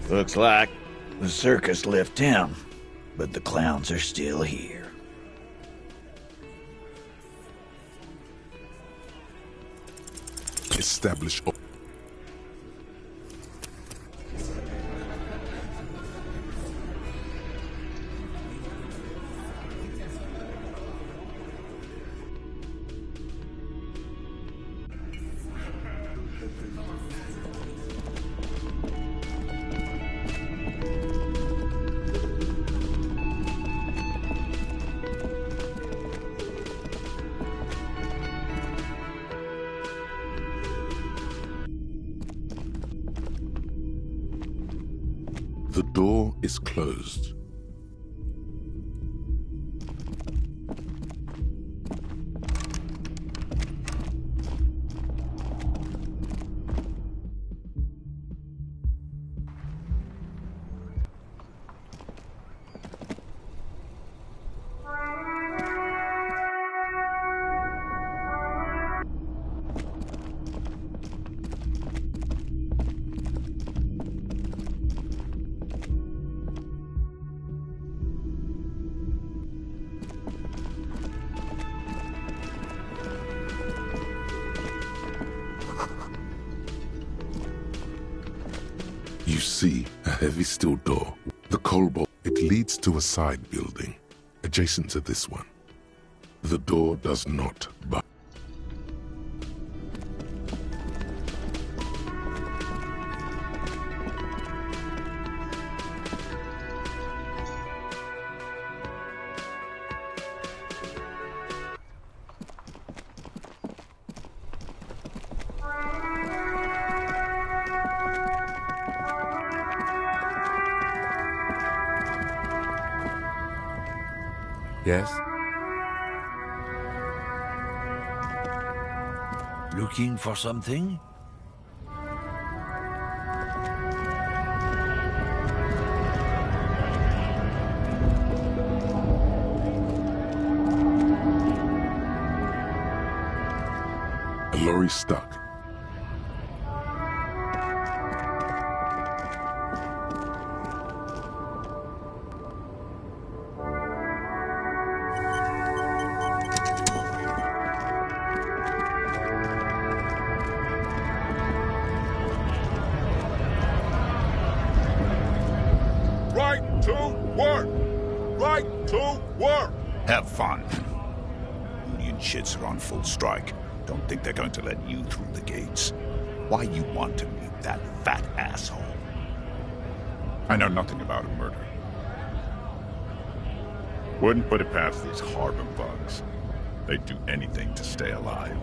Looks like the circus left town, but the clowns are still here. Establish authority. door is closed. You see a heavy steel door. The cobalt, it leads to a side building, adjacent to this one. The door does not budge. Yes? Looking for something? A lorry stuck. Right to work! Right to work! Have fun. Union shits are on full strike. Don't think they're going to let you through the gates. Why you want to meet that fat asshole? I know nothing about a murder. Wouldn't put it past these harbor bugs. They'd do anything to stay alive.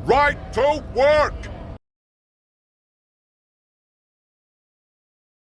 Right to work!